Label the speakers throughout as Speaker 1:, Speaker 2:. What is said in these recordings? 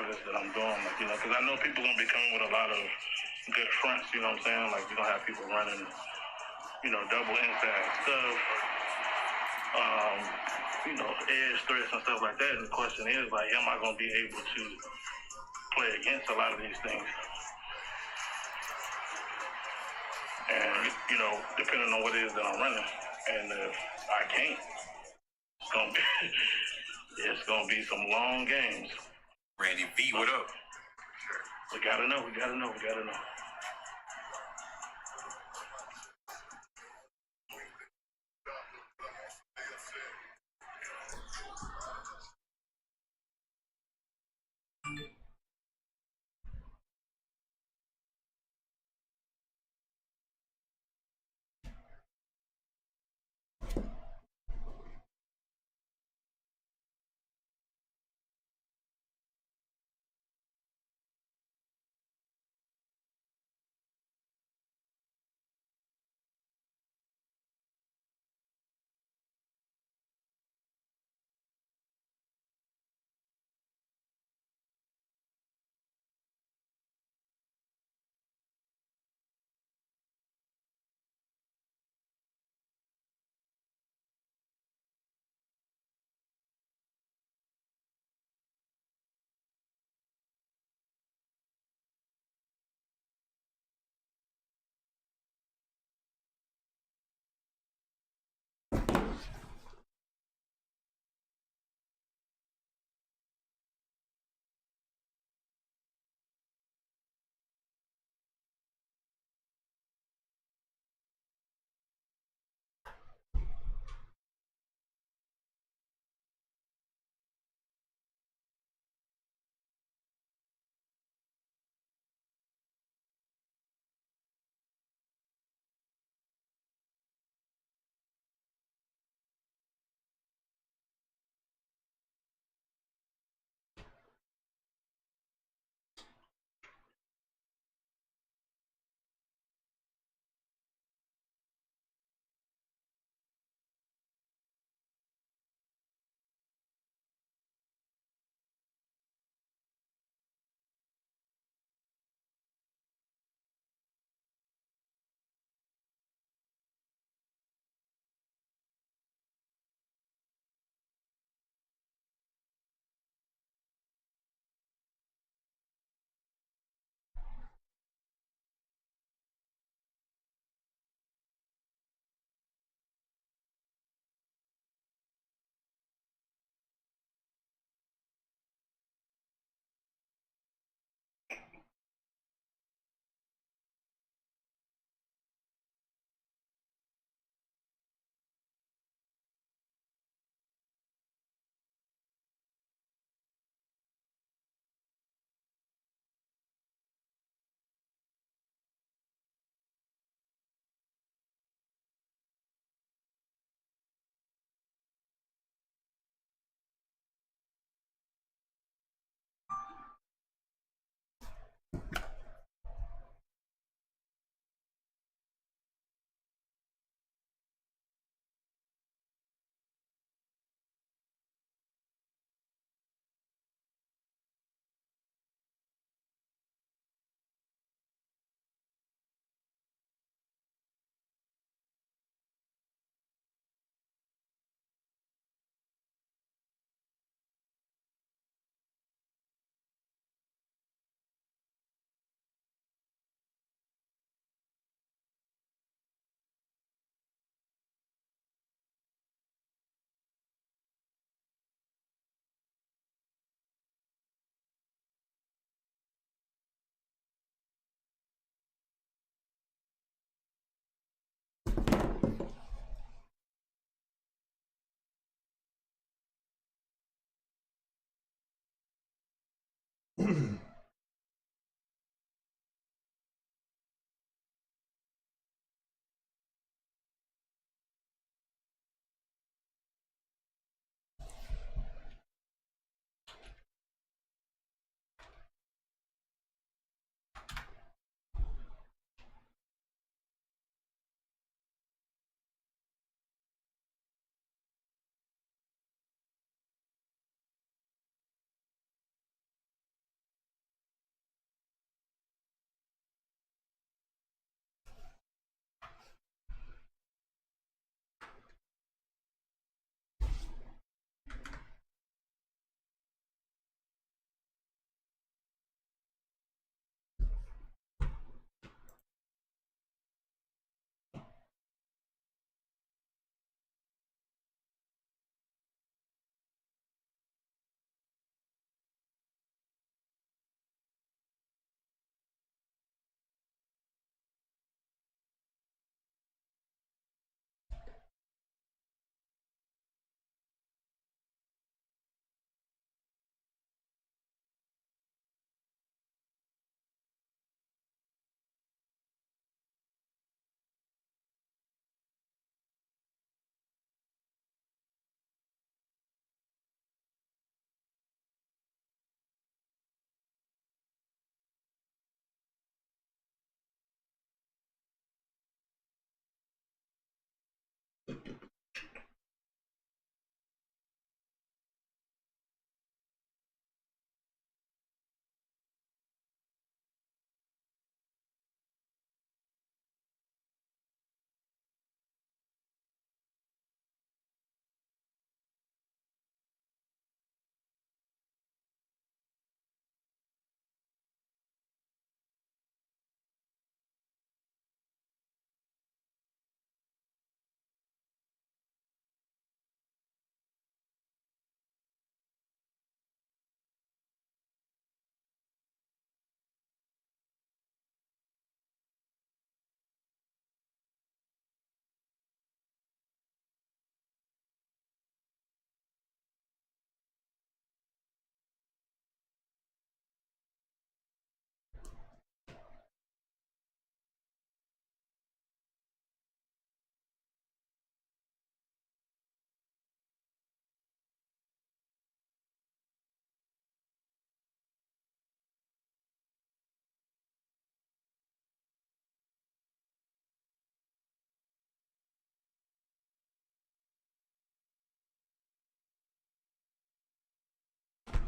Speaker 1: it is that I'm doing. Like, you know, because I know people gonna be coming with a lot of good fronts. You know what I'm saying? Like, you're gonna have people running, you know, double inside stuff, you know, edge threats and stuff like that. And the question is, like, am I gonna be able to play against a lot of these things? And, you know, depending on what it is that I'm running, and if I can't, it's gonna be it's gonna be some long games.
Speaker 2: Randy V, what up?
Speaker 1: We gotta know.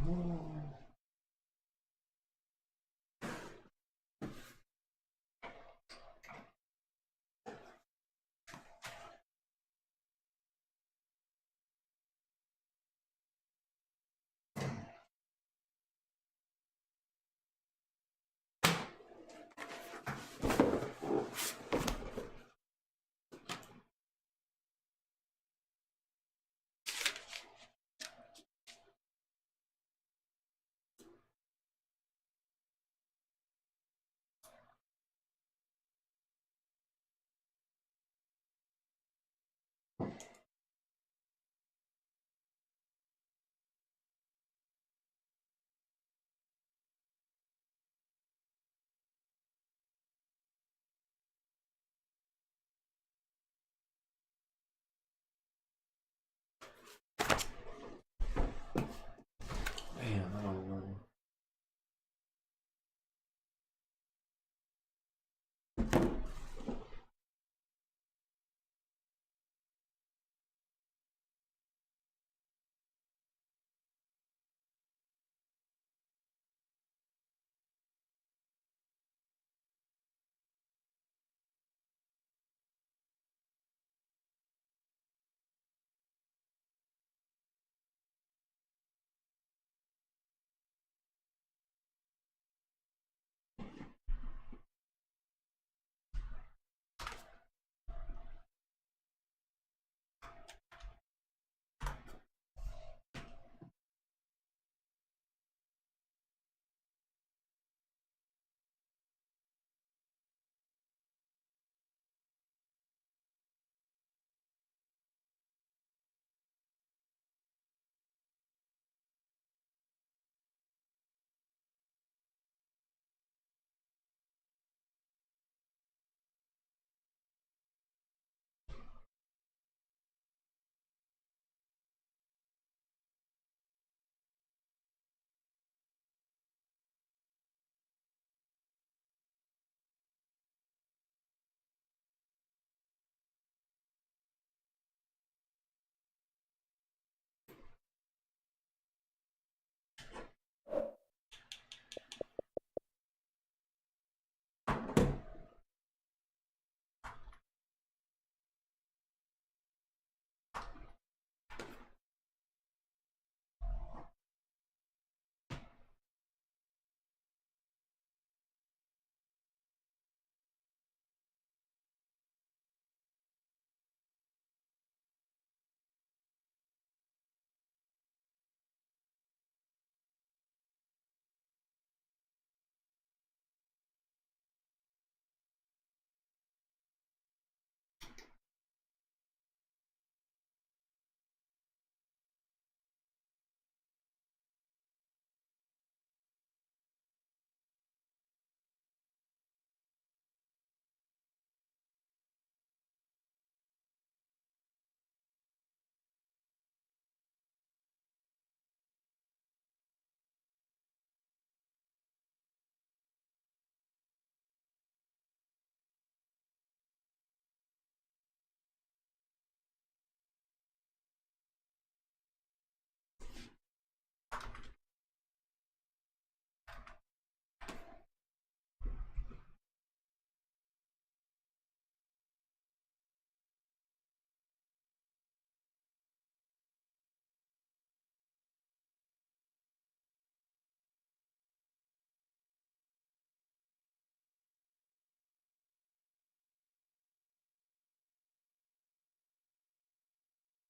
Speaker 3: Man, I don't know.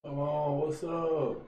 Speaker 3: Come on, what's up?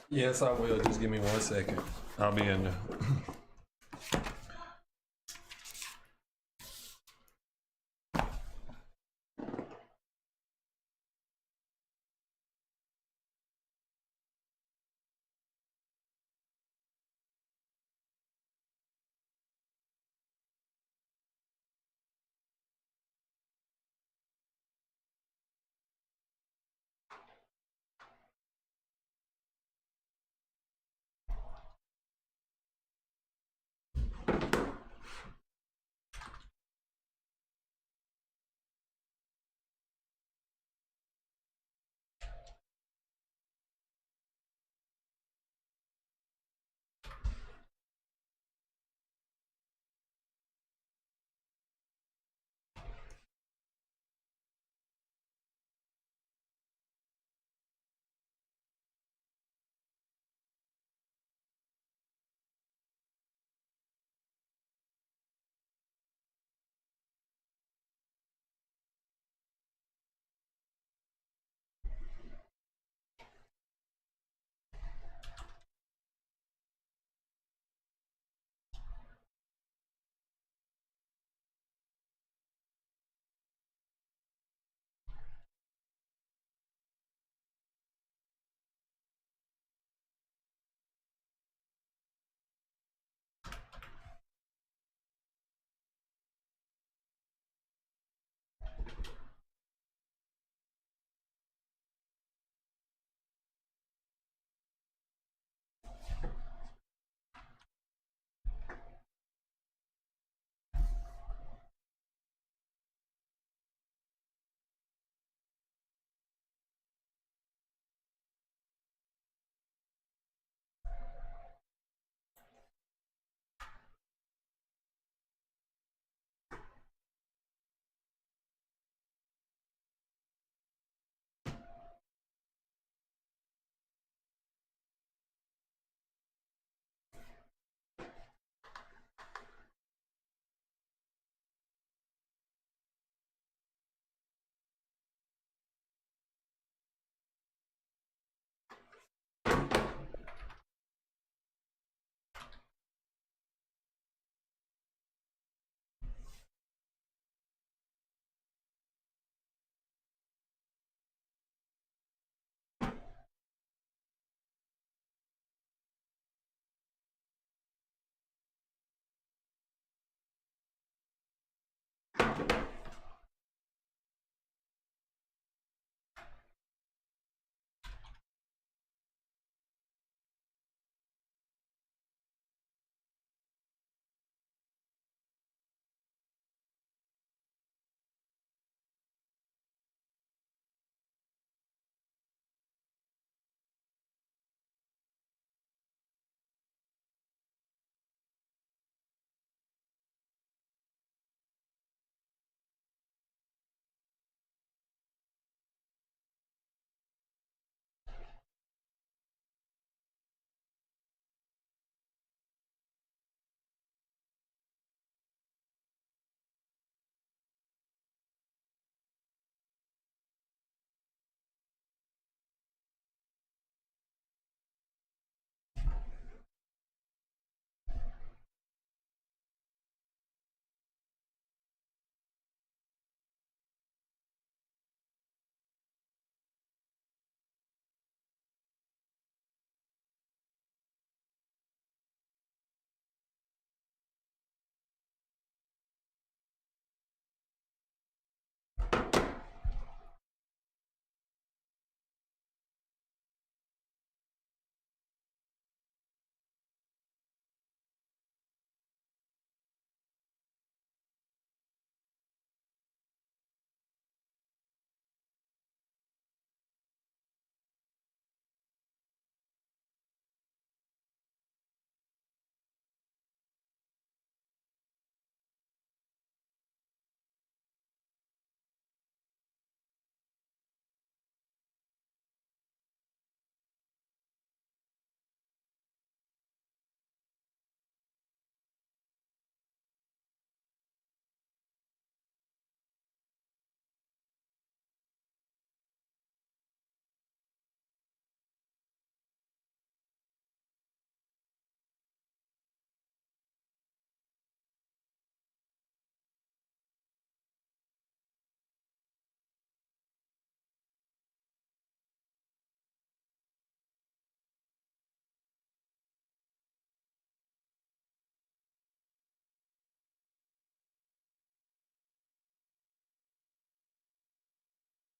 Speaker 3: Yes, I will. Just give me 1 second. I'll be in there.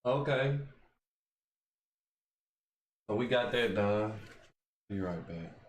Speaker 3: Okay. So we got that done. Be right back.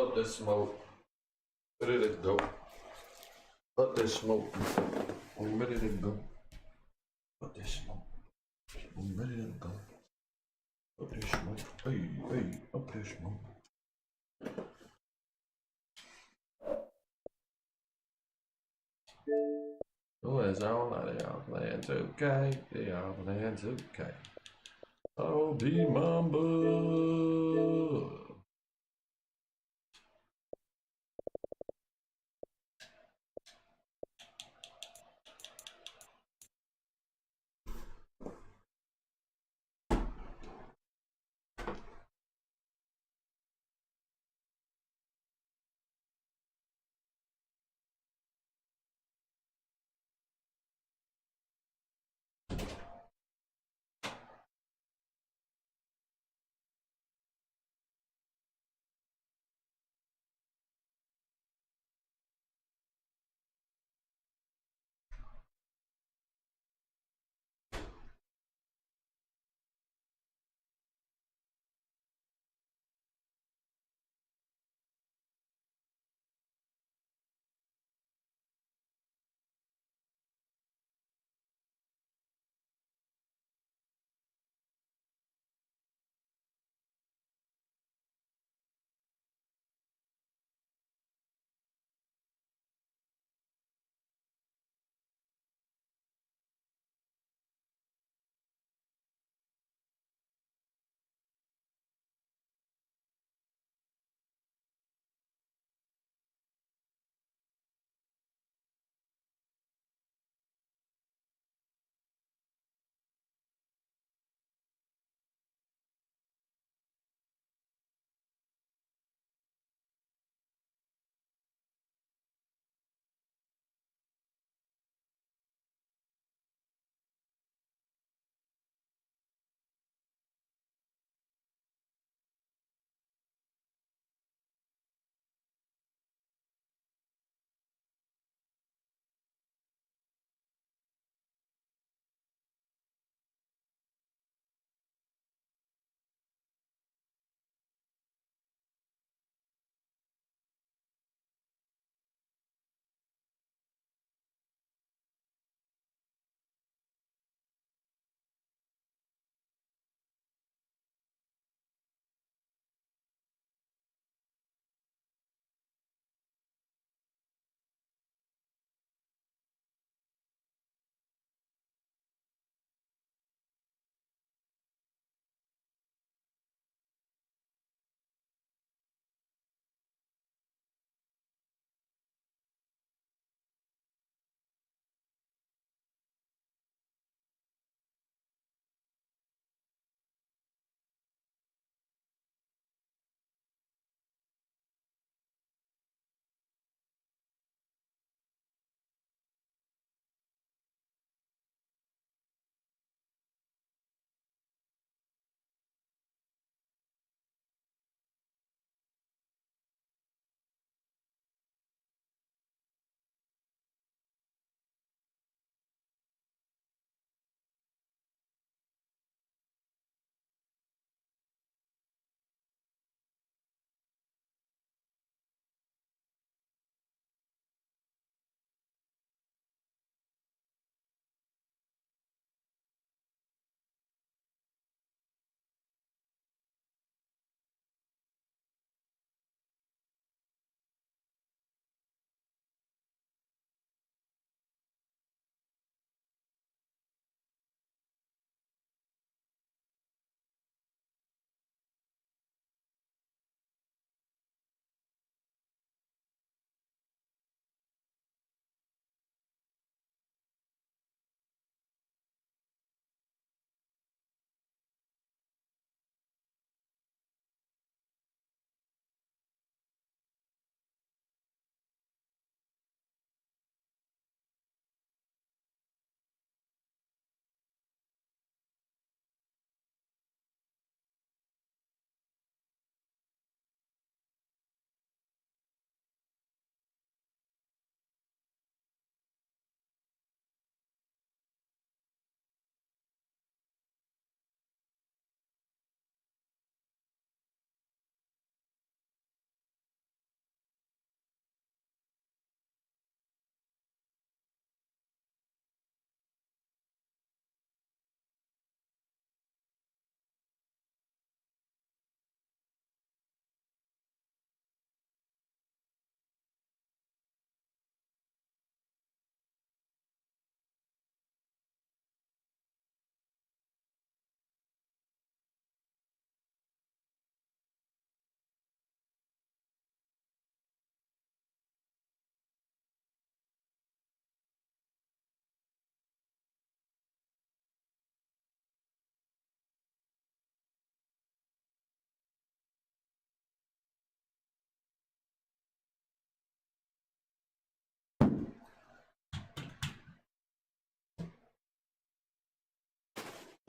Speaker 3: Up the smoke. Ready to go. Up the smoke. I'm ready to go. Up the smoke. I'm ready to go. Up the smoke. Hey, hey, up the smoke. Who is on? They all playing 2K. They all playing 2K. Oh, be Mamba.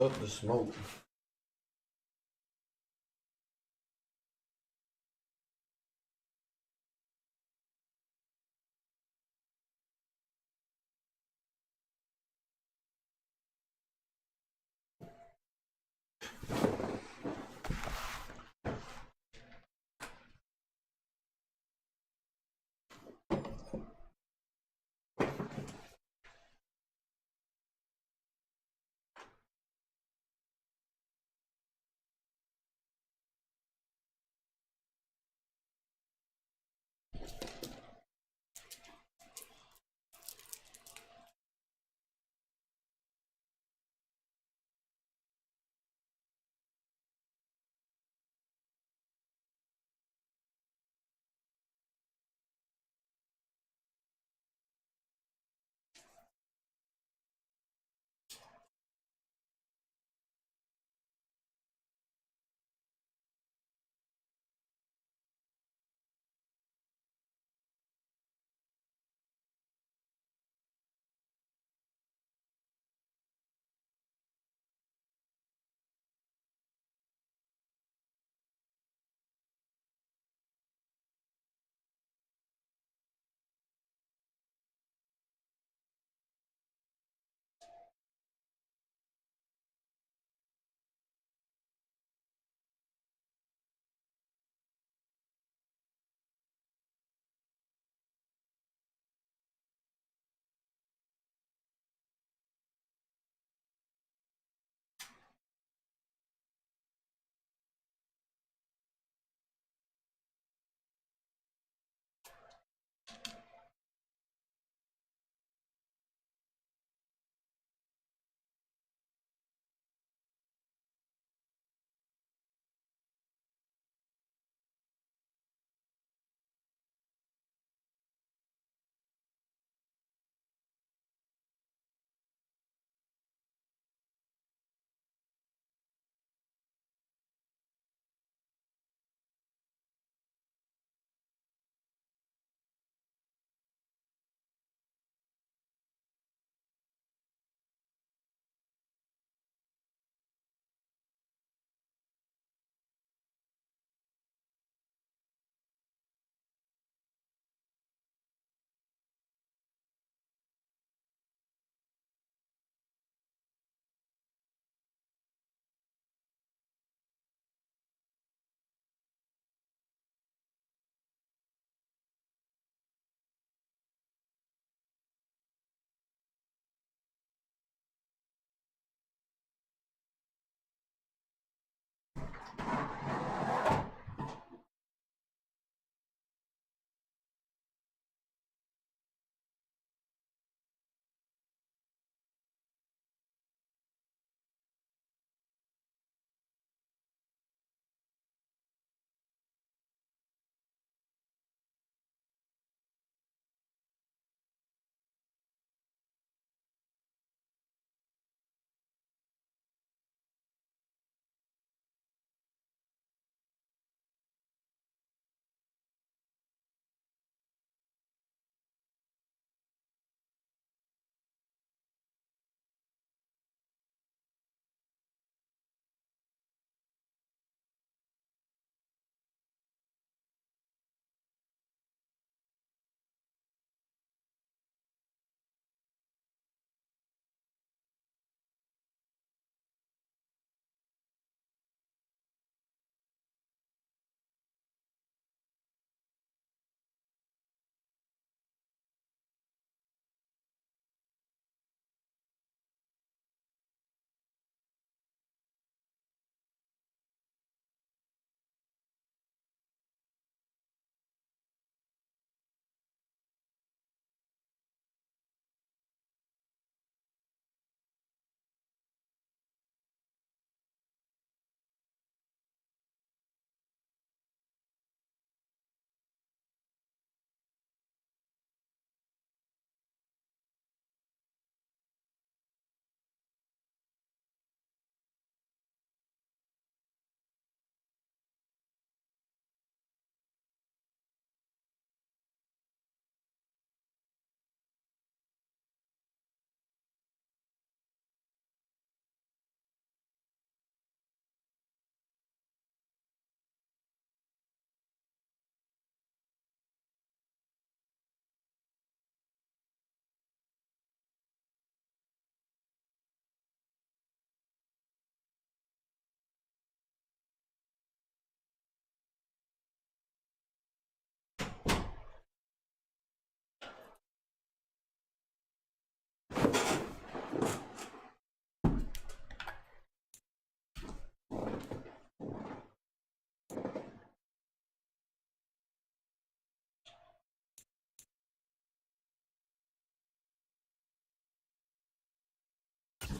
Speaker 3: Up the smoke.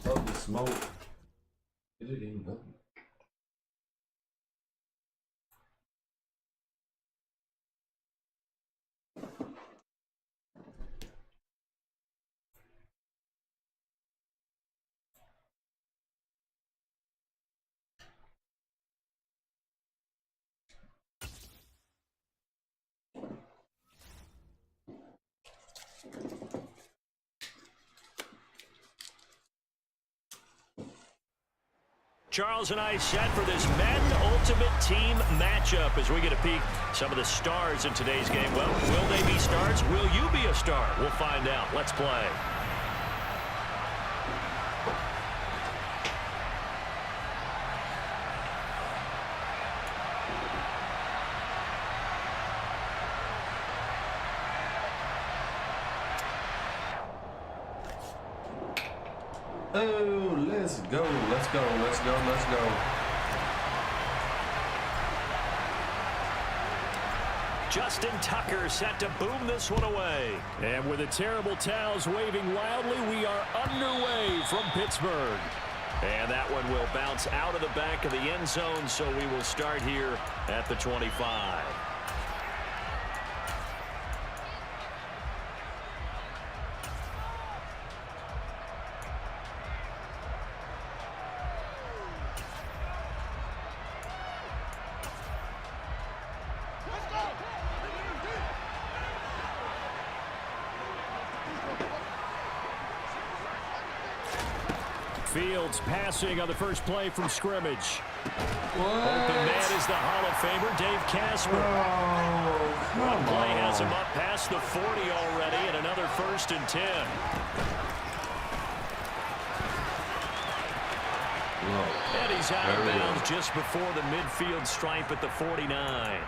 Speaker 3: Up the smoke. It didn't even go.
Speaker 4: Charles and I set for this Madden Ultimate Team matchup as we get a peek some of the stars in today's game. Well, will they be stars? Will you be a star? We'll find out. Let's play.
Speaker 3: Oh, let's go, let's go, let's go, let's go.
Speaker 4: Justin Tucker set to boom this one away. And with the terrible towels waving wildly, we are underway from Pittsburgh. And that one will bounce out of the back of the end zone, so we will start here at the 25. Fields passing on the first play from scrimmage. Open man is the Hall of Famer, Dave Casper. One play has him up past the 40 already, and another 1st and 10. And he's out of bounds just before the midfield stripe at the 49.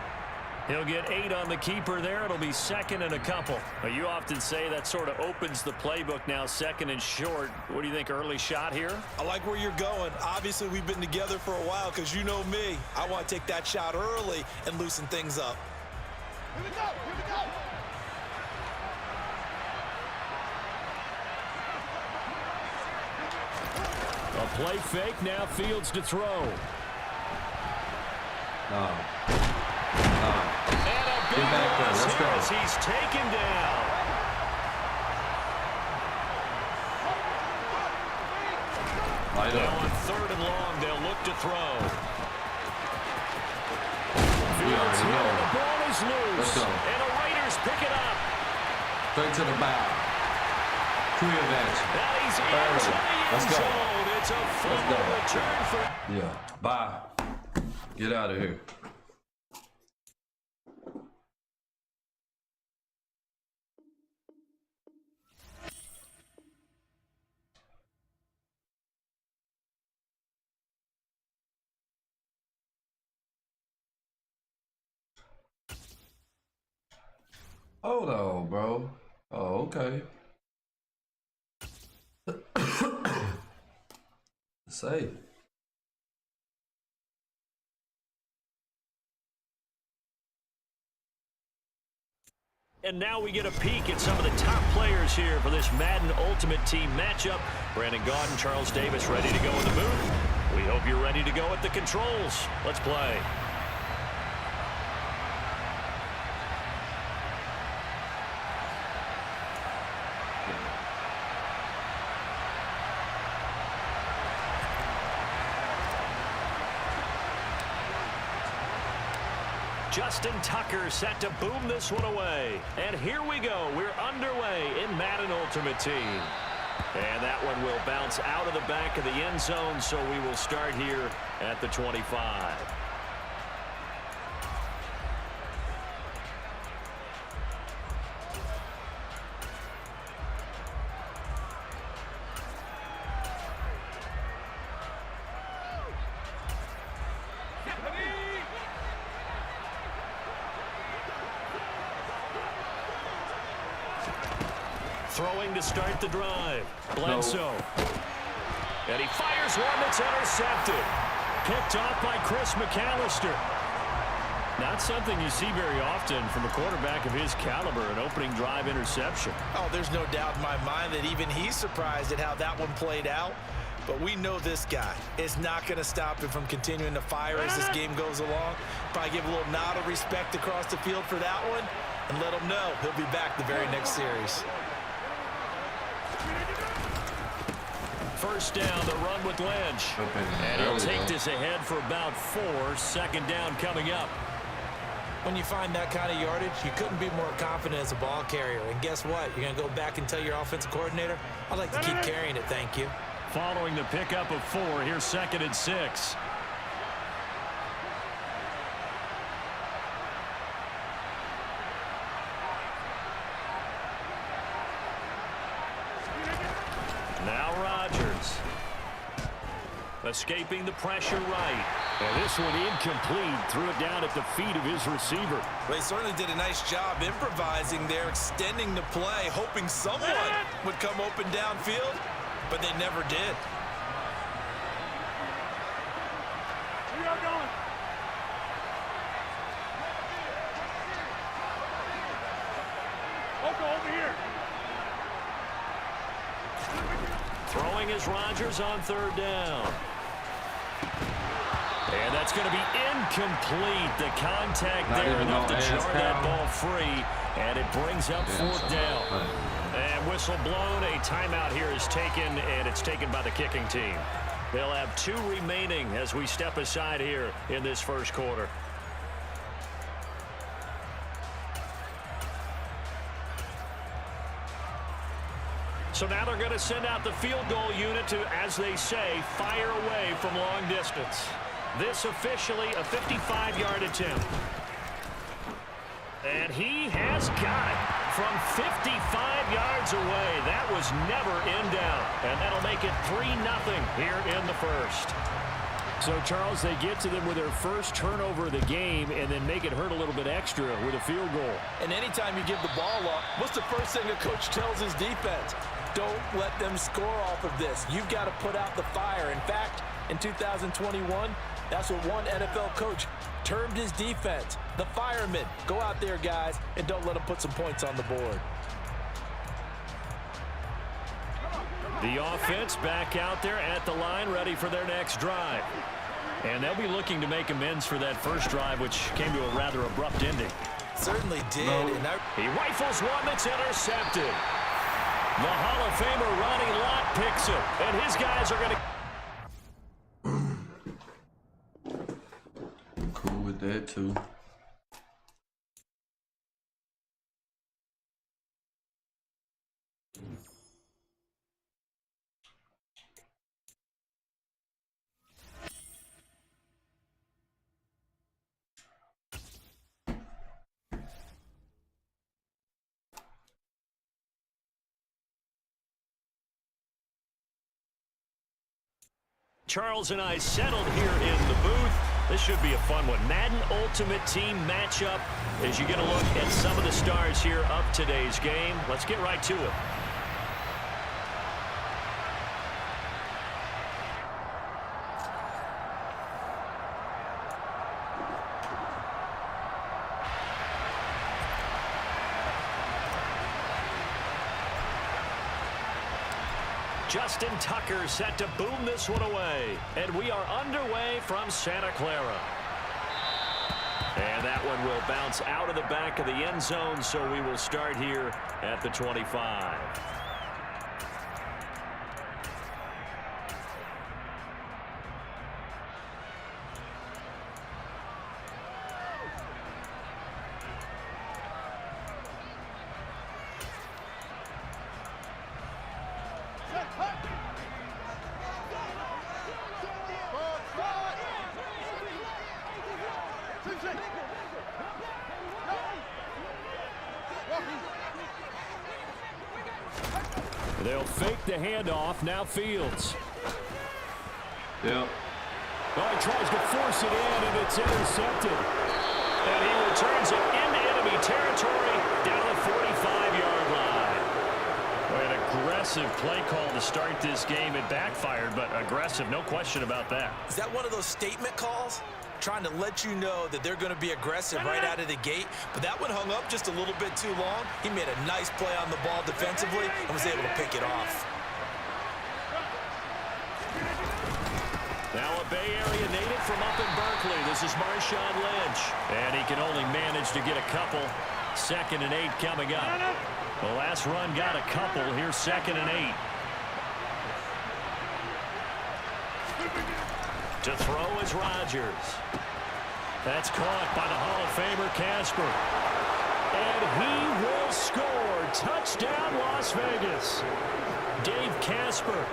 Speaker 4: He'll get 8 on the keeper there. It'll be 2nd and a couple. Well, you often say that sort of opens the playbook now, 2nd and short. What do you think, early shot here?
Speaker 5: I like where you're going. Obviously, we've been together for a while because you know me. I want to take that shot early and loosen things up.
Speaker 6: Here we go, here we go.
Speaker 4: A play fake, now Fields to throw.
Speaker 3: Get back there, let's go.
Speaker 4: As he's taken down. Now on 3rd and long, they'll look to throw. Fields here, the ball is loose.
Speaker 3: Let's go.
Speaker 4: And the Raiders pick it up.
Speaker 3: Straight to the bow. Tree advance.
Speaker 4: Now he's into the
Speaker 3: Let's
Speaker 4: end
Speaker 3: go.
Speaker 4: zone. It's a fumble return for...
Speaker 3: Yeah, bye. Get out of here. Hold on, bro. Oh, okay. Say.
Speaker 4: And now we get a peek at some of the top players here for this Madden Ultimate Team matchup. Brandon Gaudin, Charles Davis ready to go in the booth. We hope you're ready to go at the controls. Let's play. Justin Tucker set to boom this one away. And here we go. We're underway in Madden Ultimate Team. And that one will bounce out of the back of the end zone, so we will start here at the 25. Throwing to start the drive. Bledsoe. No. And he fires one that's intercepted. Picked off by Chris McAllister. Not something you see very often from a quarterback of his caliber, an opening drive interception.
Speaker 5: Oh, there's no doubt in my mind that even he's surprised at how that one played out. but we know this guy is not going to stop him from continuing to fire as this game goes along. Probably give a little nod of respect across the field for that one and let him know he'll be back the very next series.
Speaker 4: First down, the run with Lynch. And he'll take this ahead for about 4. Second down coming up.
Speaker 5: When you find that kind of yardage, you couldn't be more confident as a ball carrier. And guess what? You're going to go back and tell your offensive coordinator, I'd like to keep carrying it, thank you.
Speaker 4: Following the pickup of 4, here's 2nd and 6. Now Rodgers. Escaping the pressure right. And this one incomplete. Threw it down at the feet of his receiver.
Speaker 5: They certainly did a nice job improvising there, extending the play, hoping someone would come open downfield, but they never did.
Speaker 6: We are going. Over here.
Speaker 4: Throwing is Rodgers on 3rd down. And that's going to be incomplete. The contact there enough to jar that ball free. And it brings up 4th down. And whistle blown. A timeout here is taken, and it's taken by the kicking team. They'll have 2 remaining as we step aside here in this first quarter. So now they're going to send out the field goal unit to, as they say, fire away from long distance. This officially a 55-yard attempt. And he has got it from 55 yards away. That was never in doubt. And that'll make it 3-0 here in the first. So, Charles, they get to them with their first turnover of the game and then make it hurt a little bit extra with a field goal.
Speaker 5: And anytime you give the ball up, what's the first thing a coach tells his defense? Don't let them score off of this. You've got to put out the fire. In fact, in 2021, that's what one NFL coach termed his defense, the firemen. Go out there, guys, and don't let them put some points on the board.
Speaker 4: The offense back out there at the line, ready for their next drive. And they'll be looking to make amends for that first drive, which came to a rather abrupt ending.
Speaker 5: Certainly did. And
Speaker 4: he rifles one that's intercepted. The Hall of Famer Ronnie Lott picks it, and his guys are going to...
Speaker 3: I'm cool with that, too.
Speaker 4: Charles and I settled here in the booth. This should be a fun one. Madden Ultimate Team matchup as you get a look at some of the stars here of today's game. Let's get right to it. Justin Tucker set to boom this one away. And we are underway from Santa Clara. And that one will bounce out of the back of the end zone, so we will start here at the 25. They'll fake the handoff. Now Fields.
Speaker 3: Yep.
Speaker 4: Oh, he tries to force it in, and it's intercepted. And he returns it into enemy territory down the 45-yard line. An aggressive play call to start this game. It backfired, but aggressive, no question about that.
Speaker 5: Is that one of those statement calls? Trying to let you know that they're going to be aggressive right out of the gate. But that one hung up just a little bit too long. He made a nice play on the ball defensively and was able to pick it off.
Speaker 4: Bay Area native from up in Berkeley. This is Marshawn Lynch. And he can only manage to get a couple. 2nd and 8 coming up. The last run got a couple. Here's 2nd and 8. To throw is Rodgers. That's caught by the Hall of Famer Casper. And he will score. Touchdown, Las Vegas. Dave Casper.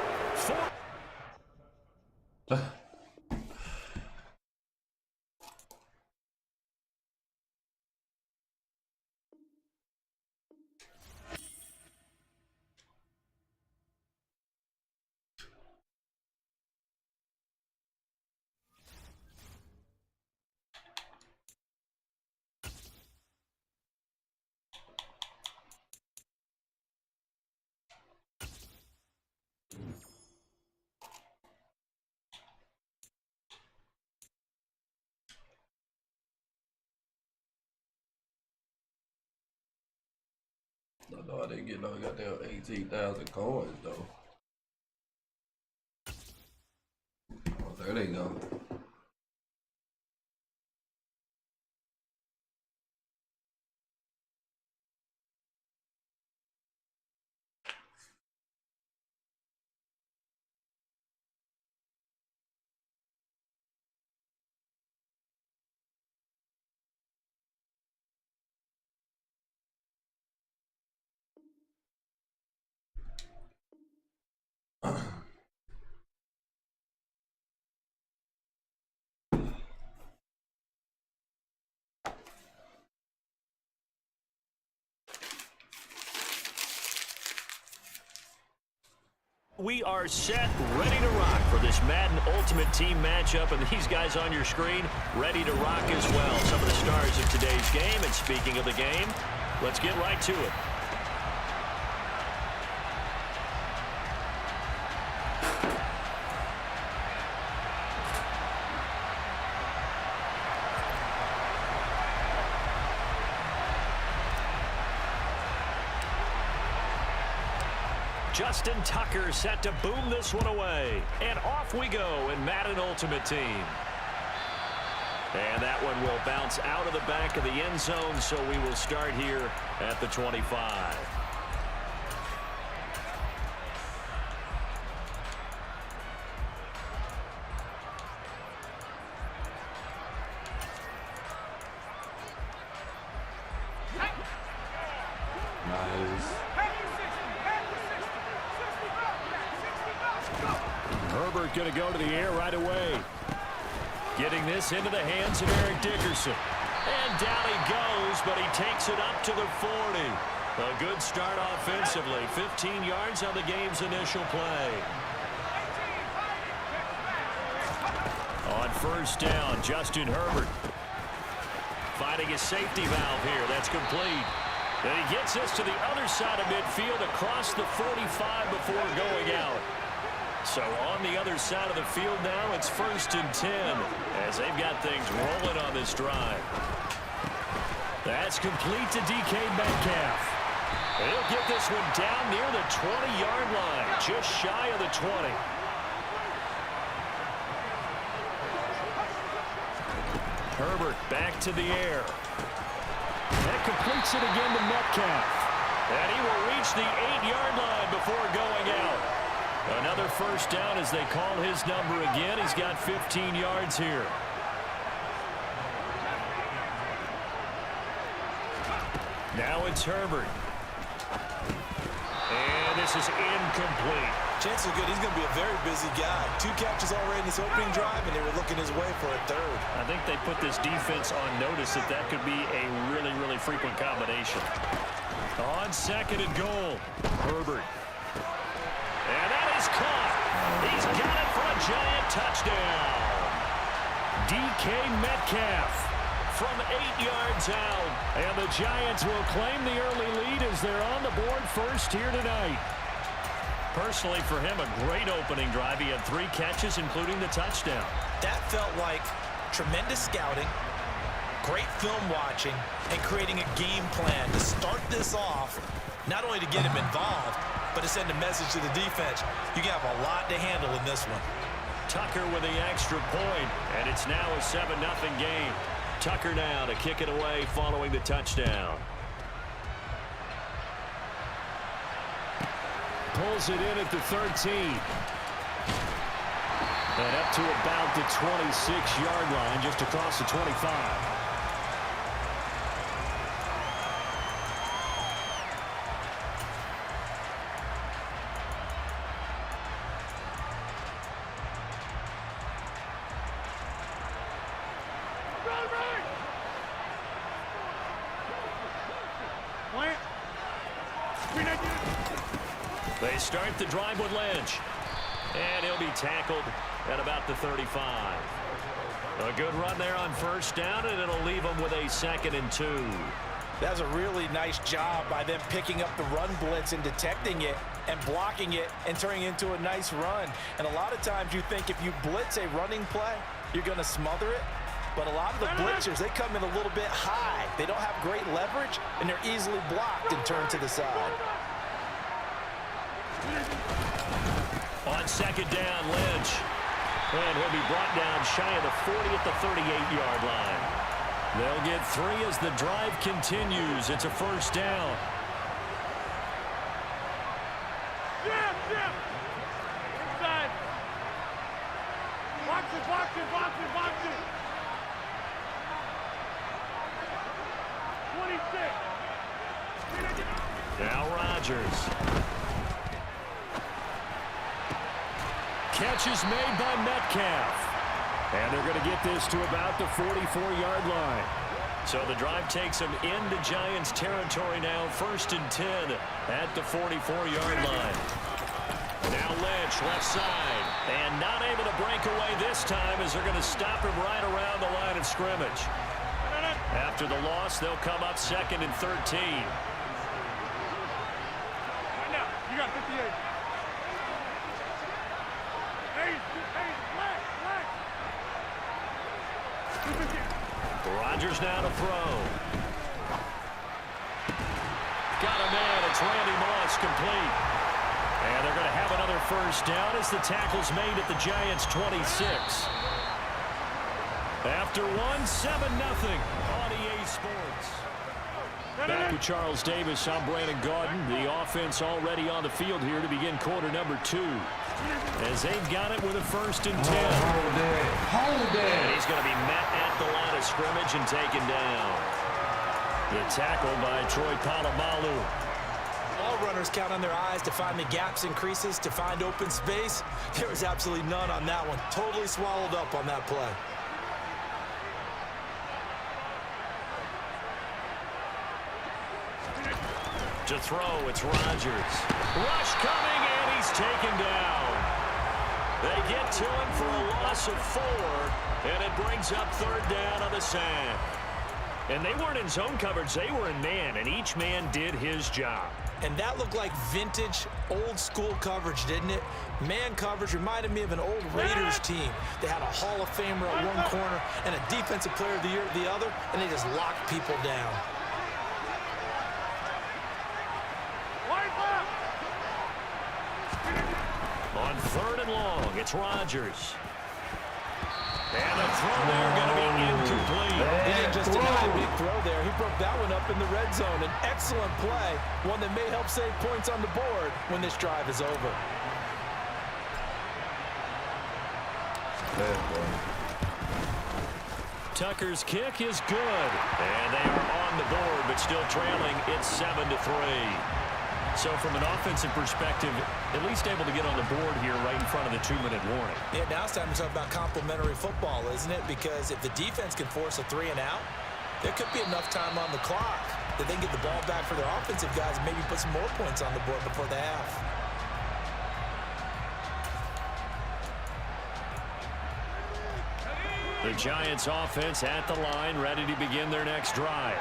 Speaker 3: No, I didn't get no goddamn 18,000 coins though. Oh, there they go.
Speaker 4: We are set, ready to rock for this Madden Ultimate Team matchup, and these guys on your screen ready to rock as well. Some of the stars of today's game, and speaking of the game, let's get right to it. Justin Tucker set to boom this one away. And off we go in Madden Ultimate Team. And that one will bounce out of the back of the end zone, so we will start here at the 25. Herbert going to go to the air right away. Getting this into the hands of Eric Dickerson. And down he goes, but he takes it up to the 40. A good start offensively. 15 yards on the game's initial play. On first down, Justin Herbert finding his safety valve here. That's complete. And he gets us to the other side of midfield across the 45 before going out. So on the other side of the field now, it's 1st and 10 as they've got things rolling on this drive. That's complete to DK Metcalf. He'll get this one down near the 20-yard line, just shy of the 20. Herbert back to the air. That completes it again to Metcalf. And he will reach the 8-yard line before going out. Another first down as they call his number again. He's got 15 yards here. Now it's Herbert. And this is incomplete.
Speaker 5: Chances are good he's going to be a very busy guy. 2 catches already in this opening drive, and they were looking his way for a 3rd.
Speaker 4: I think they put this defense on notice that that could be a really, really frequent combination. On 2nd and goal, Herbert. And that is caught. He's got it for a giant touchdown. DK Metcalf from 8 yards out. And the Giants will claim the early lead as they're on the board first here tonight. Personally, for him, a great opening drive. He had 3 catches, including the touchdown.
Speaker 5: That felt like tremendous scouting, great film watching, and creating a game plan to start this off, not only to get him involved, but to send a message to the defense. You have a lot to handle in this one.
Speaker 4: Tucker with the extra point, and it's now a 7-0 game. Tucker now to kick it away following the touchdown. Pulls it in at the 13. And up to about the 26-yard line, just across the 25. They start the drive with Lynch. And he'll be tackled at about the 35. A good run there on first down, and it'll leave them with a 2nd and 2.
Speaker 5: That's a really nice job by them picking up the run blitz and detecting it and blocking it and turning it into a nice run. And a lot of times you think if you blitz a running play, you're going to smother it. But a lot of the blitzers, they come in a little bit high. They don't have great leverage, and they're easily blocked and turned to the side.
Speaker 4: On second down, Lynch. And he'll be brought down shy of the 40 at the 38-yard line. They'll get 3 as the drive continues. It's a first down.
Speaker 6: Inside. Box it, box it, box it, box it. 26.
Speaker 4: Now Rodgers. Catch is made by Metcalf. And they're going to get this to about the 44-yard line. So the drive takes them into Giants territory now, 1st and 10 at the 44-yard line. Now Lynch, left side. And not able to break away this time as they're going to stop him right around the line of scrimmage. After the loss, they'll come up 2nd and 13.
Speaker 6: Right now, you got 58.
Speaker 4: Rodgers now to throw. Got a man. It's Randy Moss, complete. And they're going to have another first down as the tackle's made at the Giants' 26. After 7-0 on EA Sports. Back with Charles Davis, I'm Brandon Gaudin. The offense already on the field here to begin quarter number 2. As they've got it with a 1st and 10.
Speaker 3: Hold it.
Speaker 4: And he's going to be met at the line of scrimmage and taken down. The tackle by Troy Polamalu.
Speaker 5: All runners count on their eyes to find the gaps and creases, to find open space. There was absolutely none on that one. Totally swallowed up on that play.
Speaker 4: To throw, it's Rodgers. Rush coming, and he's taken down. They get to him for a loss of 4, and it brings up 3rd down on the sack. And they weren't in zone coverage, they were in man, and each man did his job.
Speaker 5: And that looked like vintage, old-school coverage, didn't it? Man coverage reminded me of an old Raiders team. They had a Hall of Famer at one corner and a Defensive Player of the Year at the other, and they just locked people down.
Speaker 4: On 3rd and long, it's Rodgers. And the throw there going to be incomplete.
Speaker 5: He didn't just deny a big throw there. He broke that one up in the red zone. An excellent play, one that may help save points on the board when this drive is over.
Speaker 4: Tucker's kick is good. And they are on the board, but still trailing. It's 7-3. So from an offensive perspective, at least able to get on the board here right in front of the 2-minute warning.
Speaker 5: Yeah, now it's time to talk about complementary football, isn't it? Because if the defense can force a 3 and out, there could be enough time on the clock that they can get the ball back for their offensive guys and maybe put some more points on the board before the half.
Speaker 4: The Giants offense at the line, ready to begin their next drive.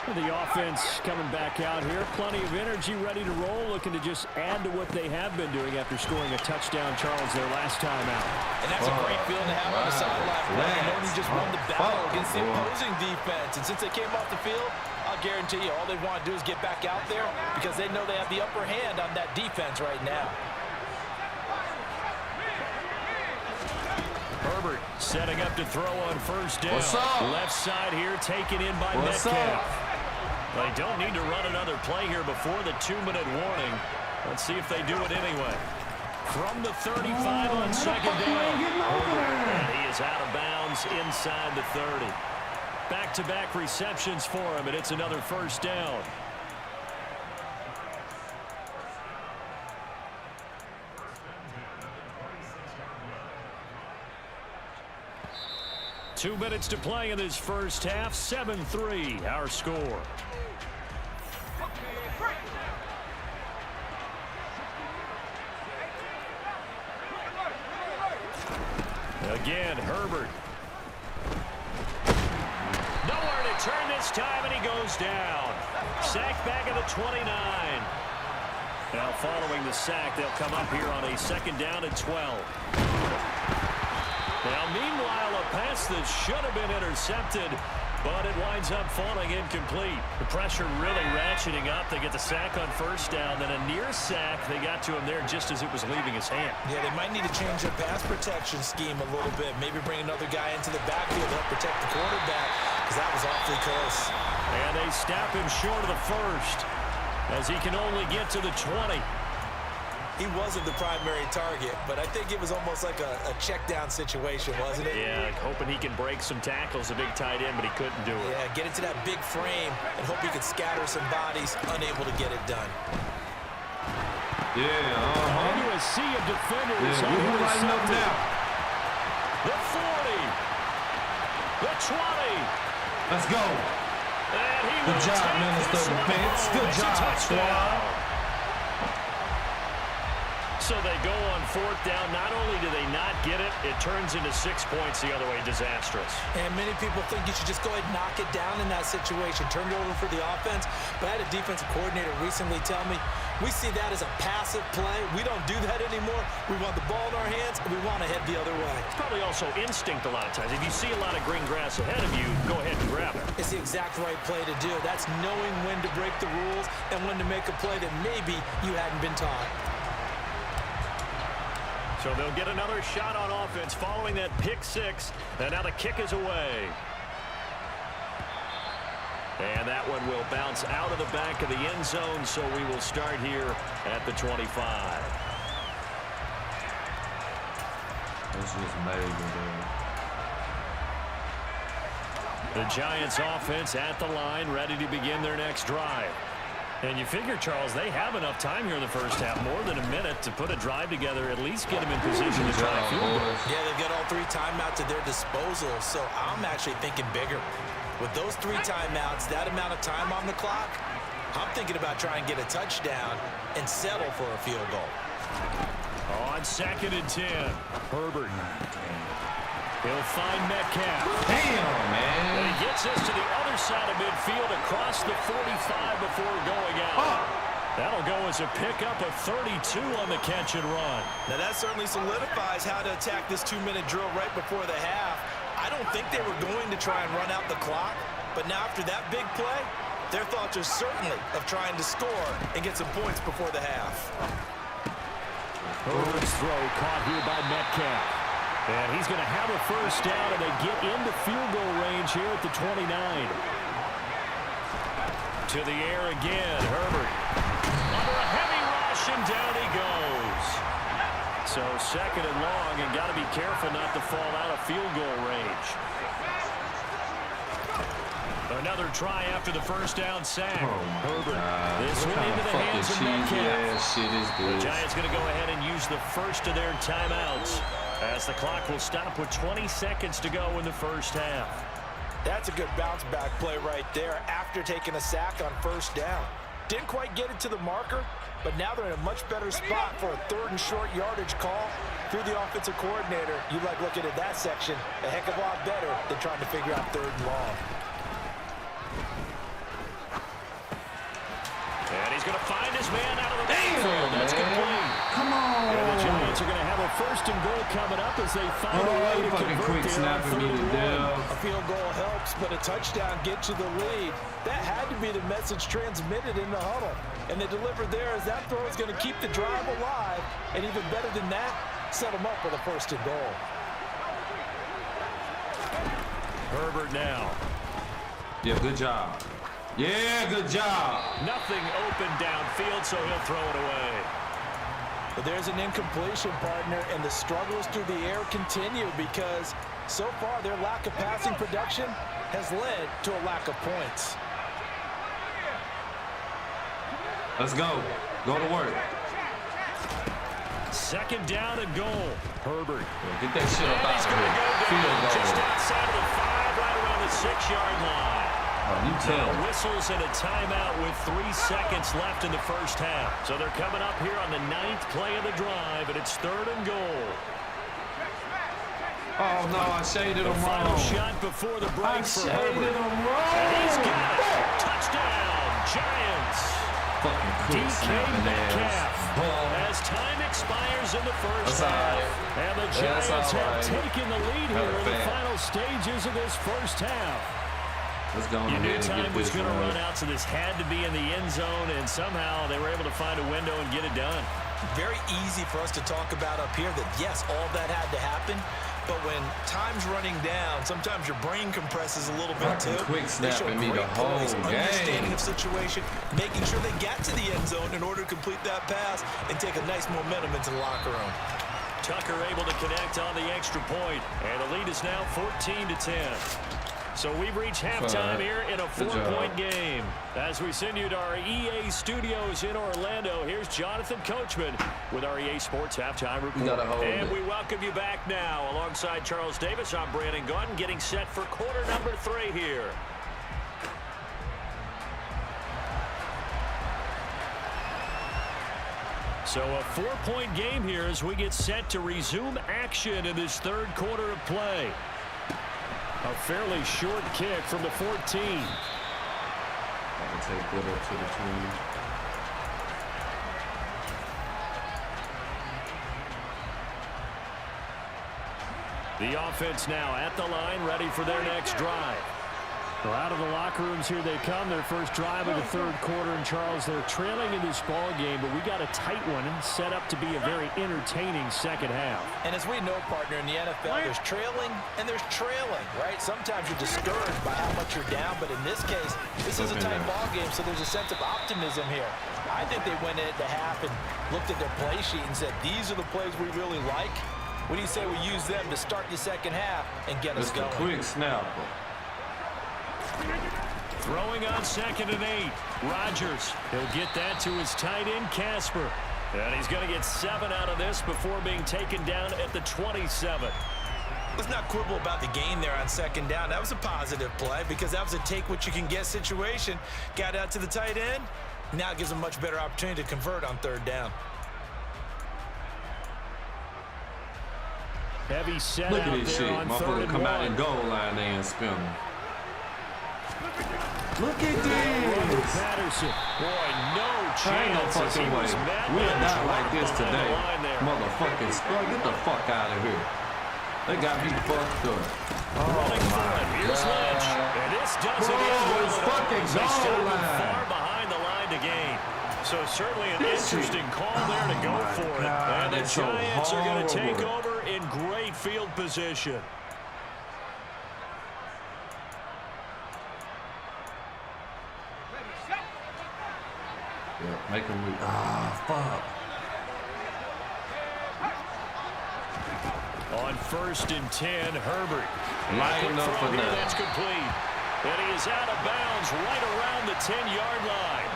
Speaker 4: The offense coming back out here, plenty of energy, ready to roll, looking to just add to what they have been doing after scoring a touchdown, Charles, their last time out.
Speaker 5: And that's a great feeling to have on the sideline. Knowing you just won the battle against the opposing defense. And since they came off the field, I'll guarantee you all they want to do is get back out there because they know they have the upper hand on that defense right now.
Speaker 4: Herbert setting up to throw on first down.
Speaker 3: What's up?
Speaker 4: Left side here taken in by
Speaker 3: What's
Speaker 4: Metcalf.
Speaker 3: up?
Speaker 4: They don't need to run another play here before the 2-minute warning. Let's see if they do it anyway. From the 35 on second down. And he is out of bounds inside the 30. Back-to-back receptions for him, and it's another first down. Two minutes to play in this first half. 7-3, our score. Again, Herbert. Nowhere to turn this time, and he goes down. Sack back at the 29. Now following the sack, they'll come up here on a second down and 12. Now, meanwhile, a pass that should have been intercepted, but it winds up falling incomplete. The pressure really ratcheting up. They get the sack on first down, then a near sack. They got to him there just as it was leaving his hand.
Speaker 5: Yeah, they might need to change their pass protection scheme a little bit. Maybe bring another guy into the backfield to help protect the quarterback, because that was awfully close.
Speaker 4: And they snap him short of the first, as he can only get to the 20.
Speaker 5: He wasn't the primary target, but I think it was almost like a check down situation, wasn't it?
Speaker 4: Yeah, hoping he can break some tackles, a big tight end, but he couldn't do it.
Speaker 5: Yeah, get into that big frame and hope he could scatter some bodies, unable to get it done.
Speaker 3: Yeah,
Speaker 4: Into a sea of defenders.
Speaker 3: Yeah, we're lighting up now.
Speaker 4: The 40. The 20.
Speaker 3: Let's go.
Speaker 4: And he
Speaker 3: Good
Speaker 4: will
Speaker 3: job,
Speaker 4: take
Speaker 3: Minister
Speaker 4: this
Speaker 3: of
Speaker 4: one
Speaker 3: Defense.
Speaker 4: home.
Speaker 3: Good
Speaker 4: It's a
Speaker 3: job,
Speaker 4: touchdown.
Speaker 3: squad.
Speaker 4: So they go on fourth down. Not only do they not get it, it turns into 6 points the other way. Disastrous.
Speaker 5: And many people think you should just go ahead and knock it down in that situation. Turn it over for the offense. But I had a defensive coordinator recently tell me, we see that as a passive play. We don't do that anymore. We want the ball in our hands, and we want to head the other way.
Speaker 4: It's probably also instinct a lot of times. If you see a lot of green grass ahead of you, go ahead and grab it.
Speaker 5: It's the exact right play to do. That's knowing when to break the rules and when to make a play that maybe you hadn't been taught.
Speaker 4: So they'll get another shot on offense following that pick six. And now the kick is away. And that one will bounce out of the back of the end zone, so we will start here at the 25.
Speaker 3: This is amazing,
Speaker 4: The Giants offense at the line, ready to begin their next drive. And you figure, Charles, they have enough time here in the first half, more than a minute, to put a drive together, at least get them in position to try a field goal.
Speaker 5: Yeah, they've got all three timeouts at their disposal, so I'm actually thinking bigger. With those three timeouts, that amount of time on the clock, I'm thinking about trying to get a touchdown and settle for a field goal.
Speaker 4: On 2nd and 10, Herbert. He'll find Metcalf.
Speaker 3: Damn, man.
Speaker 4: And he gets us to the other side of midfield across the 45 before going out. That'll go as a pickup of 32 on the catch and run.
Speaker 5: Now that certainly solidifies how to attack this 2-minute drill right before the half. I don't think they were going to try and run out the clock, but now after that big play, their thoughts are certainly of trying to score and get some points before the half.
Speaker 4: Herbert's throw caught here by Metcalf. And he's going to have a first down, and they get into field goal range here at the 29. To the air again, Herbert. Under a heavy rush, and down he goes. So 2nd and long, and got to be careful not to fall out of field goal range. Another try after the first down sack. Herbert. This one into the hands of Metcalf.
Speaker 3: Shit is
Speaker 4: The
Speaker 3: this?
Speaker 4: Giants going to go ahead and use the first of their timeouts, as the clock will stop with 20 seconds to go in the first half.
Speaker 5: That's a good bounce back play right there after taking a sack on first down. Didn't quite get it to the marker, but now they're in a much better spot for a 3rd and short yardage call through the offensive coordinator. You like looking at that section a heck of a lot better than trying to figure out 3rd and long.
Speaker 4: And he's going to find his man out of the backfield. That's complete.
Speaker 3: Come on.
Speaker 4: And the Giants are going to have a 1st and goal coming up as they find a way to
Speaker 3: fucking
Speaker 4: convert
Speaker 3: quick
Speaker 4: there on
Speaker 3: snapping me
Speaker 4: 3rd
Speaker 3: to
Speaker 4: and 1.
Speaker 3: death.
Speaker 5: A field goal helps, but a touchdown gets you the lead. That had to be the message transmitted in the huddle. And they delivered there as that throw is going to keep the drive alive. And even better than that, set them up with a 1st and goal.
Speaker 4: Herbert now.
Speaker 3: Yeah, good job. Yeah, good job.
Speaker 4: Nothing open downfield, so he'll throw it away.
Speaker 5: But there's an incompletion, partner, and the struggles through the air continue because so far their lack of passing production has led to a lack of points.
Speaker 3: Let's go. Go to work.
Speaker 4: Second down and goal. Herbert.
Speaker 3: Get that shit up out
Speaker 4: He's
Speaker 3: of
Speaker 4: going to
Speaker 3: here.
Speaker 4: go
Speaker 3: Field
Speaker 4: down
Speaker 3: goal.
Speaker 4: just outside of the 5, right around the 6-yard line.
Speaker 3: Oh, you tell.
Speaker 4: Whistles and a timeout with 3 seconds left in the first half. So they're coming up here on the 9th play of the drive, and it's 3rd and goal.
Speaker 3: Oh, no, I shaded him
Speaker 4: Final
Speaker 3: wrong.
Speaker 4: shot before the break
Speaker 3: I
Speaker 4: for
Speaker 3: shaded
Speaker 4: Herbert.
Speaker 3: him wrong.
Speaker 4: And he's got it. Touchdown, Giants.
Speaker 3: Fucking quick
Speaker 4: DK
Speaker 3: snapping
Speaker 4: Metcalf.
Speaker 3: ass.
Speaker 4: As time expires in the first
Speaker 3: That's
Speaker 4: half.
Speaker 3: all right.
Speaker 4: And the
Speaker 3: That's
Speaker 4: Giants
Speaker 3: all
Speaker 4: have
Speaker 3: right.
Speaker 4: taken the lead
Speaker 3: Matter
Speaker 4: here
Speaker 3: of
Speaker 4: in the
Speaker 3: fact.
Speaker 4: final stages of this first half.
Speaker 3: Let's go
Speaker 4: You
Speaker 3: ahead
Speaker 4: knew
Speaker 3: and
Speaker 4: time
Speaker 3: get
Speaker 4: was
Speaker 3: this
Speaker 4: going to
Speaker 3: right.
Speaker 4: run out, so this had to be in the end zone, and somehow they were able to find a window and get it done.
Speaker 5: Very easy for us to talk about up here that, yes, all that had to happen. But when time's running down, sometimes your brain compresses a little bit too.
Speaker 3: Quick
Speaker 5: They show
Speaker 3: snapping me the
Speaker 5: great
Speaker 3: whole
Speaker 5: poise, understanding
Speaker 3: game.
Speaker 5: of situation, making sure they get to the end zone in order to complete that pass and take a nice momentum into the locker room.
Speaker 4: Tucker able to connect on the extra point, and the lead is now 14-10. So we've reached halftime here in a 4-point game. As we send you to our EA studios in Orlando, here's Jonathan Coachman with our EA Sports Halftime Report. And we welcome you back now. Alongside Charles Davis, I'm Brandon Gaudin, getting set for quarter number 3 here. So a 4-point game here as we get set to resume action in this 3rd quarter of play. A fairly short kick from the 14.
Speaker 3: I can take that up to the
Speaker 4: 20. The offense now at the line, ready for their next drive. So out of the locker rooms here they come, their first drive of the 3rd quarter. And Charles, they're trailing in this ball game, but we got a tight one set up to be a very entertaining second half.
Speaker 5: And as we know, partner, in the NFL, there's trailing and there's trailing, right? Sometimes you're discouraged by how much you're down, but in this case, this is a tight ball game, so there's a sense of optimism here. I think they went in at the half and looked at their play sheet and said, these are the plays we really like. What do you say we use them to start the second half and get us going?
Speaker 3: Just a quick snap.
Speaker 4: Throwing on 2nd and 8. Rodgers. He'll get that to his tight end, Casper. And he's going to get 7 out of this before being taken down at the 27.
Speaker 5: Let's not quibble about the gain there on 2nd down. That was a positive play because that was a take-what-you-can-get situation. Got out to the tight end. Now it gives him a much better opportunity to convert on 3rd down.
Speaker 4: Heavy set
Speaker 3: Look
Speaker 4: out
Speaker 3: at this
Speaker 4: there
Speaker 3: shit.
Speaker 4: on 3rd
Speaker 3: Motherfucker
Speaker 4: and
Speaker 3: come
Speaker 4: 1.
Speaker 3: out in goal line there and spin them. Look at
Speaker 4: Robert
Speaker 3: this.
Speaker 4: Patterson. Boy, no
Speaker 3: Ain't no
Speaker 4: chance. as he
Speaker 3: fucking way.
Speaker 4: was
Speaker 3: We're not like this
Speaker 4: behind
Speaker 3: today.
Speaker 4: the line there.
Speaker 3: Motherfucking skull. Get the fuck out of here. They got me fucked up.
Speaker 4: Running for it. Here's Lynch. And this does it in.
Speaker 3: It's fucking
Speaker 4: They stop
Speaker 3: goal
Speaker 4: him
Speaker 3: line.
Speaker 4: far behind the line to gain. So certainly an
Speaker 3: This
Speaker 4: interesting
Speaker 3: shit.
Speaker 4: call there to go
Speaker 3: my
Speaker 4: for it.
Speaker 3: God,
Speaker 4: And the
Speaker 3: it's so
Speaker 4: Giants are going to take
Speaker 3: horrible.
Speaker 4: over in great field position.
Speaker 3: Yeah, make them move. Ah, fuck.
Speaker 4: On 1st and 10, Herbert.
Speaker 3: Line up for that.
Speaker 4: That's complete. And he is out of bounds right around the 10-yard line.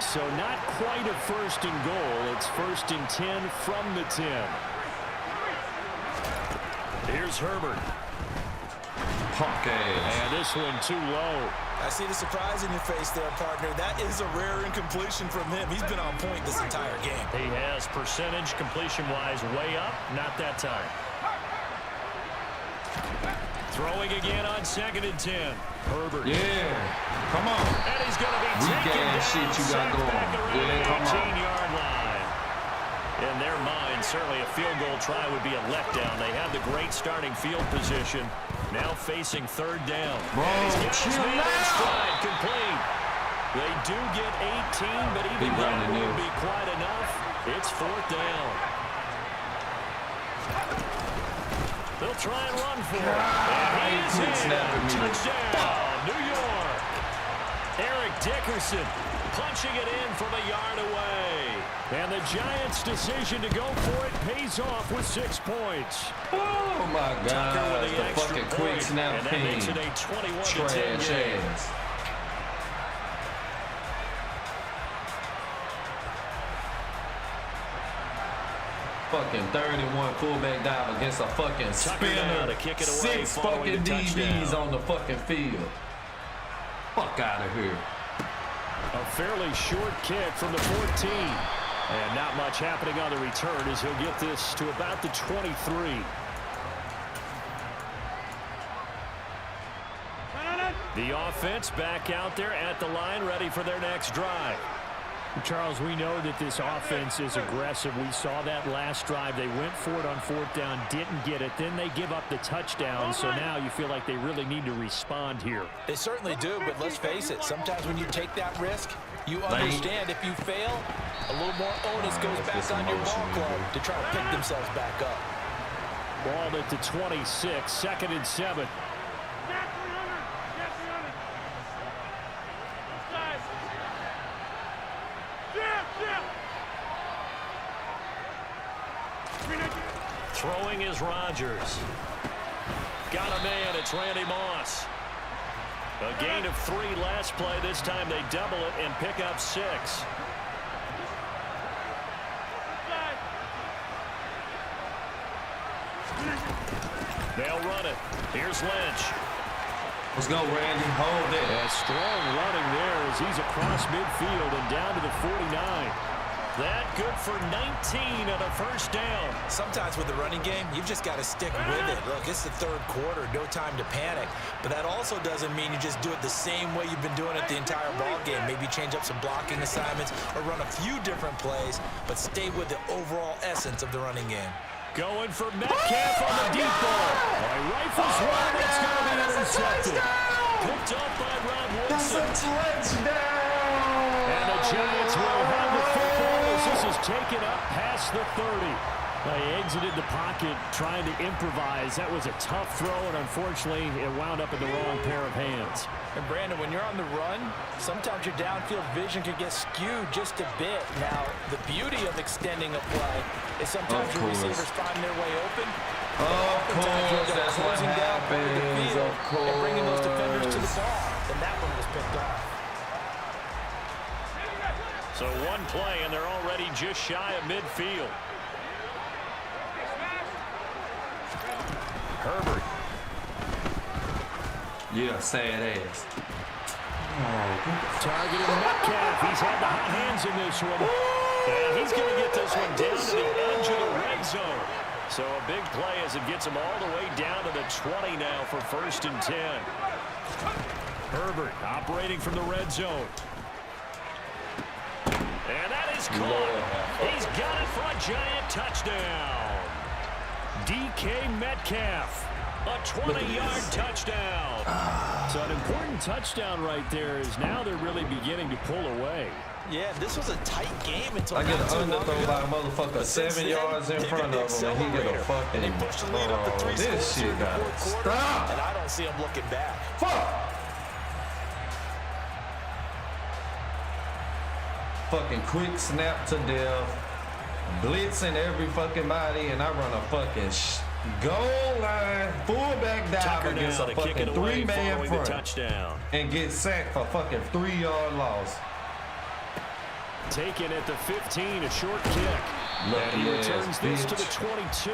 Speaker 4: So not quite a 1st and goal. It's 1st and 10 from the 10. Here's Herbert.
Speaker 3: Punk ass.
Speaker 4: And this one too low.
Speaker 5: I see the surprise in your face there, partner. That is a rare incompletion from him. He's been on point this entire game.
Speaker 4: He has percentage completion-wise way up. Not that time. Throwing again on 2nd and 10. Herbert.
Speaker 3: Yeah. Come on.
Speaker 4: And he's going to be
Speaker 3: Weak
Speaker 4: taken down.
Speaker 3: ass shit you got
Speaker 4: Sacked
Speaker 3: going.
Speaker 4: back around
Speaker 3: Yeah,
Speaker 4: the
Speaker 3: come on.
Speaker 4: 18-yard line. In their mind, certainly a field goal try would be a letdown. They have the great starting field position. Now facing 3rd down.
Speaker 3: Bro,
Speaker 4: Chill out. Complete. They do get 18, but even that won't be quite enough. It's 4th down. They'll try and run for it. And he is in. Touchdown, New York. Eric Dickerson punching it in from a yard away. And the Giants' decision to go for it pays off with 6 points.
Speaker 3: Oh, my God.
Speaker 4: With
Speaker 3: The fucking quick snap
Speaker 4: and that
Speaker 3: team.
Speaker 4: makes it a 21-10 game.
Speaker 3: Ass. Fucking 31 fullback dive against a fucking spinner.
Speaker 4: To kick it away
Speaker 3: 6 fucking DBs on the fucking field. Fuck out of here.
Speaker 4: A fairly short kick from the 14. And not much happening on the return as he'll get this to about the 23. The offense back out there at the line, ready for their next drive. Charles, we know that this offense is aggressive. We saw that last drive. They went for it on 4th down, didn't get it. Then they give up the touchdown. So now you feel like they really need to respond here.
Speaker 5: They certainly do, but let's face it. Sometimes when you take that risk, you understand if you fail, a little more onus goes back on your ball club to try to pick themselves back up.
Speaker 4: Ball at the 26, 2nd and 7. Throwing is Rodgers. Got a man. It's Randy Moss. A gain of 3 last play. This time they double it and pick up 6. They'll run it. Here's Lynch.
Speaker 3: Let's go, Randy. Hold it.
Speaker 4: A strong running there as he's across midfield and down to the 49. That good for 19 on a 1st down.
Speaker 5: Sometimes with the running game, you've just got to stick with it. Look, it's the 3rd quarter, no time to panic. But that also doesn't mean you just do it the same way you've been doing it the entire ball game. Maybe change up some blocking assignments or run a few different plays, but stay with the overall essence of the running game.
Speaker 4: Going for Metcalf on the deep ball. Rifles one. It's going to be intercepted. Picked up by Rob Woodson.
Speaker 3: That's a touchdown.
Speaker 4: And the Giants will have the football as this is taken up past the 30. They exited the pocket trying to improvise. That was a tough throw, and unfortunately, it wound up in the wrong pair of hands.
Speaker 5: And Brandon, when you're on the run, sometimes your downfield vision can get skewed just a bit. Now, the beauty of extending a play is sometimes your receivers find their way open.
Speaker 3: Of course, that's what happens. Of course.
Speaker 5: And bringing those defenders to the ball. And that one was picked off.
Speaker 4: So 1 play, and they're already just shy of midfield. Herbert.
Speaker 3: Yeah, sad ass.
Speaker 4: Targeting Metcalf. He's had the hot hands in this one. And he's going to get this one down to the edge of the red zone. So a big play as it gets him all the way down to the 20 now for 1st and 10. Herbert operating from the red zone. And that is caught. He's got it for a Giant touchdown. DK Metcalf, a 20-yard touchdown. So an important touchdown right there is now they're really beginning to pull away.
Speaker 5: Yeah, this was a tight game until
Speaker 3: I get an underthrow by a motherfucker 7 yards in front of him, and he get a fucking.
Speaker 5: And they pushed the lead up to 3
Speaker 3: this
Speaker 5: scores
Speaker 3: shit got
Speaker 5: in the 4th quarter,
Speaker 3: stop.
Speaker 5: and I don't see him looking back.
Speaker 3: Fuck. Fucking quick snap to death, blitzing every fucking body, and I run a fucking goal line fullback dive against a fucking 3-man front
Speaker 4: touchdown.
Speaker 3: and get sacked for fucking 3-yard loss.
Speaker 4: Taken at the 15, a short kick. And he returns this to the 22.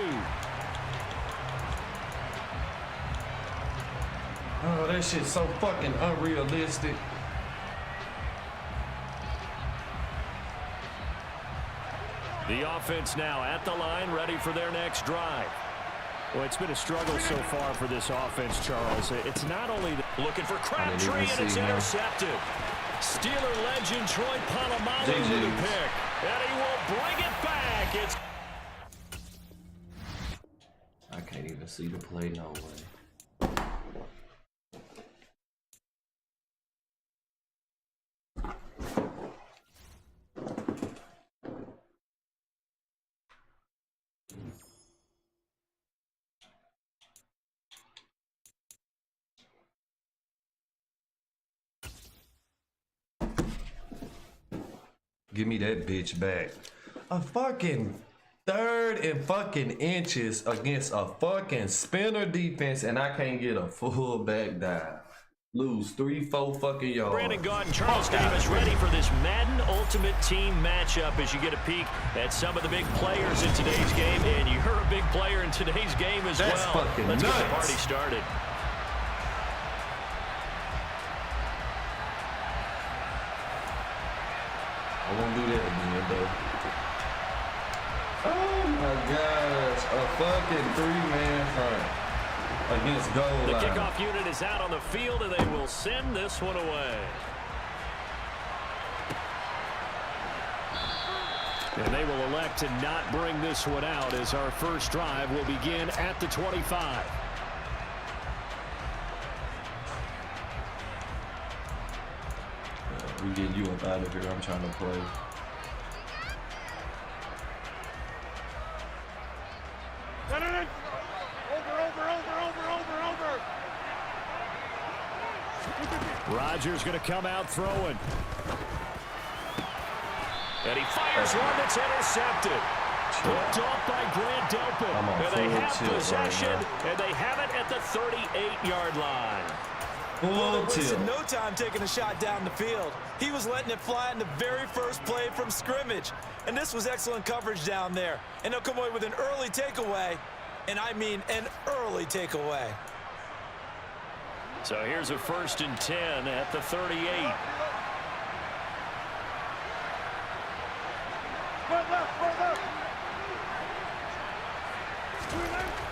Speaker 3: Oh, that shit's so fucking unrealistic.
Speaker 4: The offense now at the line, ready for their next drive. Well, it's been a struggle so far for this offense, Charles. It's not only looking for Crabtree, and it's intercepted. Steeler legend Troy Polamalu with a pick. And he will bring it back. It's
Speaker 3: I can't even see the play no way. Give me that bitch back. A fucking 3rd and fucking inches against a fucking spinner defense, and I can't get a fullback dive. Lose 3-4 fucking yards.
Speaker 4: Brandon Gaunt and Charles Davis ready for this Madden Ultimate Team matchup as you get a peek at some of the big players in today's game, and you're a big player in today's game as
Speaker 3: That's
Speaker 4: well.
Speaker 3: fucking
Speaker 4: Let's
Speaker 3: nuts.
Speaker 4: get the party started.
Speaker 3: I won't do that again, though. Oh my gosh, a fucking 3-man front against goal
Speaker 4: The
Speaker 3: line.
Speaker 4: kickoff unit is out on the field, and they will send this one away. And they will elect to not bring this one out as our first drive will begin at the 25.
Speaker 3: We getting you up out of here. I'm trying to play.
Speaker 6: Over.
Speaker 4: Rodgers going to come out throwing. And he fires one that's intercepted. Picked off by Grant Delpit. And they have possession, and they have it at the 38-yard line.
Speaker 5: Well, they wasted no time taking a shot down the field. He was letting it fly in the very first play from scrimmage. And this was excellent coverage down there. And they'll come away with an early takeaway. And I mean an early takeaway.
Speaker 4: So here's a 1st and 10 at the 38.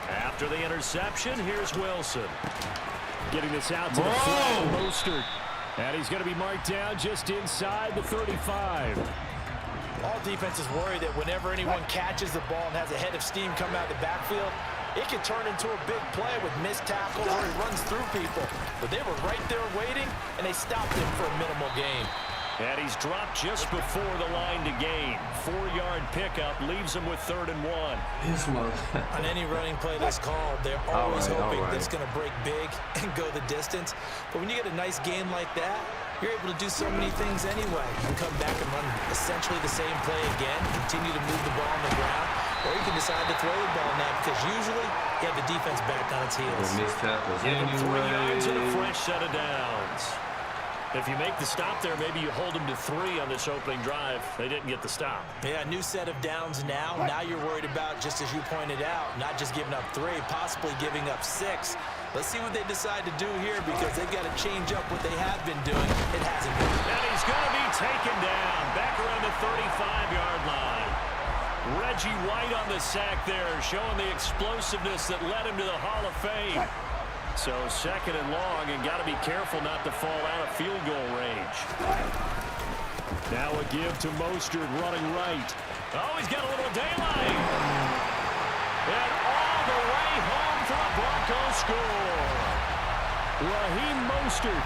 Speaker 4: After the interception, here's Wilson. Getting this out to the flat, Mostert. And he's going to be marked down just inside the 35.
Speaker 5: All defenses worry that whenever anyone catches the ball and has a head of steam coming out of the backfield, it can turn into a big play with missed tackles or he runs through people. But they were right there waiting, and they stopped him for a minimal gain.
Speaker 4: And he's dropped just before the line to gain. 4-yard pickup leaves him with 3rd and 1.
Speaker 5: On any running play that's called, they're always hoping that it's going to break big and go the distance. But when you get a nice game like that, you're able to do so many things anyway. You can come back and run essentially the same play again, continue to move the ball on the ground, or you can decide to throw the ball now because usually you have the defense back on its heels.
Speaker 3: Missed tackles
Speaker 4: Give him 3 yards and a
Speaker 3: anyway.
Speaker 4: fresh set of downs. If you make the stop there, maybe you hold them to 3 on this opening drive. They didn't get the stop.
Speaker 5: Yeah, new set of downs now. Now you're worried about, just as you pointed out, not just giving up 3, possibly giving up 6. Let's see what they decide to do here because they've got to change up what they have been doing. It hasn't been.
Speaker 4: And he's going to be taken down back around the 35-yard line. Reggie White on the sack there, showing the explosiveness that led him to the Hall of Fame. So 2nd and long, and got to be careful not to fall out of field goal range. Now a give to Mostert running right. Oh, he's got a little daylight. And all the way home for a Broncos score. Raheem Mostert,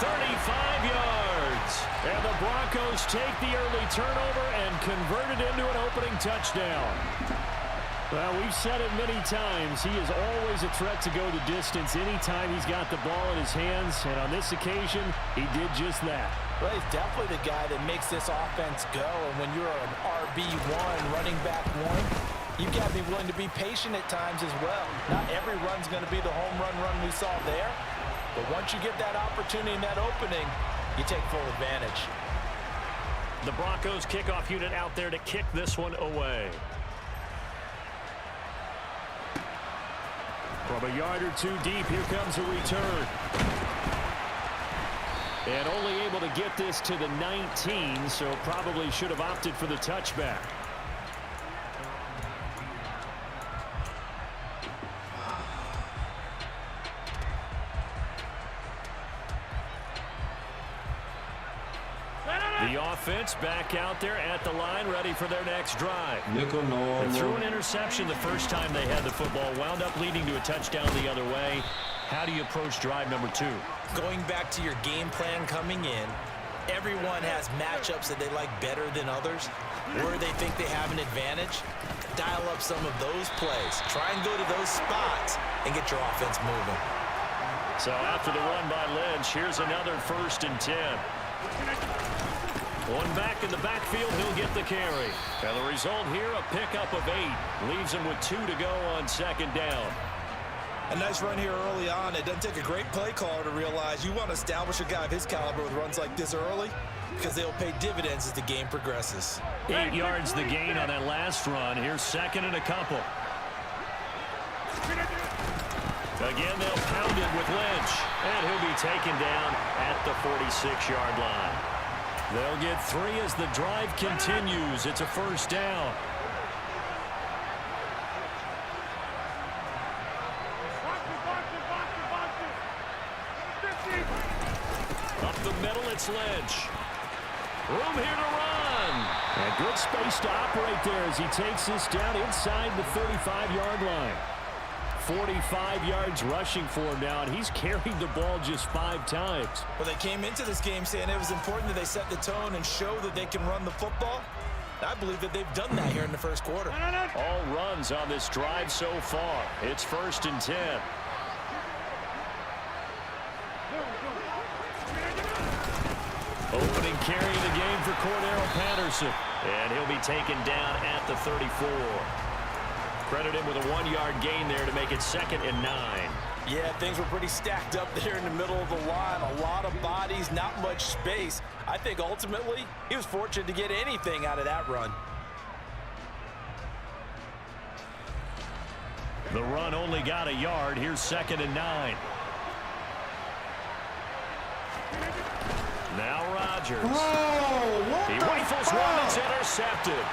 Speaker 4: 35 yards. And the Broncos take the early turnover and convert it into an opening touchdown. Well, we've said it many times. He is always a threat to go the distance anytime he's got the ball in his hands. And on this occasion, he did just that.
Speaker 5: Well, he's definitely the guy that makes this offense go. And when you're an RB1, running back 1, you've got to be willing to be patient at times as well. Not every run's going to be the home run we saw there. But once you get that opportunity in that opening, you take full advantage.
Speaker 4: The Broncos kickoff unit out there to kick this one away. From a yard or 2 deep, here comes a return. And only able to get this to the 19, so probably should have opted for the touchback. The offense back out there at the line, ready for their next drive.
Speaker 3: Nickel normal.
Speaker 4: They threw an interception the first time they had the football, wound up leading to a touchdown the other way. How do you approach drive number 2?
Speaker 5: Going back to your game plan coming in, everyone has matchups that they like better than others, where they think they have an advantage. Dial up some of those plays. Try and go to those spots and get your offense moving.
Speaker 4: So after the run by Lynch, here's another 1st and 10. One back in the backfield, he'll get the carry. And the result here, a pickup of 8. Leaves him with 2 to go on second down.
Speaker 5: A nice run here early on. It doesn't take a great play caller to realize you want to establish a guy of his caliber with runs like this early because they'll pay dividends as the game progresses.
Speaker 4: 8 yards the gain on that last run. Here's second and a couple. Again, they'll pound it with Lynch. And he'll be taken down at the 46-yard line. They'll get 3 as the drive continues. It's a first down. Up the middle, it's Lynch. Room here to run. And good space to operate there as he takes this down inside the 35-yard line. 45 yards rushing for him now, and he's carried the ball just 5 times.
Speaker 5: Well, they came into this game saying it was important that they set the tone and show that they can run the football. I believe that they've done that here in the first quarter.
Speaker 4: All runs on this drive so far. It's 1st and 10. Opening carry of the game for Cordero Patterson. And he'll be taken down at the 34. Credit him with a 1-yard gain there to make it 2nd and 9.
Speaker 5: Yeah, things were pretty stacked up there in the middle of the line. A lot of bodies, not much space. I think ultimately he was fortunate to get anything out of that run.
Speaker 4: The run only got a yard. Here's 2nd and 9. Now Rodgers. He rifles one. It's intercepted.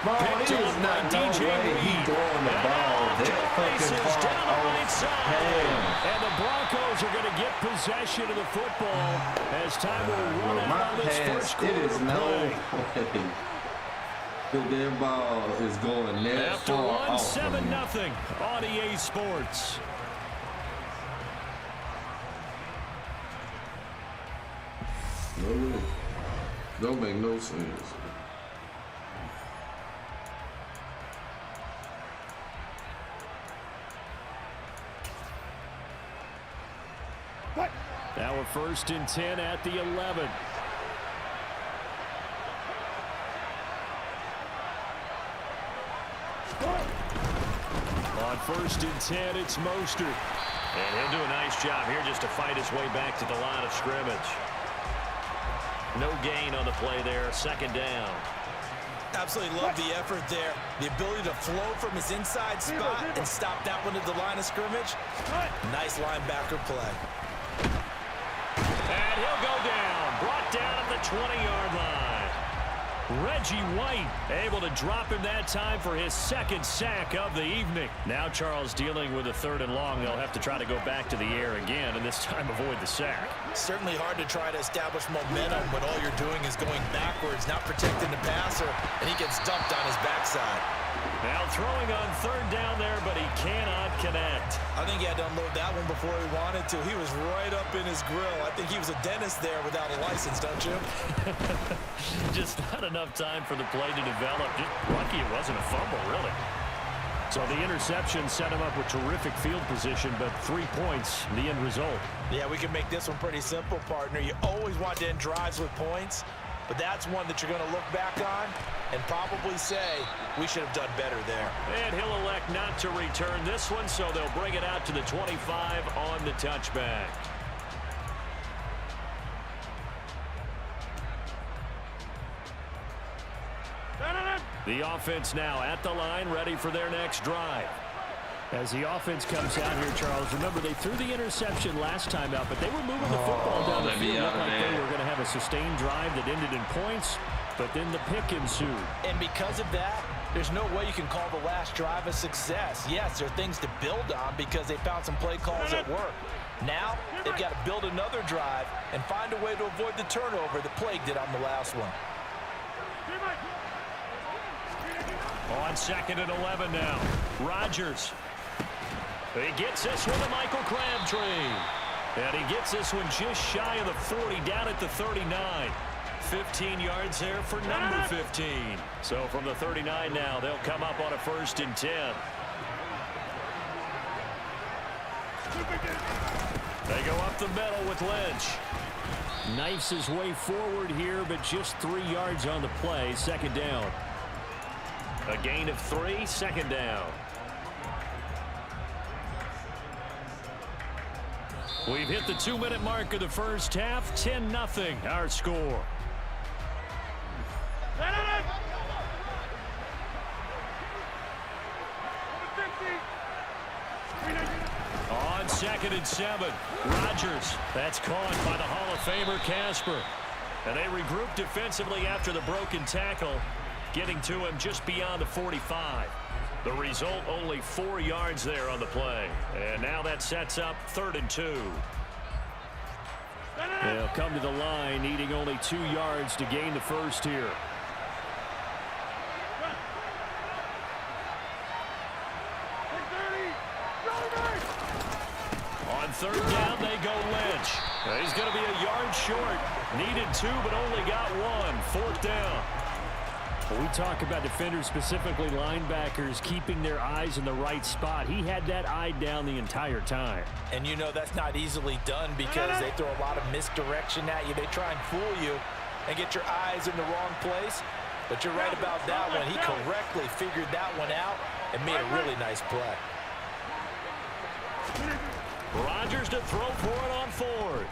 Speaker 4: Picked up by DJ Reed.
Speaker 3: Throwing the ball that fucking far
Speaker 4: down the right side. And the Broncos are going to get possession of the football as time will run out on this first quarter.
Speaker 3: It is no way that their ball is going that
Speaker 4: after
Speaker 3: far
Speaker 4: one,
Speaker 3: off
Speaker 4: 7-0 on EA Sports.
Speaker 3: No, don't make no sense.
Speaker 4: Now we're 1st and 10 at the 11. On 1st and 10, it's Mostert. And he'll do a nice job here just to fight his way back to the line of scrimmage. No gain on the play there. 2nd down.
Speaker 5: Absolutely love the effort there. The ability to flow from his inside spot and stop that one at the line of scrimmage. Nice linebacker play.
Speaker 4: And he'll go down. Brought down at the 20-yard line. Reggie White able to drop him that time for his 2nd sack of the evening. Now Charles dealing with a 3rd and long. They'll have to try to go back to the air again, and this time avoid the sack.
Speaker 5: Certainly hard to try to establish momentum when all you're doing is going backwards, not protecting the passer, and he gets dumped on his backside.
Speaker 4: Now throwing on 3rd down there, but he cannot connect.
Speaker 5: I think he had to unload that one before he wanted to. He was right up in his grill. I think he was a dentist there without a license, don't you?
Speaker 4: Just not enough time for the play to develop. Just lucky it wasn't a fumble, really. So the interception set him up with terrific field position, but 3 points, the end result.
Speaker 5: Yeah, we can make this one pretty simple, partner. You always want to end drives with points, but that's one that you're going to look back on and probably say, we should have done better there.
Speaker 4: And he'll elect not to return this one, so they'll bring it out to the 25 on the touchback. The offense now at the line, ready for their next drive. As the offense comes out here, Charles, remember they threw the interception last time out, but they were moving the football down the field. Looked like they were going to have a sustained drive that ended in points, but then the pick ensued.
Speaker 5: And because of that, there's no way you can call the last drive a success. Yes, there are things to build on because they found some play calls at work. Now, they've got to build another drive and find a way to avoid the turnover that plagued it on the last one.
Speaker 4: On 2nd and 11 now. Rodgers. He gets this one to Michael Crabtree. And he gets this one just shy of the 40, down at the 39. 15 yards there for number 15. So from the 39 now, they'll come up on a 1st and 10. They go up the middle with Lynch. Knifes his way forward here, but just 3 yards on the play. Second down. A gain of 3, second down. We've hit the 2-minute mark of the first half. 10-0 our score. On 2nd and 7, Rodgers. That's caught by the Hall of Famer Casper. And they regroup defensively after the broken tackle, getting to him just beyond the 45. The result, only 4 yards there on the play. And now that sets up 3rd and 2. They'll come to the line, needing only 2 yards to gain the first here. On 3rd down, they go Lynch. He's going to be a yard short. Needed 2, but only got 1. 4th down. We talk about defenders, specifically linebackers, keeping their eyes in the right spot. He had that eye down the entire time.
Speaker 5: And you know that's not easily done because they throw a lot of misdirection at you. They try and fool you and get your eyes in the wrong place. But you're right about that one. He correctly figured that one out and made a really nice play.
Speaker 4: Rodgers to throw for it on 4th.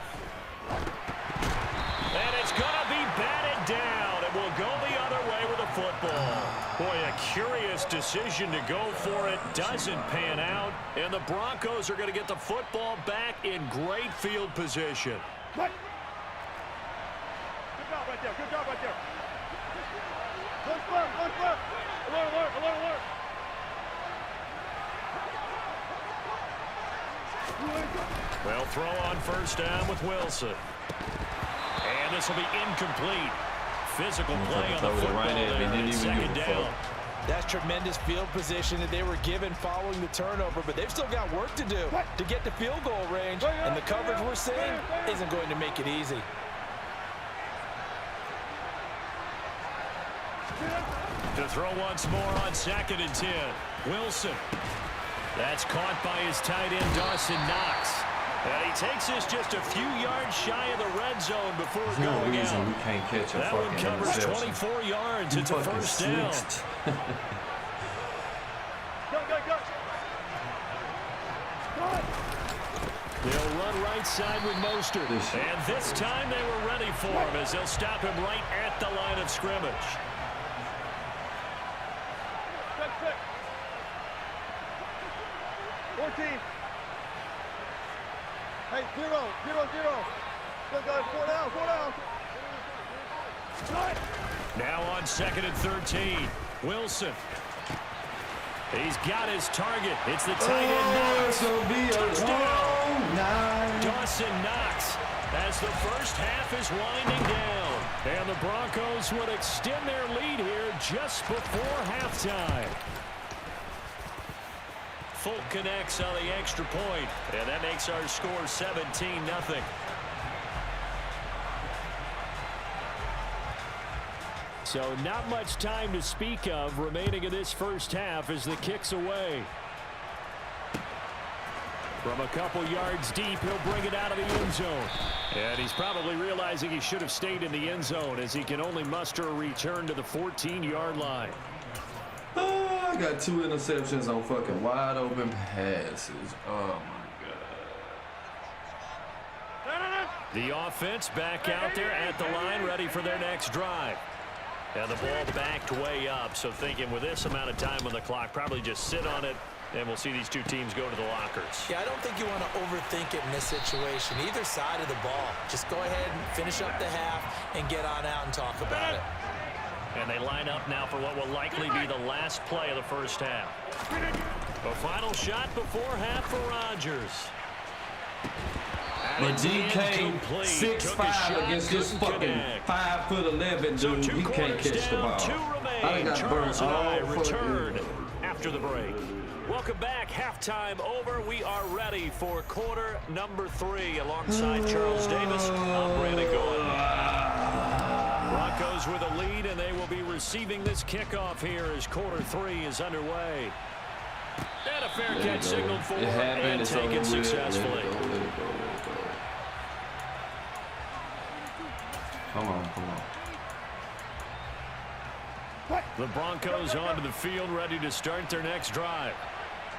Speaker 4: And it's going to be batted down. It will go the other way with the football. Boy, a curious decision to go for it. Doesn't pan out. And the Broncos are going to get the football back in great field position.
Speaker 6: Good job right there. Good job right there. One flip, one flip. Alert, alert, alert, alert.
Speaker 4: They'll throw on 1st down with Wilson. And this will be incomplete. Physical play on the football there. 2nd down.
Speaker 5: That's tremendous field position that they were given following the turnover, but they've still got work to do to get to field goal range, and the coverage we're seeing isn't going to make it easy.
Speaker 4: To throw once more on 2nd and 10. Wilson. That's caught by his tight end, Dawson Knox. And he takes this just a few yards shy of the red zone before going out.
Speaker 3: We can't catch a
Speaker 4: that one covers 24 yards. It's a 1st down. They'll run right side with Mostert. And this time they were ready for him as they'll stop him right at the line of scrimmage.
Speaker 6: 14. Hey, 0, 0, 0. Still got 4 down, 4 down.
Speaker 4: Now on 2nd and 13. Wilson. He's got his target. It's the tight end Knox. Touchdown. Dawson Knox as the first half is winding down. And the Broncos would extend their lead here just before halftime. Folk connects on the extra point, and that makes our score 17-0. So not much time to speak of remaining in this first half as the kick's away. From a couple yards deep, he'll bring it out of the end zone. And he's probably realizing he should have stayed in the end zone as he can only muster a return to the 14-yard line.
Speaker 3: I got 2 interceptions on fucking wide open passes. Oh my
Speaker 6: God.
Speaker 4: The offense back out there at the line, ready for their next drive. And the ball backed way up, so thinking with this amount of time on the clock, probably just sit on it, and we'll see these two teams go to the lockers.
Speaker 5: Yeah, I don't think you want to overthink it in this situation. Either side of the ball. Just go ahead and finish up the half and get on out and talk about it.
Speaker 4: And they line up now for what will likely be the last play of the first half. A final shot before half for Rodgers.
Speaker 3: But DK 6'5" against this fucking 5'11" dude, he can't catch the ball. I got
Speaker 4: Charles and I return after the break. Welcome back. Halftime over. We are ready for quarter number 3 alongside Charles Davis. I'm Brandon Goen. Broncos with a lead, and they will be receiving this kickoff here as quarter 3 is underway. And a fair catch signaled for and taken successfully.
Speaker 3: Come on, come on.
Speaker 4: The Broncos onto the field, ready to start their next drive.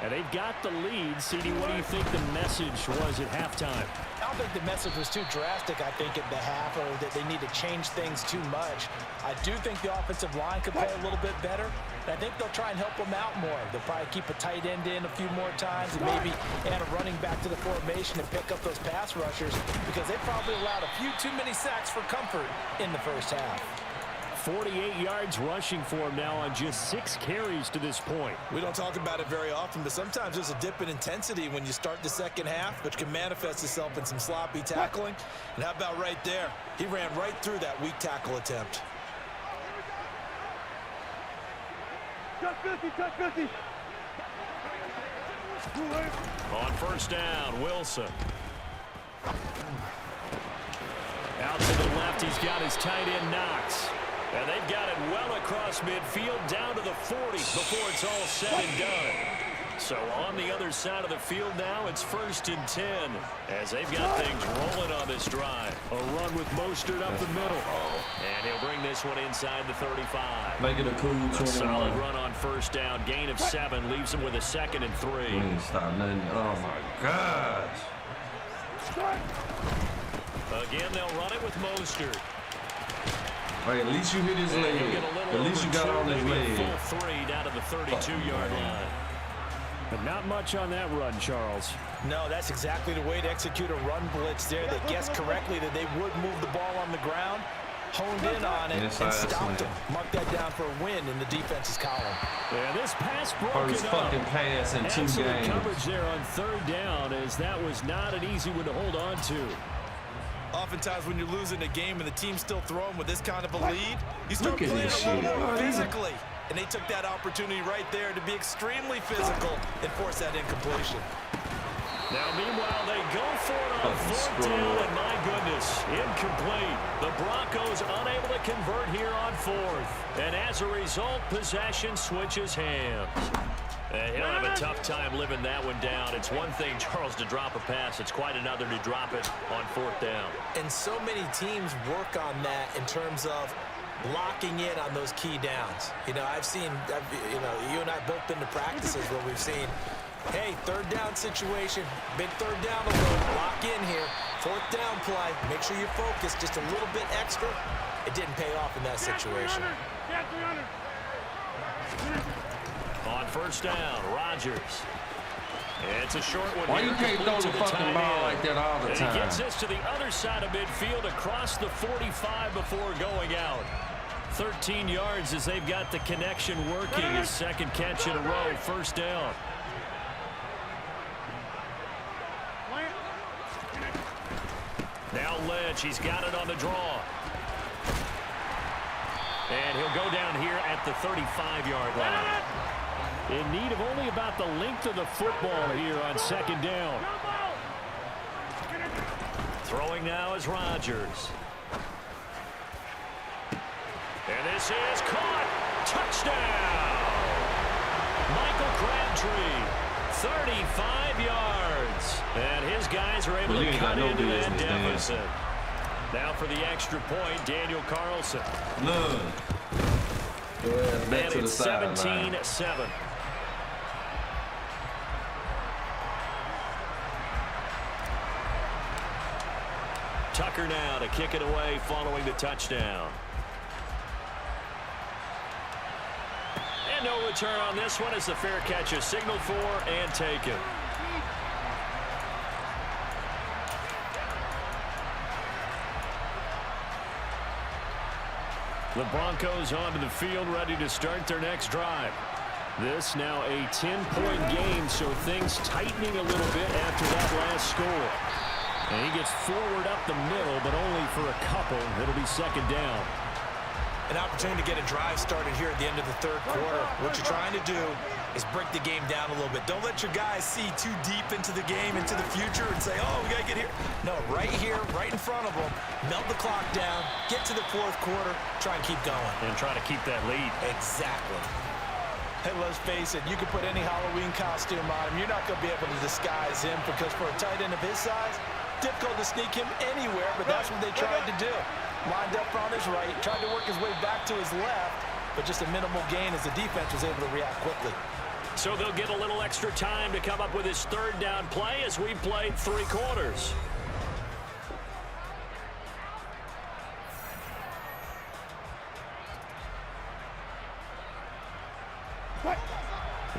Speaker 4: And they've got the lead. CD, what do you think the message was at halftime?
Speaker 5: I don't think the message was too drastic, I think, at the half, or that they need to change things too much. I do think the offensive line could play a little bit better. And I think they'll try and help them out more. They'll probably keep a tight end in a few more times and maybe add a running back to the formation and pick up those pass rushers because they probably allowed a few too many sacks for comfort in the first half.
Speaker 4: 48 yards rushing for him now on just 6 carries to this point.
Speaker 5: We don't talk about it very often, but sometimes there's a dip in intensity when you start the second half, which can manifest itself in some sloppy tackling. And how about right there? He ran right through that weak tackle attempt.
Speaker 6: Touch 50, touch 50.
Speaker 4: On first down, Wilson. Out to the left, he's got his tight end Knox. And they've got it well across midfield down to the 40 before it's all said and done. So on the other side of the field now, it's 1st and 10 as they've got things rolling on this drive. A run with Mostert up the middle. And he'll bring this one inside the 35.
Speaker 3: Make it a cool 21.
Speaker 4: Solid run on first down. Gain of 7 leaves him with a 2nd and 3.
Speaker 3: We ain't stop nothing. Oh, my gosh.
Speaker 4: Again, they'll run it with Mostert.
Speaker 3: Hey, at least you hit his leg. At least you got on his leg.
Speaker 4: Full 3 down to the 32-yard line. But not much on that run, Charles.
Speaker 5: No, that's exactly the way to execute a run blitz there. They guessed correctly that they would move the ball on the ground, honed in on it, and stopped him. Mark that down for a win in the defense's column.
Speaker 4: Yeah, this pass broken
Speaker 3: First
Speaker 4: up.
Speaker 3: fucking pass in 2 games.
Speaker 4: Excellent coverage there on 3rd down, as that was not an easy one to hold on to.
Speaker 5: Oftentimes when you're losing a game and the team's still throwing with this kind of a lead, you start
Speaker 3: Look at
Speaker 5: playing
Speaker 3: this
Speaker 5: a little
Speaker 3: shit.
Speaker 5: more physically. And they took that opportunity right there to be extremely physical and force that incompletion.
Speaker 4: Now, meanwhile, they go for it on 4th down, and my goodness, incomplete. The Broncos unable to convert here on 4th. And as a result, possession switches hands. He'll have a tough time living that one down. It's one thing, Charles, to drop a pass. It's quite another to drop it on 4th down.
Speaker 5: And so many teams work on that in terms of locking in on those key downs. You know, you and I both been to practices where we've seen, hey, 3rd down situation, big 3rd down alert, lock in here. 4th down play, make sure you're focused just a little bit extra. It didn't pay off in that situation.
Speaker 4: On first down, Rodgers. It's a short one.
Speaker 3: Why you can't throw the fucking ball like that all the time?
Speaker 4: He gets this to the other side of midfield across the 45 before going out. 13 yards as they've got the connection working. His 2nd catch in a row, 1st down. Now Lynch, he's got it on the draw. And he'll go down here at the 35-yard line. In need of only about the length of the football here on 2nd down. Throwing now is Rodgers. And this is caught. Touchdown! Michael Crabtree, 35 yards. And his guys are able to cut into that deficit. Now for the extra point, Daniel Carlson.
Speaker 3: Look.
Speaker 4: And it's 17-7. Tucker now to kick it away following the touchdown. And no return on this one as the fair catch is signaled for and taken. The Broncos onto the field ready to start their next drive. This now a 10-point game, so things tightening a little bit after that last score. And he gets forward up the middle, but only for a couple. It'll be 2nd down.
Speaker 5: An opportunity to get a drive started here at the end of the 3rd quarter. What you're trying to do is break the game down a little bit. Don't let your guys see too deep into the game, into the future, and say, oh, we got to get here. No, right here, right in front of them, melt the clock down, get to the 4th quarter, try and keep going.
Speaker 4: And try to keep that lead.
Speaker 5: Exactly. Hey, let's face it, you can put any Halloween costume on him. You're not going to be able to disguise him because for a tight end of his size, difficult to sneak him anywhere, but that's what they tried to do. lined up on his right, tried to work his way back to his left, but just a minimal gain as the defense was able to react quickly.
Speaker 4: So they'll get a little extra time to come up with his third down play as we played 3 quarters.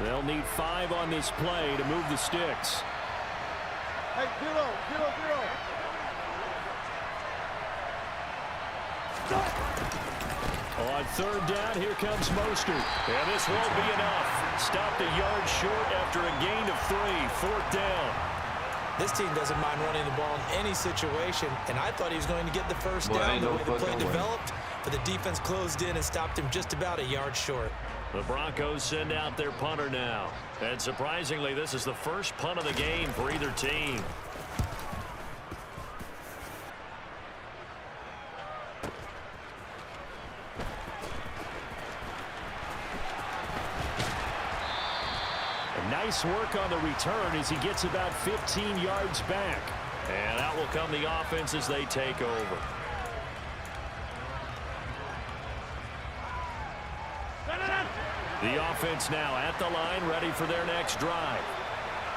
Speaker 4: They'll need 5 on this play to move the sticks.
Speaker 6: Hey, 0, 0, 0.
Speaker 4: On third down, here comes Mostert. And this won't be enough. Stopped a yard short after a gain of 3. 4th down.
Speaker 5: This team doesn't mind running the ball in any situation, and I thought he was going to get the first down the way the play developed, but the defense closed in and stopped him just about a yard short.
Speaker 4: The Broncos send out their punter now. And surprisingly, this is the first punt of the game for either team. Nice work on the return as he gets about 15 yards back. And out will come the offense as they take over. The offense now at the line, ready for their next drive.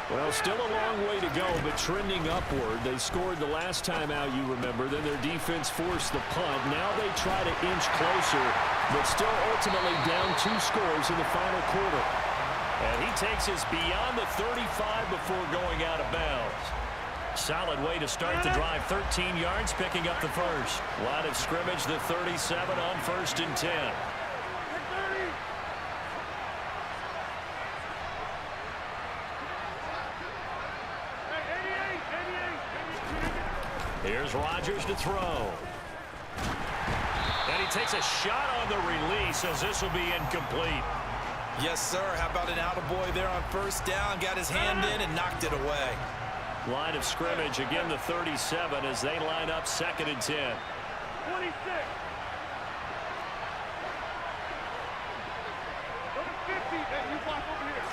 Speaker 4: Well, still a long way to go, but trending upward. They scored the last time out, you remember. Then their defense forced the punt. Now they try to inch closer, but still ultimately down 2 scores in the final quarter. And he takes us beyond the 35 before going out of bounds. Solid way to start the drive. 13 yards, picking up the first. Line of scrimmage, the 37 on 1st and 10. Here's Rodgers to throw. And he takes a shot on the release as this will be incomplete.
Speaker 5: Yes, sir. How about an attaboy there on 1st down? Got his hand in and knocked it away.
Speaker 4: Line of scrimmage, again the 37 as they line up 2nd and 10.
Speaker 6: 26. Number 50, hey, you block over here.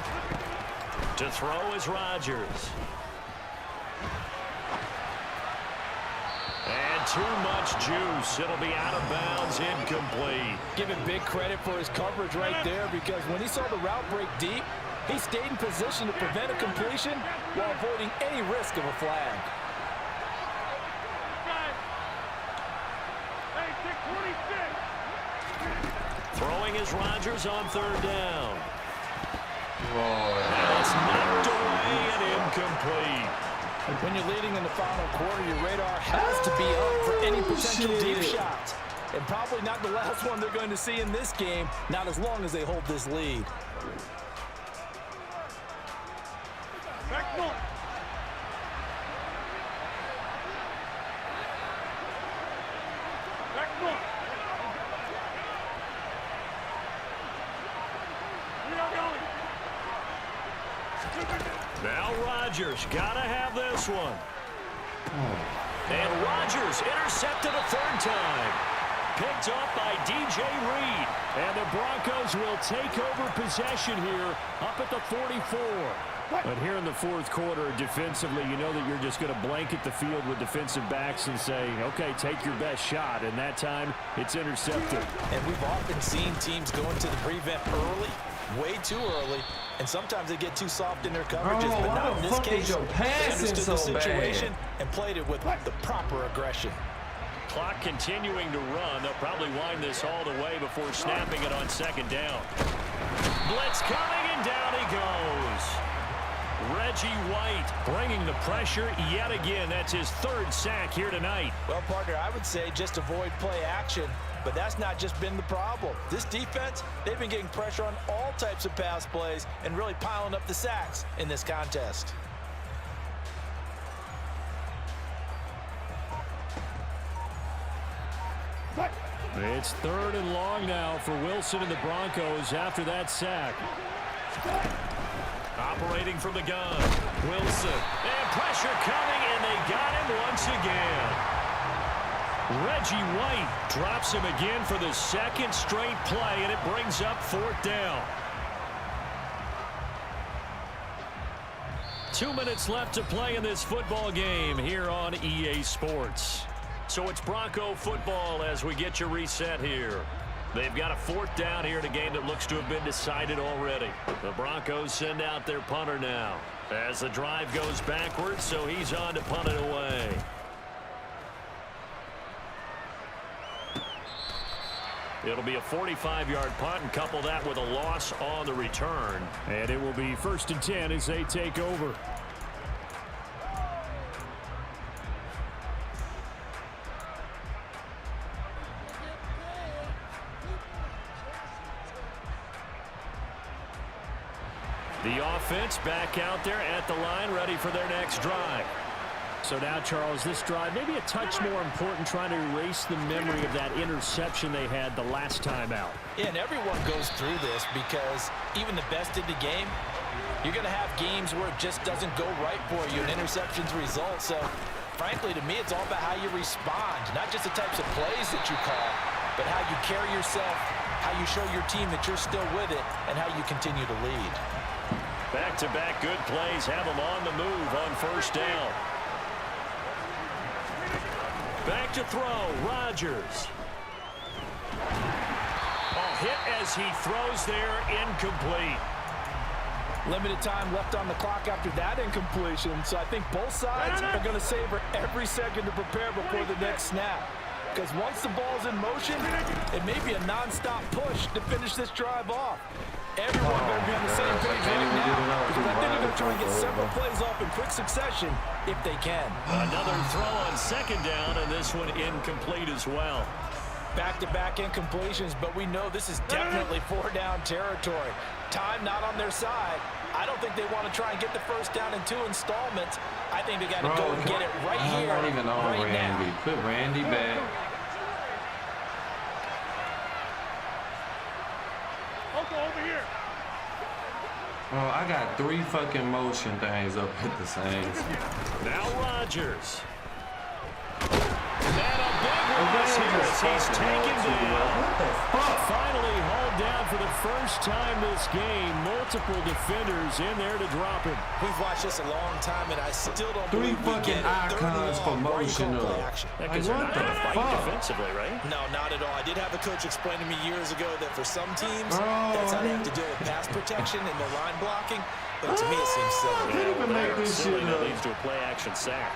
Speaker 4: To throw is Rodgers. And too much juice. It'll be out of bounds, incomplete.
Speaker 5: Give him big credit for his coverage right there, because when he saw the route break deep, he stayed in position to prevent a completion while avoiding any risk of a flag.
Speaker 6: Hey, 626.
Speaker 4: Throwing is Rodgers on 3rd down.
Speaker 3: Oh,
Speaker 4: And it's knocked away and incomplete.
Speaker 5: When you're leading in the final quarter, your radar has to be up for any potential deep shots. And probably not the last one they're going to see in this game, not as long as they hold this lead.
Speaker 6: Back one. Back one. We are going.
Speaker 4: Now Rodgers, gotta have this one. And Rodgers intercepted a 3rd time. Picked off by DJ Reed. And the Broncos will take over possession here up at the 44. But here in the 4th quarter, defensively, you know that you're just going to blanket the field with defensive backs and say, okay, take your best shot. And that time, it's intercepted.
Speaker 5: And we've often seen teams go into the prevent early, way too early, and sometimes they get too soft in their coverages. But not in this case. They understood the situation and played it with the proper aggression.
Speaker 4: Clock continuing to run. They'll probably wind this all the way before snapping it on 2nd down. Blitz coming, and down he goes. Reggie White bringing the pressure yet again. That's his 3rd sack here tonight.
Speaker 5: Well, partner, I would say just avoid play action, but that's not just been the problem. This defense, they've been getting pressure on all types of pass plays and really piling up the sacks in this contest.
Speaker 4: It's 3rd and long now for Wilson and the Broncos after that sack. Operating from the gun, Wilson. And pressure coming, and they got him once again. Reggie White drops him again for the 2nd straight play, and it brings up 4th down. 2 minutes left to play in this football game here on EA Sports. So it's Bronco football as we get you reset here. They've got a 4th down here in a game that looks to have been decided already. The Broncos send out their punter now as the drive goes backwards, so he's on to punt it away. It'll be a 45-yard punt, and couple that with a loss on the return.
Speaker 7: And it will be 1st and 10 as they take over.
Speaker 4: The offense back out there at the line, ready for their next drive.
Speaker 7: So now, Charles, this drive maybe a touch more important, trying to erase the memory of that interception they had the last time out.
Speaker 5: Yeah, and everyone goes through this because even the best in the game, you're going to have games where it just doesn't go right for you, and interceptions result. So, frankly, to me, it's all about how you respond, not just the types of plays that you call, but how you carry yourself, how you show your team that you're still with it, and how you continue to lead.
Speaker 4: Back-to-back good plays have them on the move on 1st down. Back to throw, Rodgers. Hit as he throws there, incomplete.
Speaker 5: Limited time left on the clock after that incompletion, so I think both sides are going to savor every second to prepare before the next snap. Because once the ball's in motion, it may be a non-stop push to finish this drive off. Everyone better be on the same page right now, because I think they're going to try and get several plays off in quick succession if they can.
Speaker 4: Another throw on 2nd down, and this one incomplete as well.
Speaker 5: Back-to-back incompletions, but we know this is definitely 4-down territory. Time not on their side. I don't think they want to try and get the 1st down in 2 installments. I think they got to go and get it right here,
Speaker 3: I'm not even on
Speaker 5: right
Speaker 3: Randy.
Speaker 5: now.
Speaker 3: Put Randy back.
Speaker 6: Over here.
Speaker 3: Bro, I got 3 fucking motion things up at the same time.
Speaker 4: Now Rodgers. And a big loss here as he's taken down.
Speaker 3: What the fuck?
Speaker 4: Finally hauled down for the first time this game. Multiple defenders in there to drop him.
Speaker 5: We've watched this a long time, and I still don't
Speaker 3: 3
Speaker 5: believe we
Speaker 3: fucking
Speaker 5: get it.
Speaker 3: icons for motion up. Like,
Speaker 4: Because they're
Speaker 3: what
Speaker 4: not
Speaker 3: the
Speaker 4: going to fight
Speaker 3: fuck?
Speaker 4: defensively, right?
Speaker 5: No, not at all. I did have a coach explain to me years ago that for some teams, that's how they have to deal with pass protection and their line blocking. But to me, it seems silly.
Speaker 3: Can't even make this
Speaker 4: Silly,
Speaker 3: shit
Speaker 4: that
Speaker 3: up.
Speaker 4: leads to a play-action sack.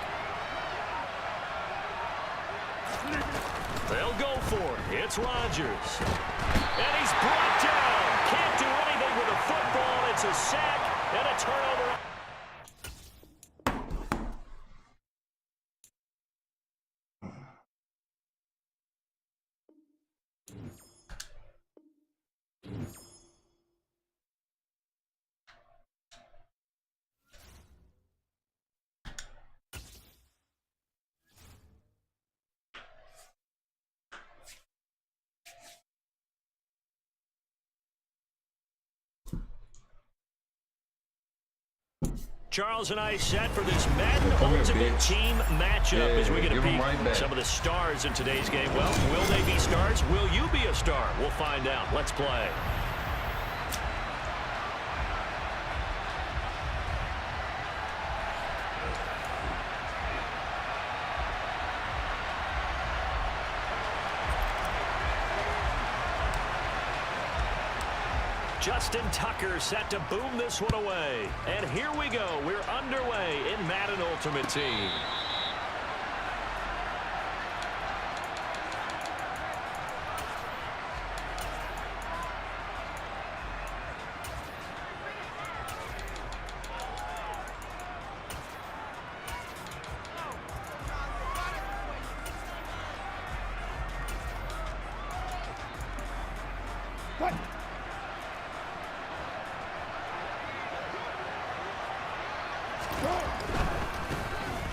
Speaker 4: They'll go for it. It's Rodgers. And he's brought down. Can't do anything with a football. It's a sack and a turnover. Charles and I set for this Madden Ultimate Team matchup as we get a peek at some of the stars in today's game. Well, will they be stars? Will you be a star? We'll find out. Let's play. Justin Tucker set to boom this one away. And here we go. We're underway in Madden Ultimate Team.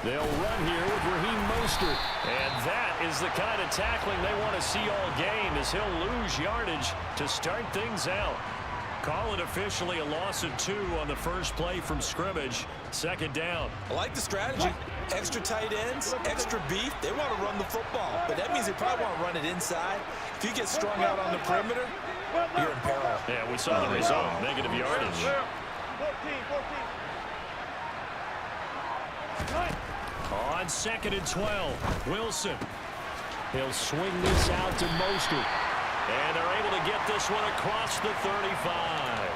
Speaker 4: They'll run here with Raheem Mostert. And that is the kind of tackling they want to see all game, as he'll lose yardage to start things out. Call it officially a loss of 2 on the first play from scrimmage. 2nd down.
Speaker 5: I like the strategy. Extra tight ends, extra beef. They want to run the football, but that means they probably want to run it inside. If you get strung out on the perimeter, you're in peril.
Speaker 4: Yeah, we saw the result. Negative yardage.
Speaker 6: 14.
Speaker 4: On 2nd and 12, Wilson. He'll swing this out to Mostert. And they're able to get this one across the 35.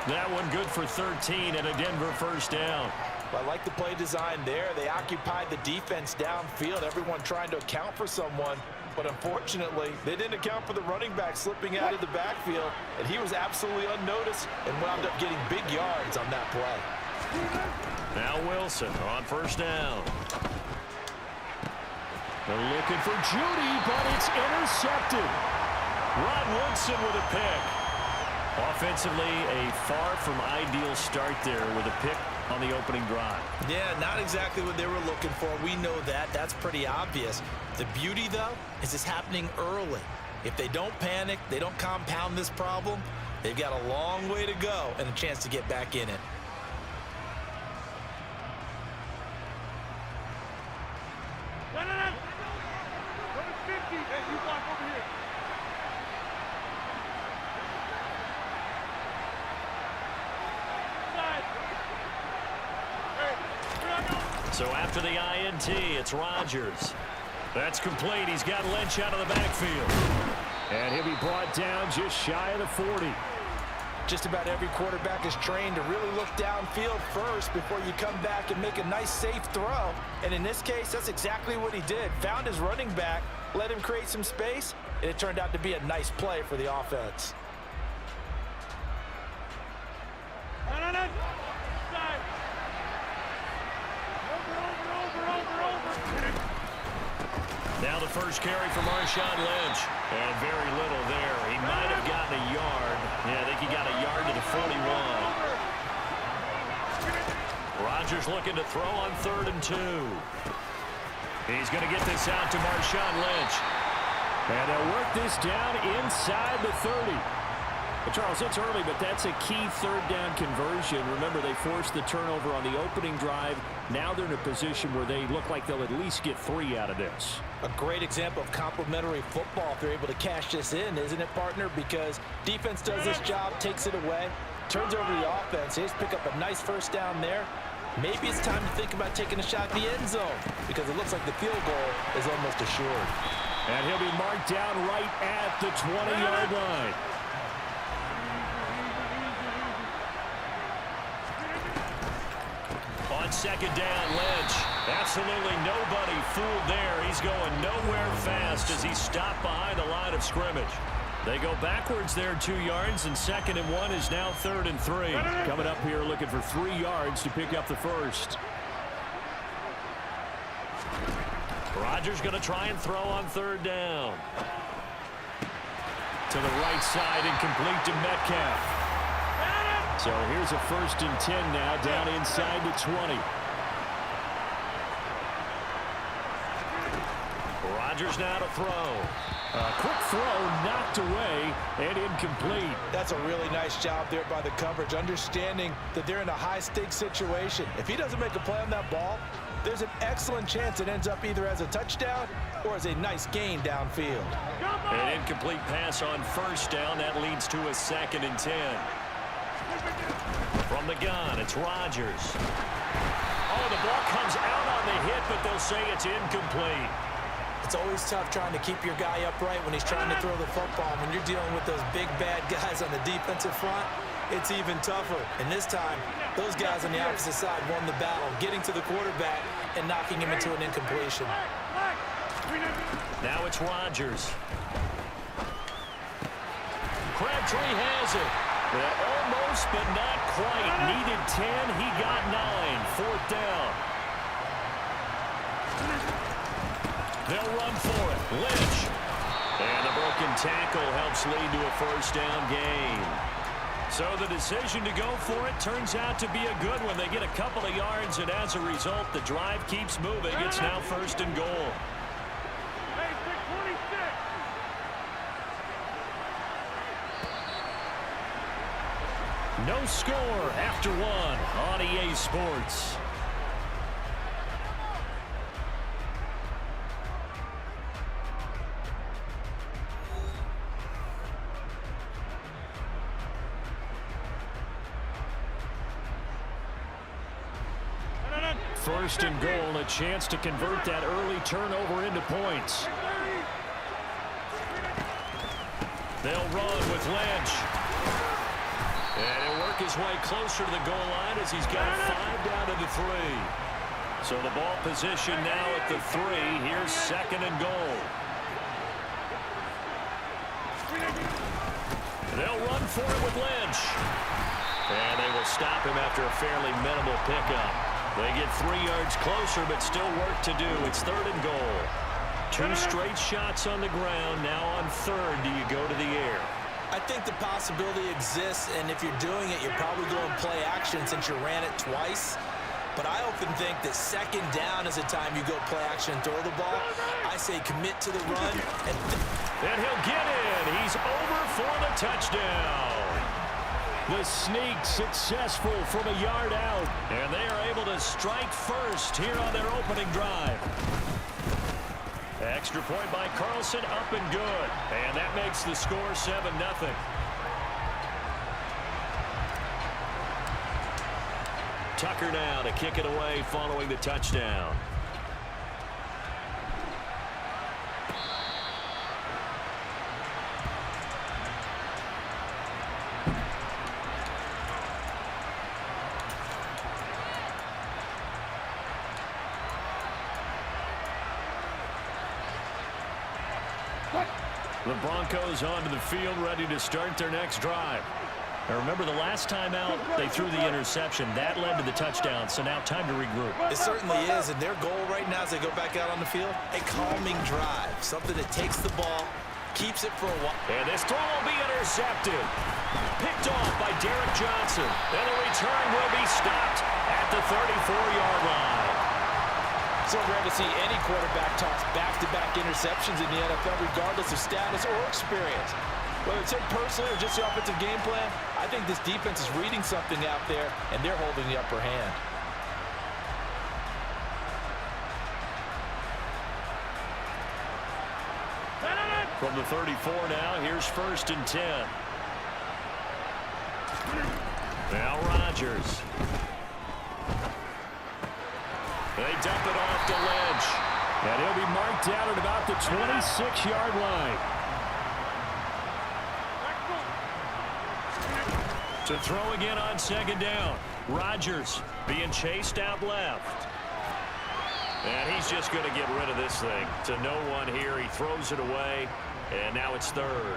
Speaker 4: That one good for 13 and a Denver first down.
Speaker 5: I like the play design there. They occupied the defense downfield, everyone trying to account for someone. But unfortunately, they didn't account for the running back slipping out of the backfield, and he was absolutely unnoticed and wound up getting big yards on that play.
Speaker 4: Now Wilson on first down. They're looking for Judy, but it's intercepted. Ron Woodson with a pick. Offensively, a far from ideal start there with a pick on the opening drive.
Speaker 5: Yeah, not exactly what they were looking for. We know that. That's pretty obvious. The beauty, though, is it's happening early. If they don't panic, they don't compound this problem, they've got a long way to go and a chance to get back in it.
Speaker 6: No. Number 50. Hey, you block over here.
Speaker 4: So after the INT, it's Rodgers. That's complete. He's got Lynch out of the backfield. And he'll be brought down just shy of the 40.
Speaker 5: Just about every quarterback is trained to really look downfield first before you come back and make a nice, safe throw. And in this case, that's exactly what he did. Found his running back, let him create some space, and it turned out to be a nice play for the offense.
Speaker 6: No. Side. Over.
Speaker 4: Now the first carry for Marshawn Lynch. And very little there. He might have gotten a yard. Yeah, I think he got a yard to the 41. Rodgers looking to throw on 3rd and 2. He's going to get this out to Marshawn Lynch. And they'll work this down inside the 30. But Charles, it's early, but that's a key 3rd down conversion. Remember, they forced the turnover on the opening drive. Now they're in a position where they look like they'll at least get 3 out of this.
Speaker 5: A great example of complementary football if they're able to cash this in, isn't it, partner? Because defense does this job, takes it away, turns over the offense. They just pick up a nice first down there. Maybe it's time to think about taking a shot at the end zone because it looks like the field goal is almost assured.
Speaker 4: And he'll be marked down right at the 20-yard line. On 2nd down, Lynch. Absolutely nobody fooled there. He's going nowhere fast as he's stopped behind the line of scrimmage. They go backwards there 2 yards, and 2nd and 1 is now 3rd and 3. Coming up here looking for 3 yards to pick up the first. Rodgers going to try and throw on 3rd down. To the right side, incomplete to Metcalf. So here's a 1st and 10 now, down inside the 20. Rodgers now to throw. A quick throw knocked away and incomplete.
Speaker 5: That's a really nice job there by the coverage, understanding that they're in a high-stakes situation. If he doesn't make a play on that ball, there's an excellent chance it ends up either as a touchdown or as a nice gain downfield.
Speaker 4: An incomplete pass on 1st down. That leads to a 2nd and 10. From the gun, it's Rodgers. Oh, the ball comes out on the hit, but they'll say it's incomplete.
Speaker 5: It's always tough trying to keep your guy upright when he's trying to throw the football. When you're dealing with those big, bad guys on the defensive front, it's even tougher. And this time, those guys on the opposite side won the battle, getting to the quarterback and knocking him into an incompletion.
Speaker 4: Now it's Rodgers. Crabtree has it. Almost, but not quite. Needed 10. He got 9. 4th down. They'll run for it. Lynch. And the broken tackle helps lead to a 1st down gain. So the decision to go for it turns out to be a good one. They get a couple of yards, and as a result, the drive keeps moving. It's now 1st and goal. No score after 1 on EA Sports. First and goal, a chance to convert that early turnover into points. They'll run with Lynch. And he'll work his way closer to the goal line as he's got 5 down to the 3. So the ball position now at the 3. Here's 2nd and goal. They'll run for it with Lynch. And they will stop him after a fairly minimal pickup. They get 3 yards closer, but still work to do. It's 3rd and goal. 2 straight shots on the ground. Now on 3rd, do you go to the air?
Speaker 5: I think the possibility exists, and if you're doing it, you're probably going play action since you ran it twice. But I often think that 2nd down is the time you go play action and throw the ball. I say commit to the run.
Speaker 4: And he'll get in. He's over for the touchdown. The sneak successful from a yard out. And they are able to strike first here on their opening drive. Extra point by Carlson, up and good. And that makes the score 7-0. Tucker now to kick it away following the touchdown. The Broncos onto the field, ready to start their next drive. Now remember, the last time out, they threw the interception. That led to the touchdown, so now time to regroup.
Speaker 5: It certainly is, and their goal right now as they go back out on the field, a calming drive, something that takes the ball, keeps it for a while.
Speaker 4: And this throw will be intercepted. Picked off by Derek Johnson. And the return will be stopped at the 34-yard line.
Speaker 5: So rare to see any quarterback toss back-to-back interceptions in the NFL, regardless of status or experience. Whether it's him personally or just the offensive game plan, I think this defense is reading something out there, and they're holding the upper hand.
Speaker 4: From the 34 now, here's 1st and 10. Now Rodgers. They dump it off to Lynch. And he'll be marked down at about the 26-yard line. To throw again on 2nd down. Rodgers being chased out left. And he's just going to get rid of this thing. To no one here. He throws it away. And now it's 3rd.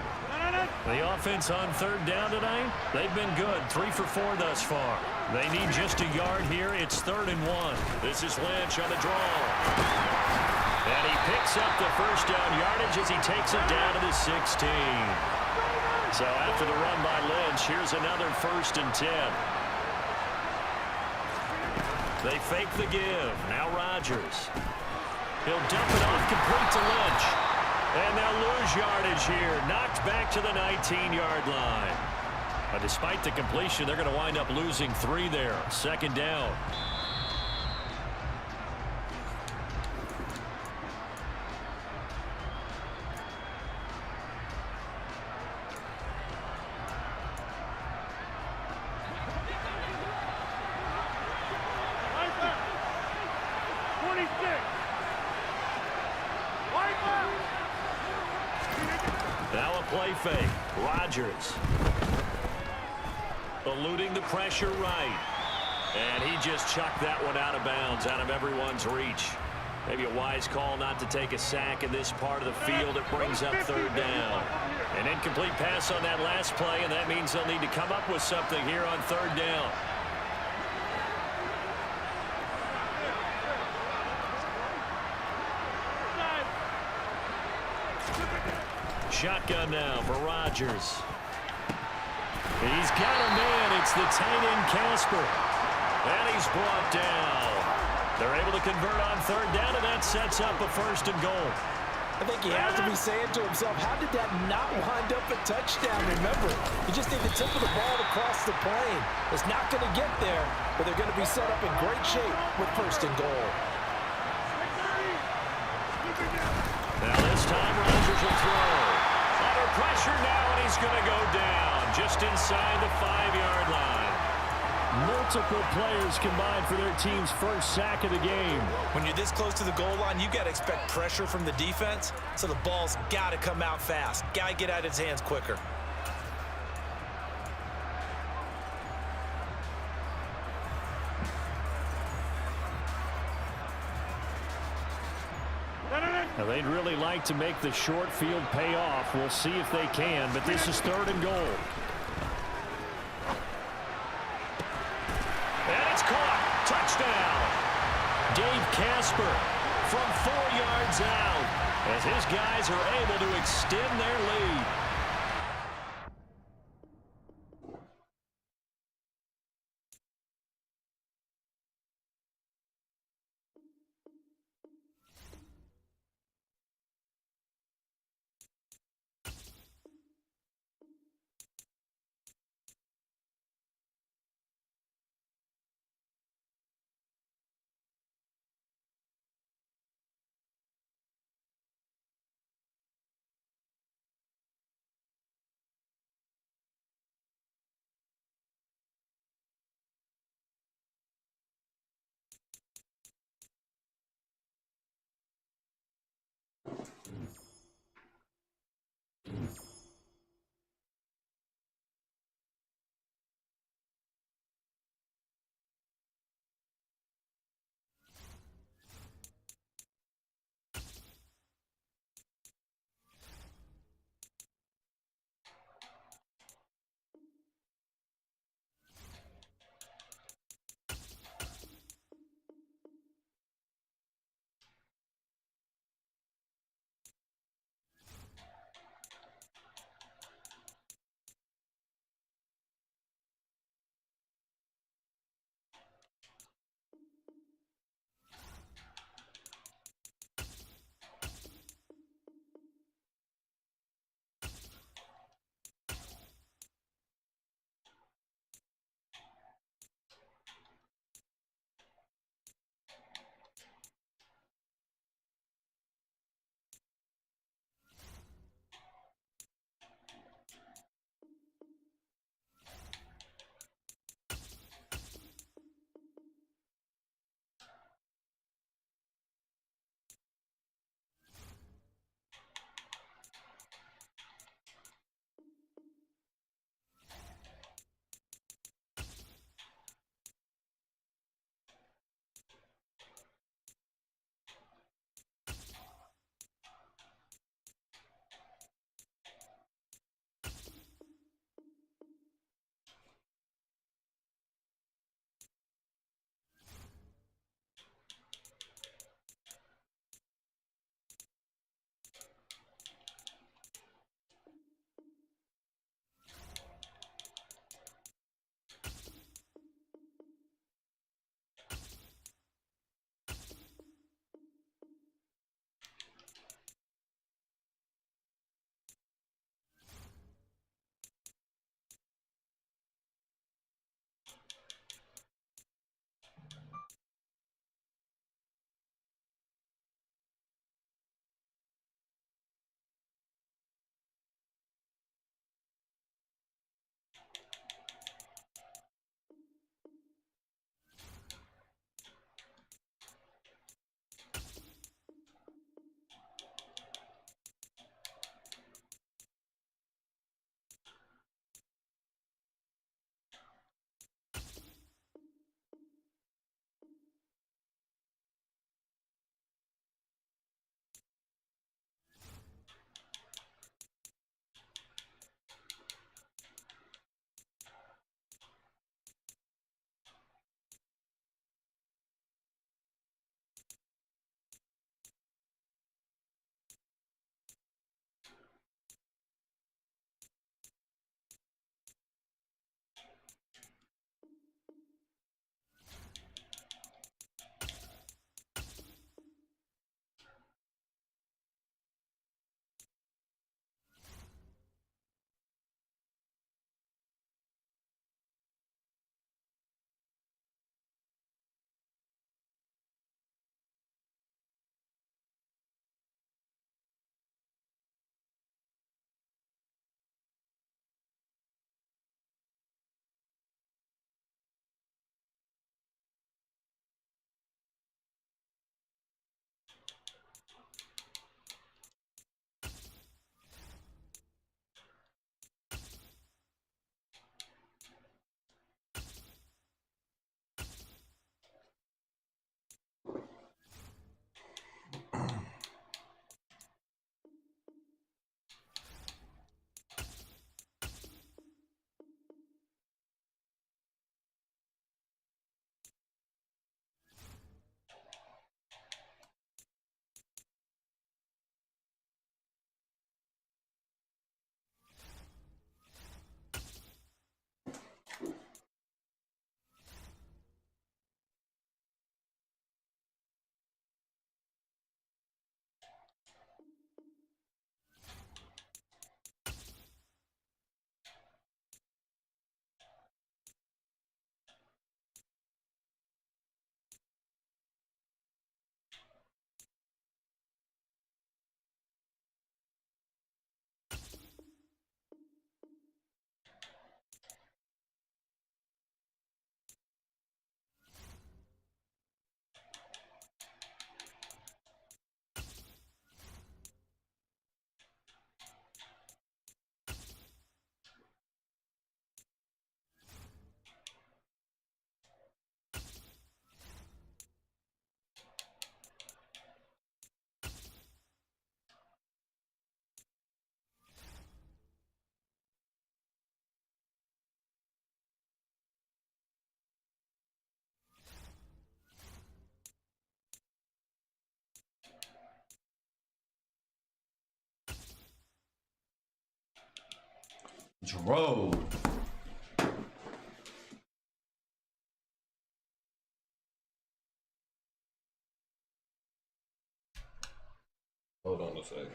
Speaker 4: The offense on 3rd down tonight, they've been good. 3 for 4 thus far. They need just a yard here. It's 3rd and 1. This is Lynch on the draw. And he picks up the 1st down yardage as he takes it down to the 16. So after the run by Lynch, here's another 1st and 10. They fake the give. Now Rodgers. He'll dump it off complete to Lynch. And they'll lose yardage here. Knocked back to the 19-yard line. But despite the completion, they're going to wind up losing 3 there. 2nd down. Now a play fake. Rodgers. Eluding the pressure right. And he just chucked that one out of bounds, out of everyone's reach. Maybe a wise call not to take a sack in this part of the field. It brings up 3rd down. An incomplete pass on that last play, and that means they'll need to come up with something here on 3rd down. Shotgun now for Rodgers. He's got a man. It's the tight end, Casper. And he's brought down. They're able to convert on 3rd down, and that sets up a 1st and goal.
Speaker 5: I think he has to be saying to himself, how did that not wind up a touchdown? Remember, you just need the tip of the ball to cross the plane. It's not going to get there, but they're going to be set up in great shape with 1st and goal.
Speaker 4: Now this time Rodgers will throw. Under pressure now, and he's going to go down just inside the 5-yard line.
Speaker 7: multiple players combined for their team's first sack of the game.
Speaker 5: When you're this close to the goal line, you got to expect pressure from the defense, so the ball's got to come out fast. Got to get out of his hands quicker.
Speaker 7: Now, they'd really like to make the short field pay off. We'll see if they can, but this is 3rd and goal. And it's caught. Touchdown. Dave Casper from 4 yards out as his guys are able to extend their lead.
Speaker 3: Dro. Hold on a second.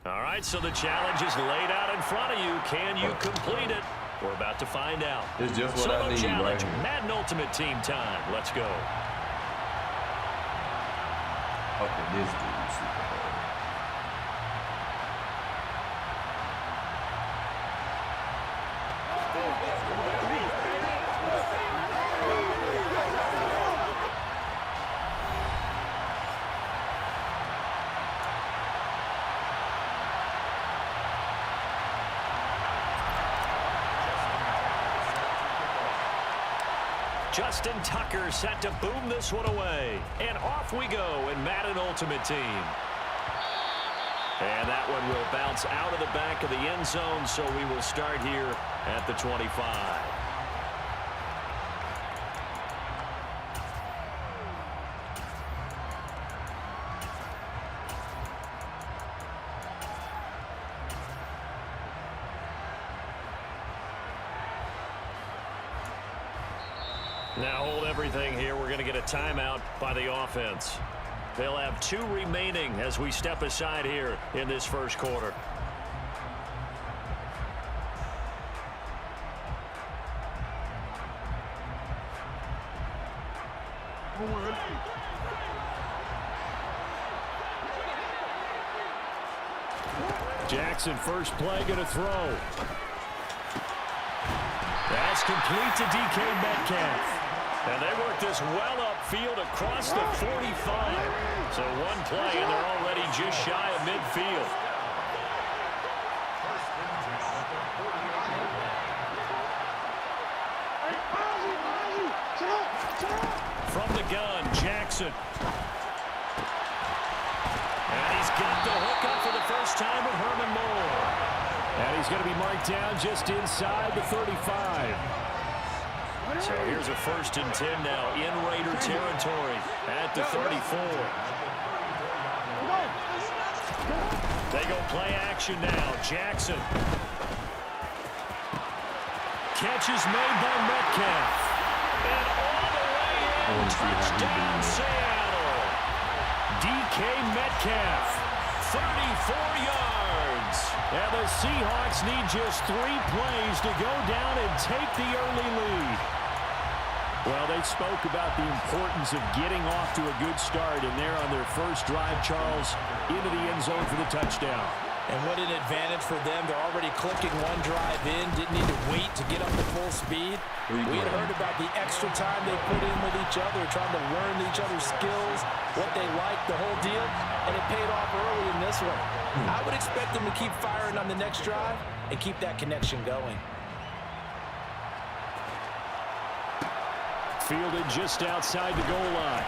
Speaker 4: All right, so the challenge is laid out in front of you. Can you complete it? We're about to find out.
Speaker 3: It's just what
Speaker 4: Solo
Speaker 3: I need
Speaker 4: challenge,
Speaker 3: right here.
Speaker 4: Madden Ultimate Team time. Let's go.
Speaker 3: Okay, this dude's super hard.
Speaker 4: Justin Tucker set to boom this one away. And off we go in Madden Ultimate Team. And that one will bounce out of the back of the end zone, so we will start here at the 25. Now hold everything here. We're going to get a timeout by the offense. They'll have 2 remaining as we step aside here in this first quarter. Jackson, first play, going to throw. That's complete to DK Metcalf. And they work this well upfield across the 45. So one play, and they're already just shy of midfield. From the gun, Jackson. And he's got the hook up for the first time with Herman Moore. And he's going to be marked down just inside the 35. So here's a 1st and 10 now in Raider territory at the 34. They go play action now. Jackson. Catch is made by Metcalf. And all the way in. Touchdown Seattle. DK Metcalf. 34 yards. And the Seahawks need just 3 plays to go down and take the early lead. Well, they spoke about the importance of getting off to a good start, and they're on their first drive, Charles, into the end zone for the touchdown.
Speaker 5: And what an advantage for them. They're already clicking one drive in, didn't need to wait to get up to full speed. We had heard about the extra time they put in with each other, trying to learn each other's skills, what they like, the whole deal, and it paid off early in this one. I would expect them to keep firing on the next drive and keep that connection going.
Speaker 4: Fielded just outside the goal line.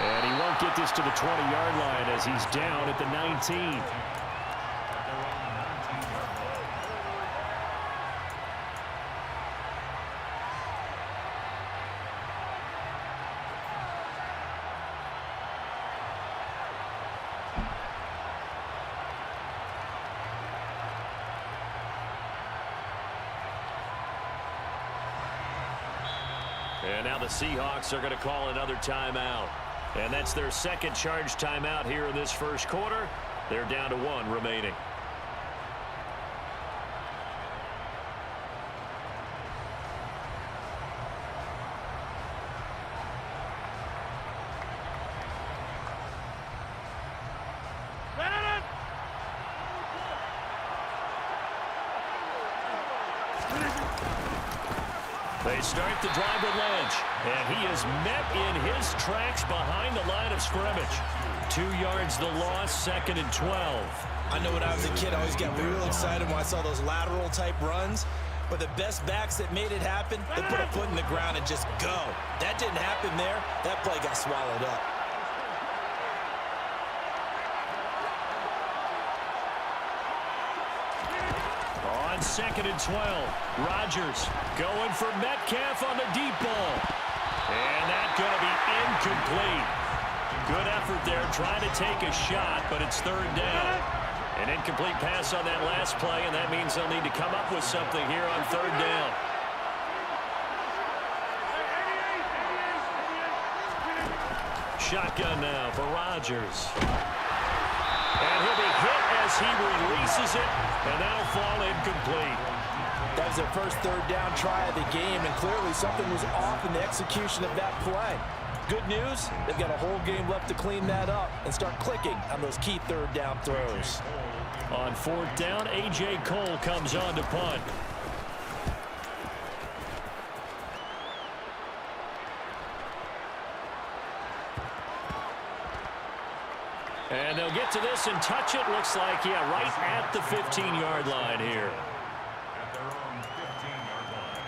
Speaker 4: And he won't get this to the 20-yard line as he's down at the 19. And now the Seahawks are going to call another timeout. And that's their second charge timeout here in this first quarter. They're down to 1 remaining. They start the drive with Lynch, and he is met in his tracks behind the line of scrimmage. 2 yards the loss, 2nd and 12.
Speaker 5: I know when I was a kid, I always got real excited when I saw those lateral type runs. But the best backs that made it happen, they put a foot in the ground and just go. That didn't happen there. That play got swallowed up.
Speaker 4: On 2nd and 12, Rodgers going for Metcalf on the deep ball. And that's going to be incomplete. Good effort there trying to take a shot, but it's 3rd down. An incomplete pass on that last play, and that means they'll need to come up with something here on 3rd down. Shotgun now for Rodgers. And he'll be hit as he releases it, and that'll fall incomplete.
Speaker 5: That was their first third down try of the game, and clearly something was off in the execution of that play. Good news, they've got a whole game left to clean that up and start clicking on those key third down throws.
Speaker 4: On fourth down, A.J. Cole comes on to punt. And they'll get to this and touch it. Looks like, yeah, right at the 15-yard line here.
Speaker 7: At their own 15-yard line.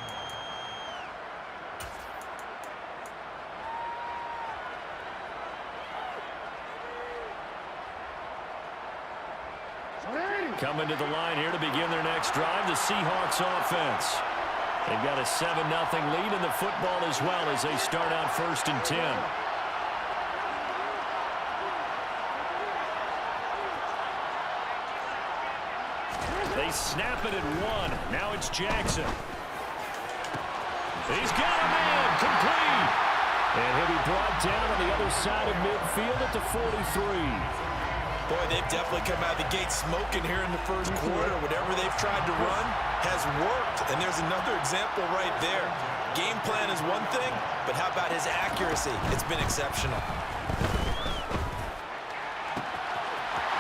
Speaker 4: Coming to the line here to begin their next drive, the Seahawks offense. They've got a 7-0 lead in the football as well as they start out 1st and 10. They snap it at 1. Now it's Jackson. He's got a man, complete. And he'll be brought down on the other side of midfield at the 43.
Speaker 5: Boy, they've definitely come out of the gate smoking here in the first quarter. Whatever they've tried to run has worked, and there's another example right there. Game plan is one thing, but how about his accuracy? It's been exceptional.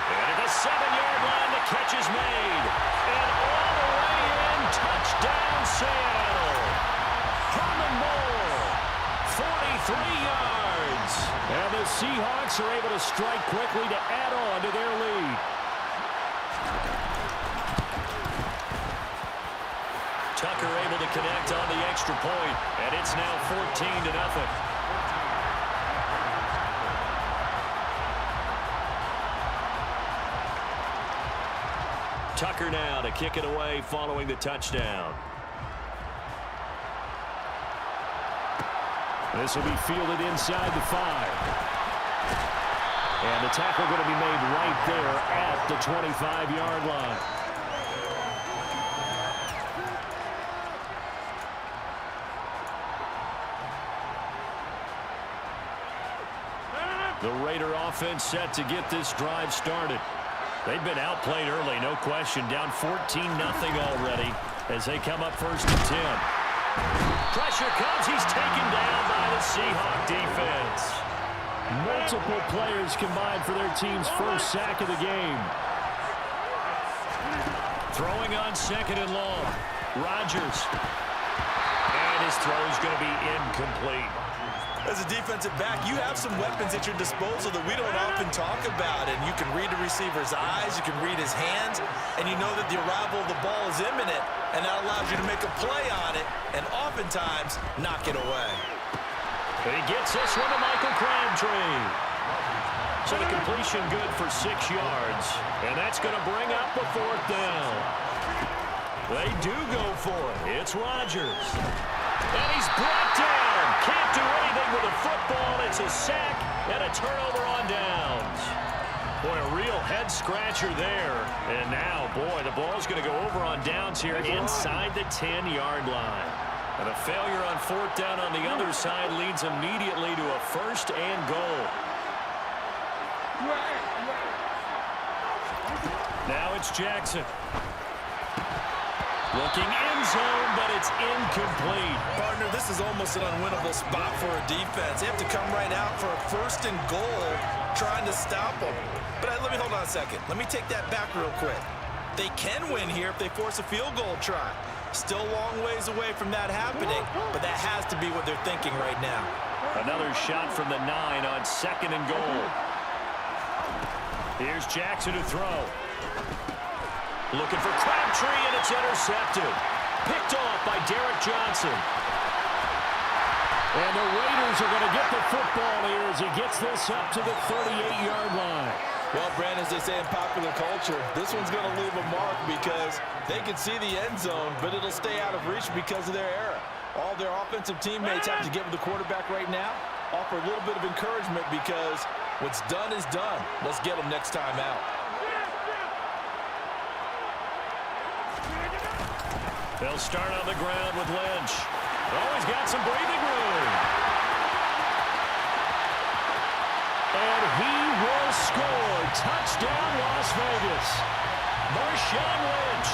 Speaker 4: And at the 7-yard line, the catch is made. And all the way in, touchdown Seattle. Herman Moore, 43 yards. And the Seahawks are able to strike quickly to add on to their lead. Tucker able to connect on the extra point, and it's now 14-0. Tucker now to kick it away following the touchdown. This will be fielded inside the 5. And the tackle going to be made right there at the 25-yard line. The Raider offense set to get this drive started. They've been outplayed early, no question. Down 14-0 already as they come up 1st and 10. Pressure comes. He's taken down by the Seahawk defense. Multiple players combined for their team's first sack of the game. Throwing on 2nd and long. Rodgers. And his throw is going to be incomplete.
Speaker 5: As a defensive back, you have some weapons at your disposal that we don't often talk about, and you can read the receiver's eyes, you can read his hands, and you know that the arrival of the ball is imminent, and that allows you to make a play on it and oftentimes knock it away.
Speaker 4: He gets this one to Michael Crabtree. So the completion good for 6 yards, and that's going to bring up the 4th down. They do go for it. It's Rodgers. And he's brought down. Can't do anything with the football. It's a sack and a turnover on downs. Boy, a real head-scratcher there. And now, boy, the ball's going to go over on downs here inside the 10-yard line. And a failure on 4th down on the other side leads immediately to a 1st and goal. Now it's Jackson. Looking end zone, but it's incomplete.
Speaker 5: Partner, this is almost an unwinnable spot for a defense. They have to come right out for a 1st and goal, trying to stop them. But let me hold on a second. Let me take that back real quick. They can win here if they force a field goal try. Still a long ways away from that happening, but that has to be what they're thinking right now.
Speaker 4: Another shot from the 9 on 2nd and goal. Here's Jackson to throw. Looking for Crabtree, and it's intercepted. Picked off by Derek Johnson. And the Raiders are going to get the football here as he gets this up to the 38-yard line.
Speaker 5: Well, Brandon, as they say in popular culture, this one's going to leave a mark because they can see the end zone, but it'll stay out of reach because of their error. All their offensive teammates have to get with the quarterback right now, offer a little bit of encouragement because what's done is done. Let's get them next time out.
Speaker 4: They'll start on the ground with Lynch. Oh, he's got some breathing room. And he will score. Touchdown, Las Vegas. Marshawn Lynch,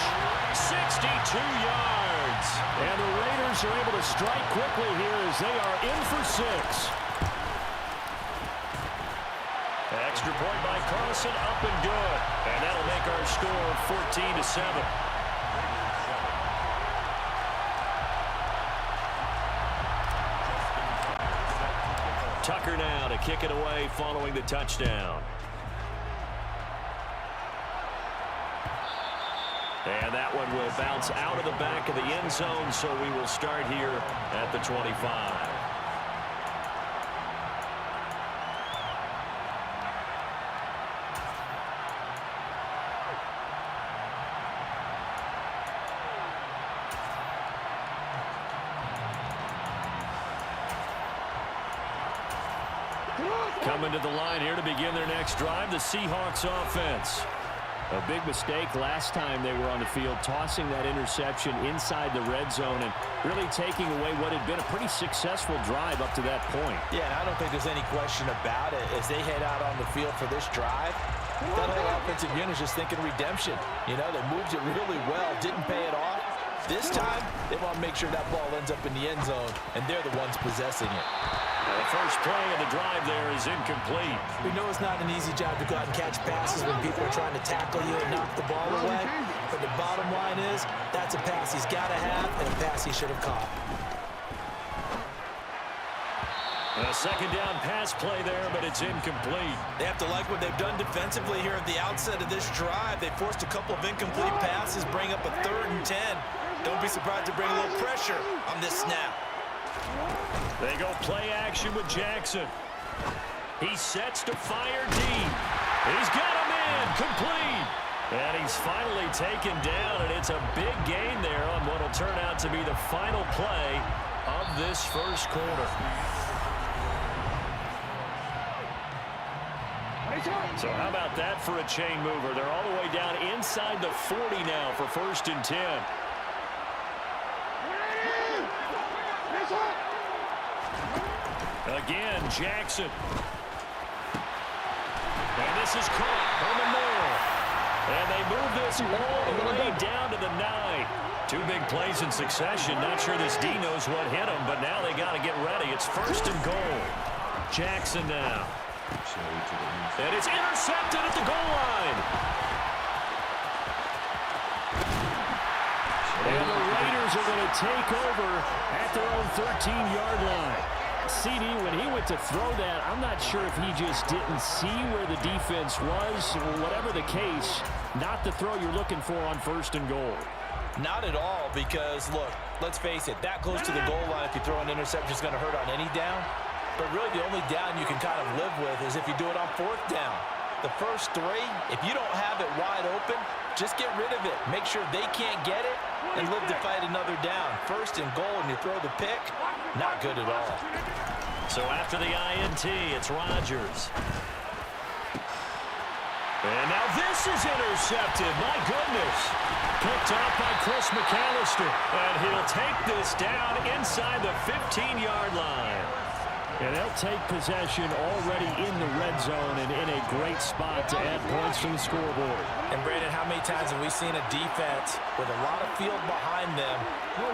Speaker 4: 62 yards. And the Raiders are able to strike quickly here as they are in for 6. Extra point by Carson, up and good. And that'll make our score 14-7. Tucker now to kick it away following the touchdown. And that one will bounce out of the back of the end zone, so we will start here at the 25. Coming to the line here to begin their next drive, the Seahawks offense. A big mistake last time they were on the field, tossing that interception inside the red zone and really taking away what had been a pretty successful drive up to that point.
Speaker 5: Yeah, and I don't think there's any question about it. As they head out on the field for this drive, that whole offensive unit is just thinking redemption. You know, they moved it really well, didn't pay it off. This time, they want to make sure that ball ends up in the end zone, and they're the ones possessing it.
Speaker 4: Now the first play of the drive there is incomplete.
Speaker 5: We know it's not an easy job to go out and catch passes when people are trying to tackle you and knock the ball away. But the bottom line is, that's a pass he's got to have and a pass he should have caught.
Speaker 4: A second down pass play there, but it's incomplete.
Speaker 5: They have to like what they've done defensively here at the outset of this drive. They forced a couple of incomplete passes, bring up a 3rd and 10. Don't be surprised to bring a little pressure on this snap.
Speaker 4: They go play action with Jackson. He sets to fire deep. He's got him in, complete. And he's finally taken down, and it's a big gain there on what will turn out to be the final play of this first quarter. So how about that for a chain mover? They're all the way down inside the 40 now for 1st and 10. Again, Jackson. And this is caught on the middle. And they move this all the way down to the 9. 2 big plays in succession. Not sure this D knows what hit him, but now they got to get ready. It's 1st and goal. Jackson now. And it's intercepted at the goal line. And the Raiders are going to take over at their own 13-yard line. CD, when he went to throw that, I'm not sure if he just didn't see where the defense was. Whatever the case, not the throw you're looking for on 1st and goal.
Speaker 5: Not at all, because, look, let's face it, that close to the goal line, if you throw an interception, is going to hurt on any down. But really, the only down you can kind of live with is if you do it on 4th down. The first 3, if you don't have it wide open, just get rid of it. Make sure they can't get it and live to fight another down. 1st and goal, and you throw the pick, not good at all.
Speaker 4: So after the INT, it's Rodgers. And now this is intercepted. My goodness. Picked off by Chris McAllister. And he'll take this down inside the 15-yard line. And they'll take possession already in the red zone and in a great spot to add points to the scoreboard.
Speaker 5: And, Brandon, how many times have we seen a defense with a lot of field behind them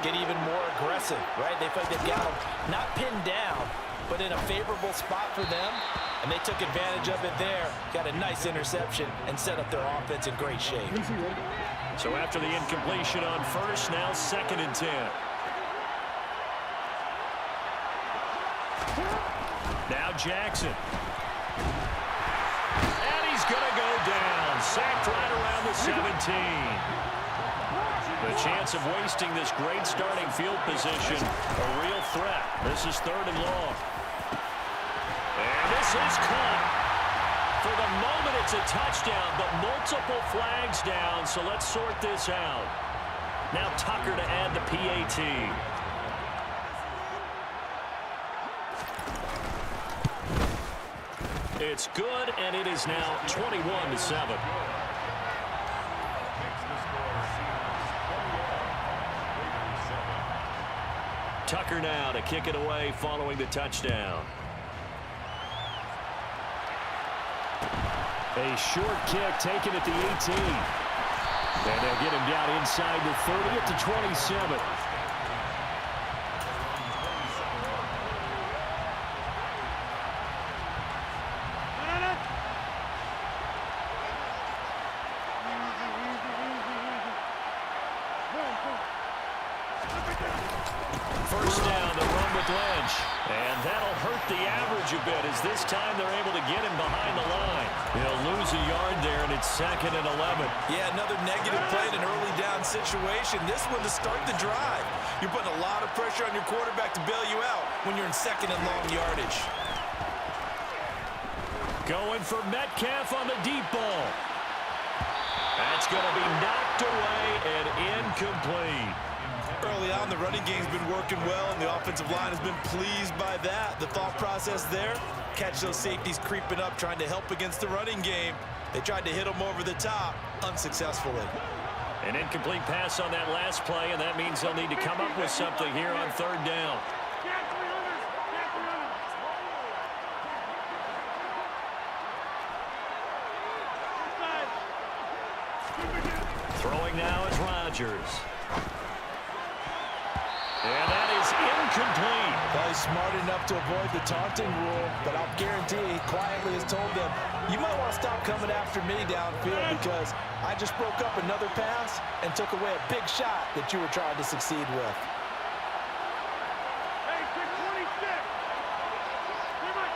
Speaker 5: get even more aggressive, right? They feel like they've got them not pinned down, but in a favorable spot for them, and they took advantage of it there, got a nice interception, and set up their offense in great shape.
Speaker 4: So after the incompletion on 1st, now 2nd and 10. Now Jackson. And he's going to go down. Sacked right around the 17. The chance of wasting this great starting field position, a real threat. This is 3rd and long. And this is caught. For the moment, it's a touchdown, but multiple flags down, so let's sort this out. Now Tucker to add the PAT. It's good, and it is now 21-7. Tucker now to kick it away following the touchdown. A short kick taken at the 18. And they'll get him down inside the 30 at the 27. First down, the run with Lynch. And that'll hurt the average a bit as this time they're able to get him behind the line. He'll lose a yard there, and it's 2nd and 11.
Speaker 5: Yeah, another negative play in an early down situation. This one to start the drive. You're putting a lot of pressure on your quarterback to bail you out when you're in 2nd and long yardage.
Speaker 4: Going for Metcalf on the deep ball. That's going to be knocked away and incomplete.
Speaker 5: Early on, the running game's been working well, and the offensive line has been pleased by that. The thought process there, catch those safeties creeping up, trying to help against the running game. They tried to hit them over the top, unsuccessfully.
Speaker 4: An incomplete pass on that last play, and that means they'll need to come up with something here on 3rd down. Throwing now is Rodgers. And that is incomplete.
Speaker 5: Well, he's smart enough to avoid the taunting rule, but I'll guarantee he quietly has told them, you might want to stop coming after me downfield because I just broke up another pass and took away a big shot that you were trying to succeed with.
Speaker 6: Hey, 626. Come on.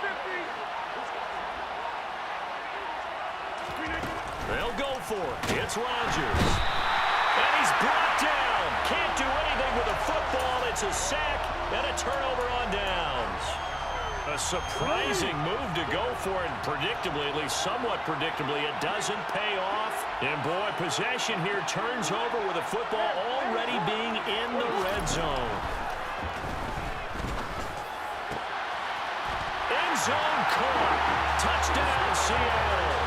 Speaker 6: 50.
Speaker 4: They'll go for it. It's Rodgers. And he's brought down. Can't do anything with a football. It's a sack and a turnover on downs. A surprising move to go for it. Predictably, at least somewhat predictably, it doesn't pay off. And boy, possession here turns over with a football already being in the red zone. End zone caught. Touchdown, Seattle.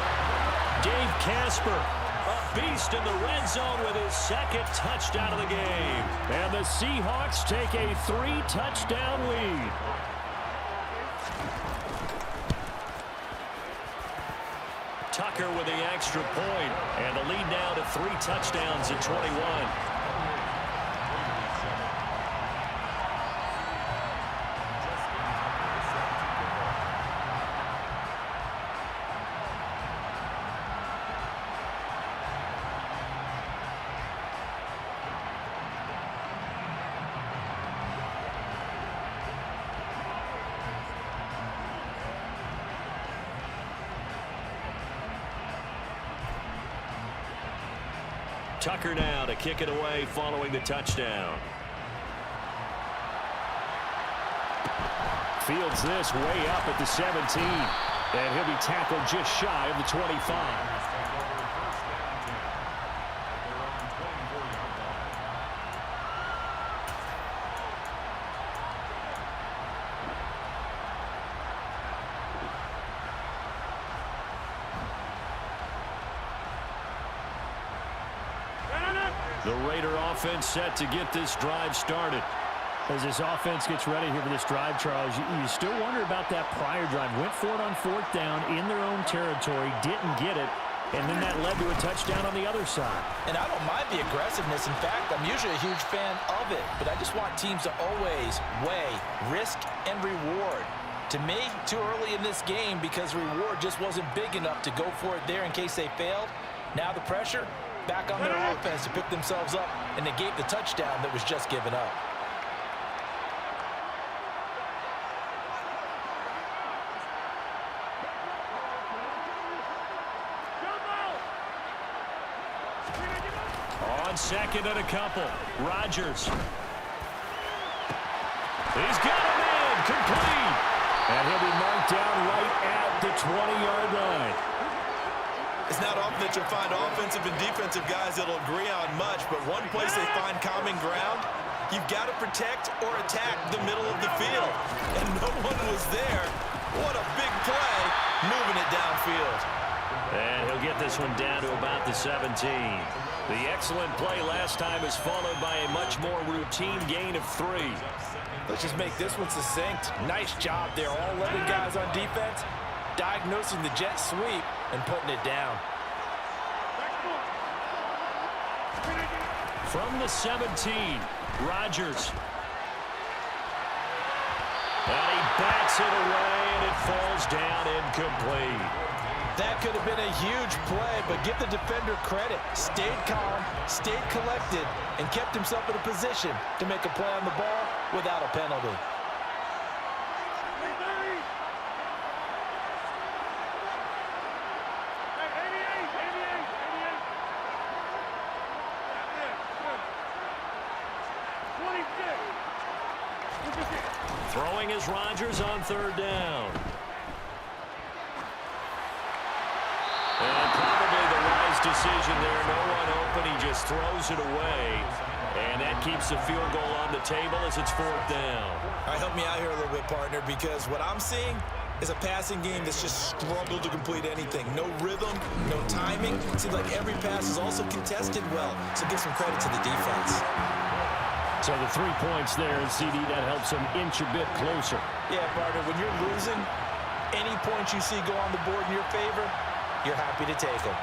Speaker 4: Dave Casper, a beast in the red zone with his 2nd touchdown of the game. And the Seahawks take a 3-touchdown lead. Tucker with the extra point, and the lead now to 3 touchdowns at 21. Tucker now to kick it away following the touchdown. Fields this way up at the 17. And he'll be tackled just shy of the 25. The Raider offense set to get this drive started. As this offense gets ready here for this drive, Charles, you still wonder about that prior drive. Went for it on 4th down in their own territory, didn't get it, and then that led to a touchdown on the other side.
Speaker 5: And I don't mind the aggressiveness. In fact, I'm usually a huge fan of it, but I just want teams to always weigh risk and reward. To me, too early in this game because reward just wasn't big enough to go for it there in case they failed. Now the pressure back on their offense to pick themselves up and negate the touchdown that was just given up.
Speaker 4: On 2nd and a couple, Rodgers. He's got him in, complete. And he'll be marked down right at the 20-yard line.
Speaker 5: It's not often that you'll find offensive and defensive guys that'll agree on much, but one place they find common ground, you've got to protect or attack the middle of the field. And no one was there. What a big play, moving it downfield.
Speaker 4: And he'll get this one down to about the 17. The excellent play last time is followed by a much more routine gain of 3.
Speaker 5: Let's just make this one succinct. Nice job there. All 11 guys on defense, diagnosing the jet sweep and putting it down.
Speaker 4: From the 17, Rodgers. And he bats it away, and it falls down incomplete.
Speaker 5: That could have been a huge play, but give the defender credit. Stayed calm, stayed collected, and kept himself in a position to make a play on the ball without a penalty.
Speaker 4: Throwing is Rodgers on third down. And probably the wise decision there. No one open. He just throws it away. And that keeps the field goal on the table as it's fourth down.
Speaker 5: All right, help me out here a little bit, partner, because what I'm seeing is a passing game that's just struggled to complete anything. No rhythm, no timing. It seems like every pass is also contested well. So give some credit to the defense.
Speaker 4: So the 3 points there, CD, that helps them inch a bit closer.
Speaker 5: Yeah, partner, when you're losing, any points you see go on the board in your favor, you're happy to take them.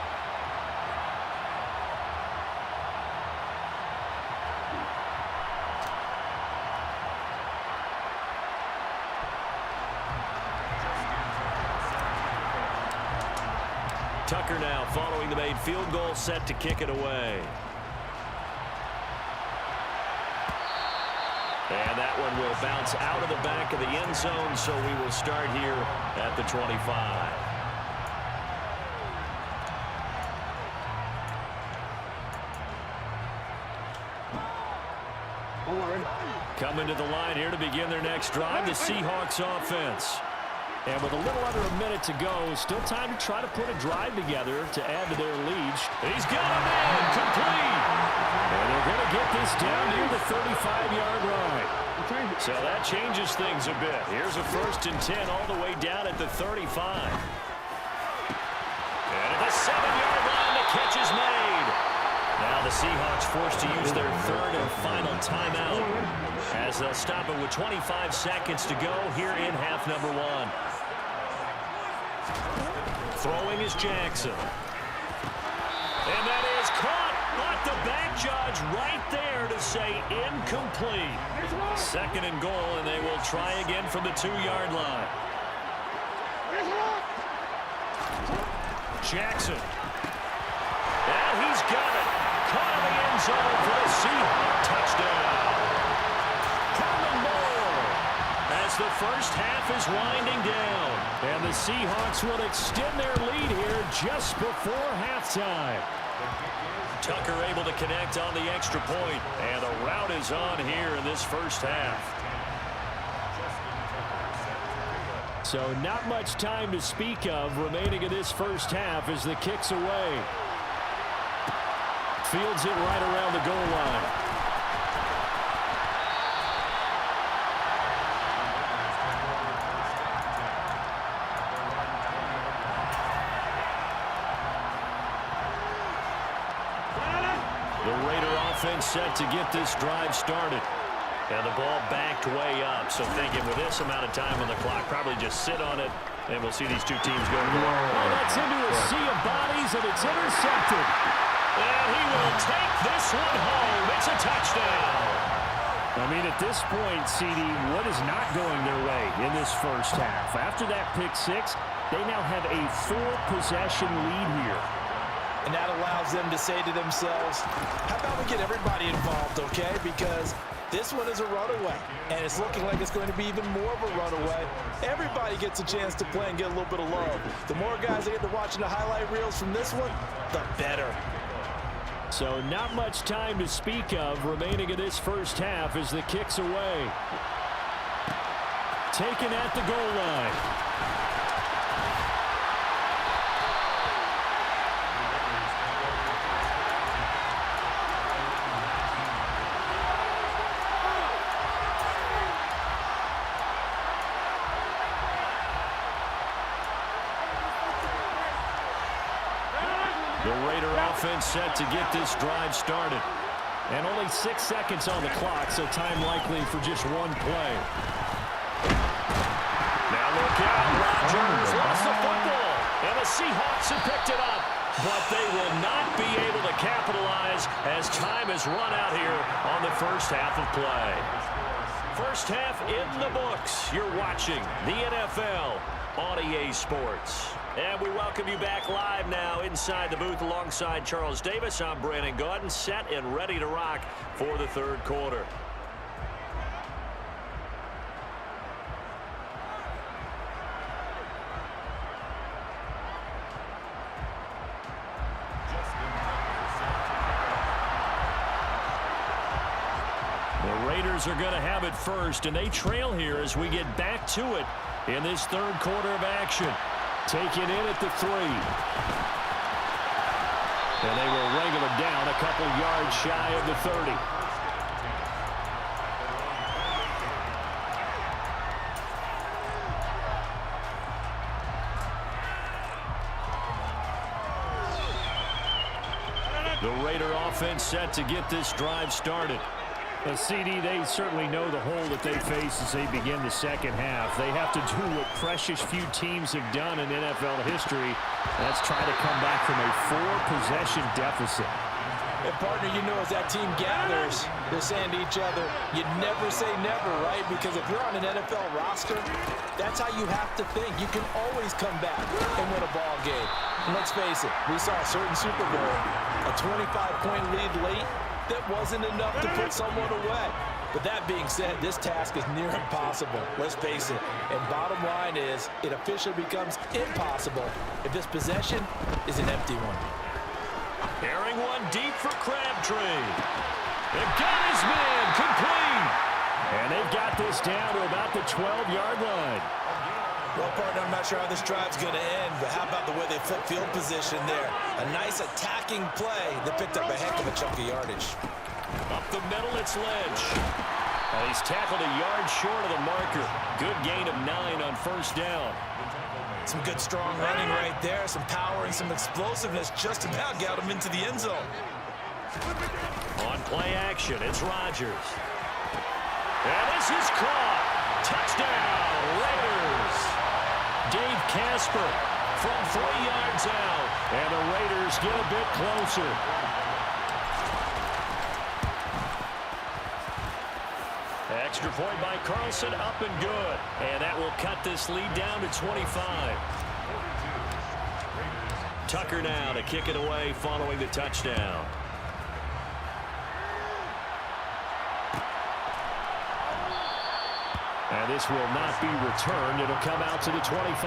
Speaker 4: Tucker now following the made field goal, set to kick it away. And that one will bounce out of the back of the end zone, so we will start here at the 25. Coming to the line here to begin their next drive, the Seahawks offense. And with a little under a minute to go, still time to try to put a drive together to add to their lead. He's got him in, complete. And they're going to get this down near the 35-yard line. So that changes things a bit. Here's a 1st and 10 all the way down at the 35. And at the 7-yard line, the catch is made. Now the Seahawks forced to use their 3rd and final timeout as they'll stop it with 25 seconds to go here in half number 1. Throwing is Jackson. And that is caught, but the back judge right there to say incomplete. 2nd and goal, and they will try again from the 2-yard line. Jackson. And he's got it. Caught in the end zone for the Seahawks touchdown. Herman Moore as the first half is winding down. And the Seahawks will extend their lead here just before halftime. Tucker able to connect on the extra point, and the route is on here in this first half. So not much time to speak of remaining in this first half as the kick's away. Fields it right around the goal line. The Raider offense set to get this drive started. And the ball backed way up. So thinking with this amount of time on the clock, probably just sit on it, and we'll see these two teams go. Oh, that's into a sea of bodies, and it's intercepted. And he will take this one home. It's a touchdown. I mean, at this point, CD, what is not going their way in this first half? After that pick 6, they now have a 4-possession lead here.
Speaker 5: And that allows them to say to themselves, how about we get everybody involved, okay? Because this one is a runaway, and it's looking like it's going to be even more of a runaway. Everybody gets a chance to play and get a little bit of love. The more guys that get to watching the highlight reels from this one, the better.
Speaker 4: So not much time to speak of remaining in this first half as the kick's away. Taken at the goal line. The Raider offense set to get this drive started. And only 6 seconds on the clock, so time likely for just one play. Now look out, Rodgers lost the football, and the Seahawks have picked it up. But they will not be able to capitalize as time has run out here on the first half of play. First half in the books. You're watching the NFL on EA Sports. And we welcome you back live now inside the booth alongside Charles Davis. I'm Brandon Gaudin, set and ready to rock for the third quarter. The Raiders are going to have it first, and they trail here as we get back to it in this third quarter of action. Taken in at the 3. And they will wrangle it down a couple yards shy of the 30. The Raider offense set to get this drive started. CD, they certainly know the hole that they face as they begin the second half. They have to do what precious few teams have done in NFL history. That's try to come back from a 4-possession deficit.
Speaker 5: And partner, you know, as that team gathers, they're saying to each other, you never say never, right? Because if you're on an NFL roster, that's how you have to think. You can always come back and win a ball game. And let's face it, we saw a certain Super Bowl, a 25-point lead late, that wasn't enough to put someone away. But that being said, this task is near impossible. Let's face it. And bottom line is, it officially becomes impossible if this possession is an empty one.
Speaker 4: Airing one deep for Crabtree. They got his man complete. And they've got this down to about the 12-yard line.
Speaker 5: Well, partner, I'm not sure how this drive's going to end, but how about the way they flip field position there? A nice attacking play that picked up a heck of a chunk of yardage.
Speaker 4: Up the middle, it's Lynch. And he's tackled a yard short of the marker. Good gain of 9 on first down.
Speaker 5: Some good, strong running right there. Some power and some explosiveness just about got him into the end zone.
Speaker 4: On play action, it's Rodgers. And this is caught. Touchdown, Raiders. Dave Casper from 3 yards out. And the Raiders get a bit closer. Extra point by Carlson, up and good. And that will cut this lead down to 25. Tucker now to kick it away following the touchdown. And this will not be returned. It'll come out to the 25.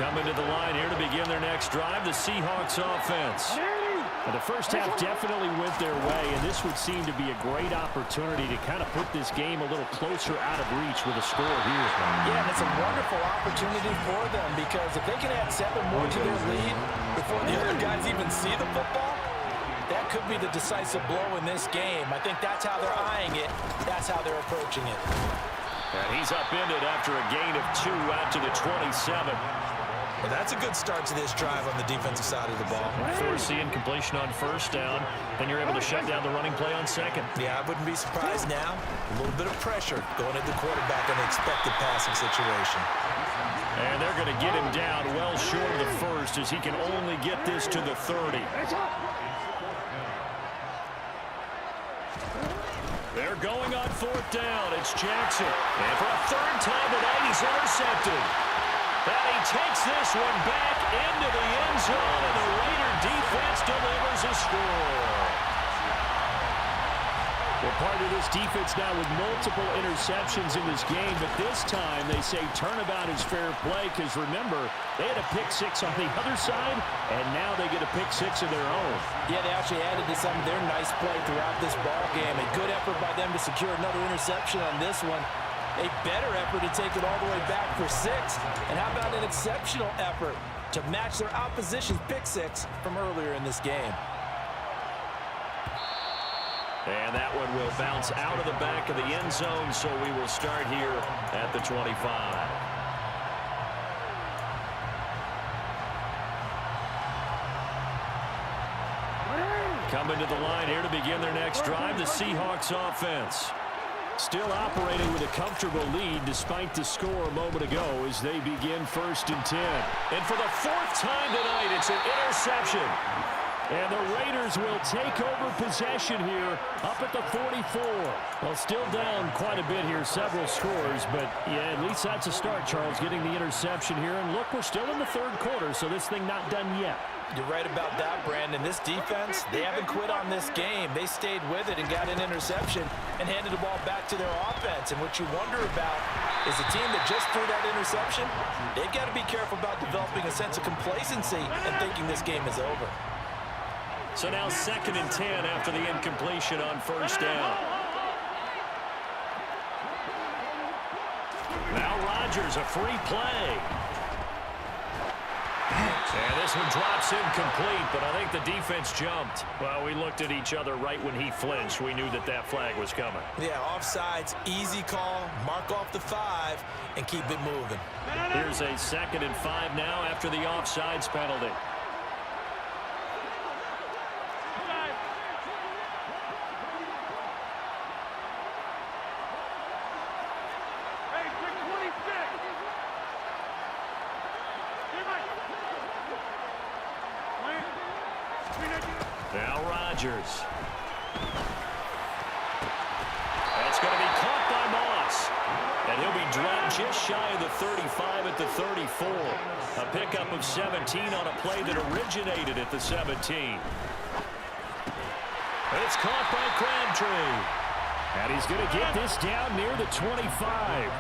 Speaker 4: Coming to the line here to begin their next drive, the Seahawks offense. And the first half definitely went their way, and this would seem to be a great opportunity to kind of put this game a little closer out of reach with a score here.
Speaker 5: Yeah, and it's a wonderful opportunity for them because if they can add 7 more to their lead before the other guys even see the football, that could be the decisive blow in this game. I think that's how they're eyeing it. That's how they're approaching it.
Speaker 4: And he's upended after a gain of 2 out to the 27.
Speaker 5: Well, that's a good start to this drive on the defensive side of the ball.
Speaker 4: Force the incompletion on first down. Then you're able to shut down the running play on second.
Speaker 5: Yeah, I wouldn't be surprised now. A little bit of pressure going at the quarterback in the expected passing situation.
Speaker 4: And they're going to get him down well short of the first as he can only get this to the 30. They're going on 4th down. It's Jackson. And for a 3rd time today, he's intercepted. And he takes this one back into the end zone, and the Raider defense delivers a score. Well, part of this defense now with multiple interceptions in this game, but this time they say turnabout is fair play because, remember, they had a pick-6 on the other side, and now they get a pick-6 of their own.
Speaker 5: Yeah, they actually added to some of their nice play throughout this ball game. A good effort by them to secure another interception on this one. A better effort to take it all the way back for 6. And how about an exceptional effort to match their opposition's pick-6 from earlier in this game.
Speaker 4: And that one will bounce out of the back of the end zone, so we will start here at the 25. Coming to the line here to begin their next drive, the Seahawks offense. Still operating with a comfortable lead despite the score a moment ago as they begin 1st and 10. And for the 4th time tonight, it's an interception. And the Raiders will take over possession here up at the 44. Well, still down quite a bit here, several scores. But, yeah, at least that's a start, Charles, getting the interception here. And, look, we're still in the 3rd quarter, so this thing not done yet.
Speaker 5: You're right about that, Brandon. This defense, they haven't quit on this game. They stayed with it and got an interception and handed the ball back to their offense. And what you wonder about is the team that just threw that interception, they've got to be careful about developing a sense of complacency and thinking this game is over.
Speaker 4: So now 2nd and 10 after the incompletion on 1st down. Now Rodgers, a free play. And this one drops incomplete, but I think the defense jumped. Well, we looked at each other right when he flinched. We knew that that flag was coming.
Speaker 5: Yeah, offsides, easy call, mark off the 5, and keep it moving.
Speaker 4: Here's a 2nd and 5 now after the offsides penalty. Now Rodgers. That's going to be caught by Moss. And he'll be dropped just shy of the 35 at the 34. A pickup of 17 on a play that originated at the 17. It's caught by Crabtree. And he's going to get this down near the 25.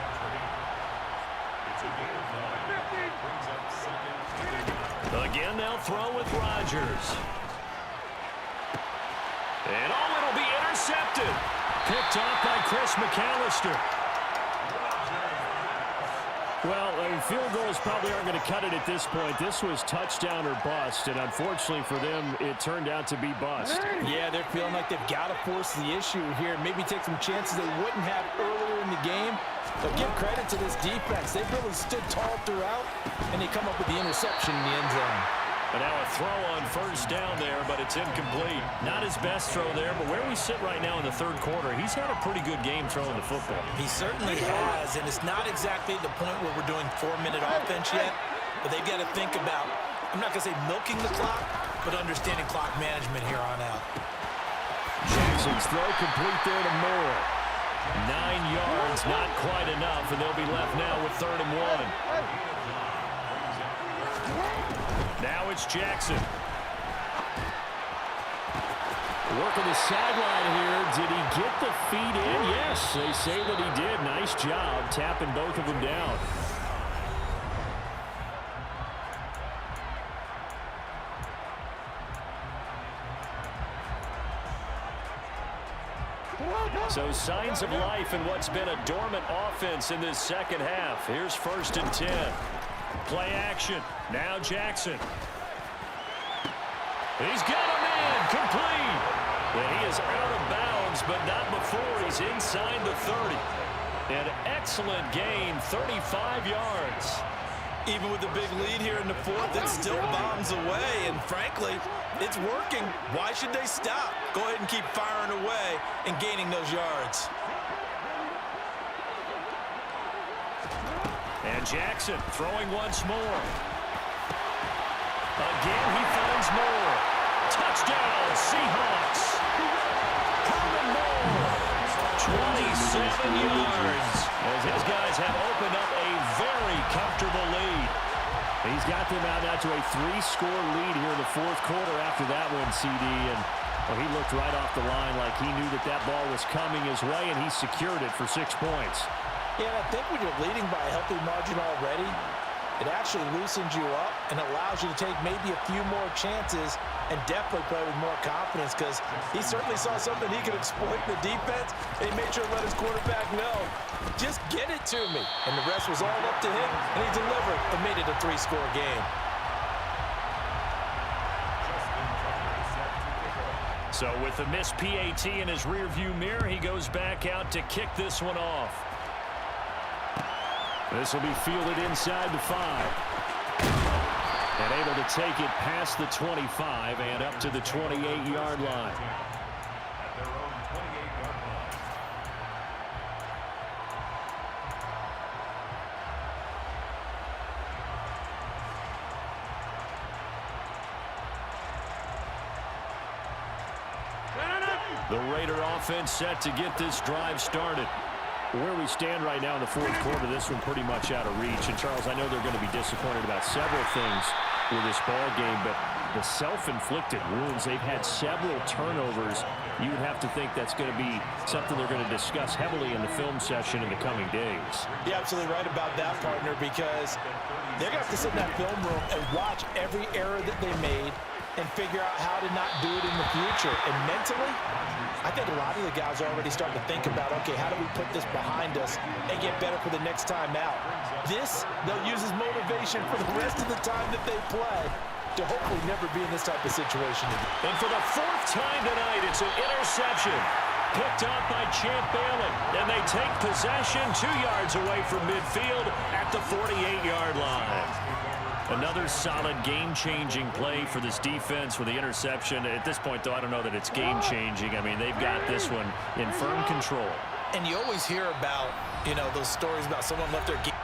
Speaker 4: Again, they'll throw with Rodgers. And it'll be intercepted. Picked off by Chris McAllister. Well, field goals probably aren't going to cut it at this point. This was touchdown or bust, and unfortunately for them, it turned out to be bust.
Speaker 5: Yeah, they're feeling like they've got to force the issue here. Maybe take some chances they wouldn't have earlier in the game. But give credit to this defense. They've really stood tall throughout, and they come up with the interception in the end zone.
Speaker 4: And now a throw on 1st down there, but it's incomplete. Not his best throw there, but where we sit right now in the 3rd quarter, he's had a pretty good game throwing the football.
Speaker 5: He certainly has, and it's not exactly the point where we're doing 4-minute offense yet, but they've got to think about, I'm not going to say milking the clock, but understanding clock management here on out.
Speaker 4: Jackson's throw complete there to Moore. 9 yards, not quite enough, and they'll be left now with 3rd and 1. Now it's Jackson. Working the sideline here. Did he get the feet in? Yes, they say that he did. Nice job tapping both of them down. So signs of life in what's been a dormant offense in this 2nd half. Here's 1st and 10. Play action. Now Jackson. He's got a man complete. And he is out of bounds, but not before he's inside the 30. An excellent gain, 35 yards.
Speaker 5: Even with the big lead here in the 4th, it still bombs away. And frankly, it's working. Why should they stop? Go ahead and keep firing away and gaining those yards.
Speaker 4: And Jackson throwing once more. Again, he finds Moore. Touchdown, Seahawks. Herman Moore, 27 yards. As his guys have opened up a very comfortable lead. He's got them out now to a 3-score lead here in the 4th quarter after that one, CD. And well, he looked right off the line like he knew that that ball was coming his way, and he secured it for 6 points.
Speaker 5: Yeah, I think when you're leading by a healthy margin already, it actually loosens you up and allows you to take maybe a few more chances and definitely play with more confidence because he certainly saw something he could exploit in the defense. And he made sure to let his quarterback know, just get it to me. And the rest was all up to him, and he delivered and made it a 3-score game.
Speaker 4: So with the missed PAT in his rearview mirror, he goes back out to kick this one off. This will be fielded inside the 5. And able to take it past the 25 and up to the 28-yard line. The Raider offense set to get this drive started. Where we stand right now in the fourth quarter, this one pretty much out of reach. And, Charles, I know they're going to be disappointed about several things with this ball game, but the self-inflicted wounds, they've had several turnovers. You would have to think that's going to be something they're going to discuss heavily in the film session in the coming days.
Speaker 5: You're absolutely right about that, partner, because they're going to have to sit in that film room and watch every error that they made and figure out how to not do it in the future. And mentally, I think a lot of the guys are already starting to think about, okay, how do we put this behind us and get better for the next time out? This, they'll use as motivation for the rest of the time that they play to hopefully never be in this type of situation again.
Speaker 4: And for the fourth time tonight, it's an interception. Picked up by Champ Bailey. And they take possession 2 yards away from midfield at the 48-yard line. Another solid game-changing play for this defense with the interception. At this point, though, I don't know that it's game-changing. I mean, they've got this one in firm control.
Speaker 5: And you always hear about, you know, those stories about someone left their game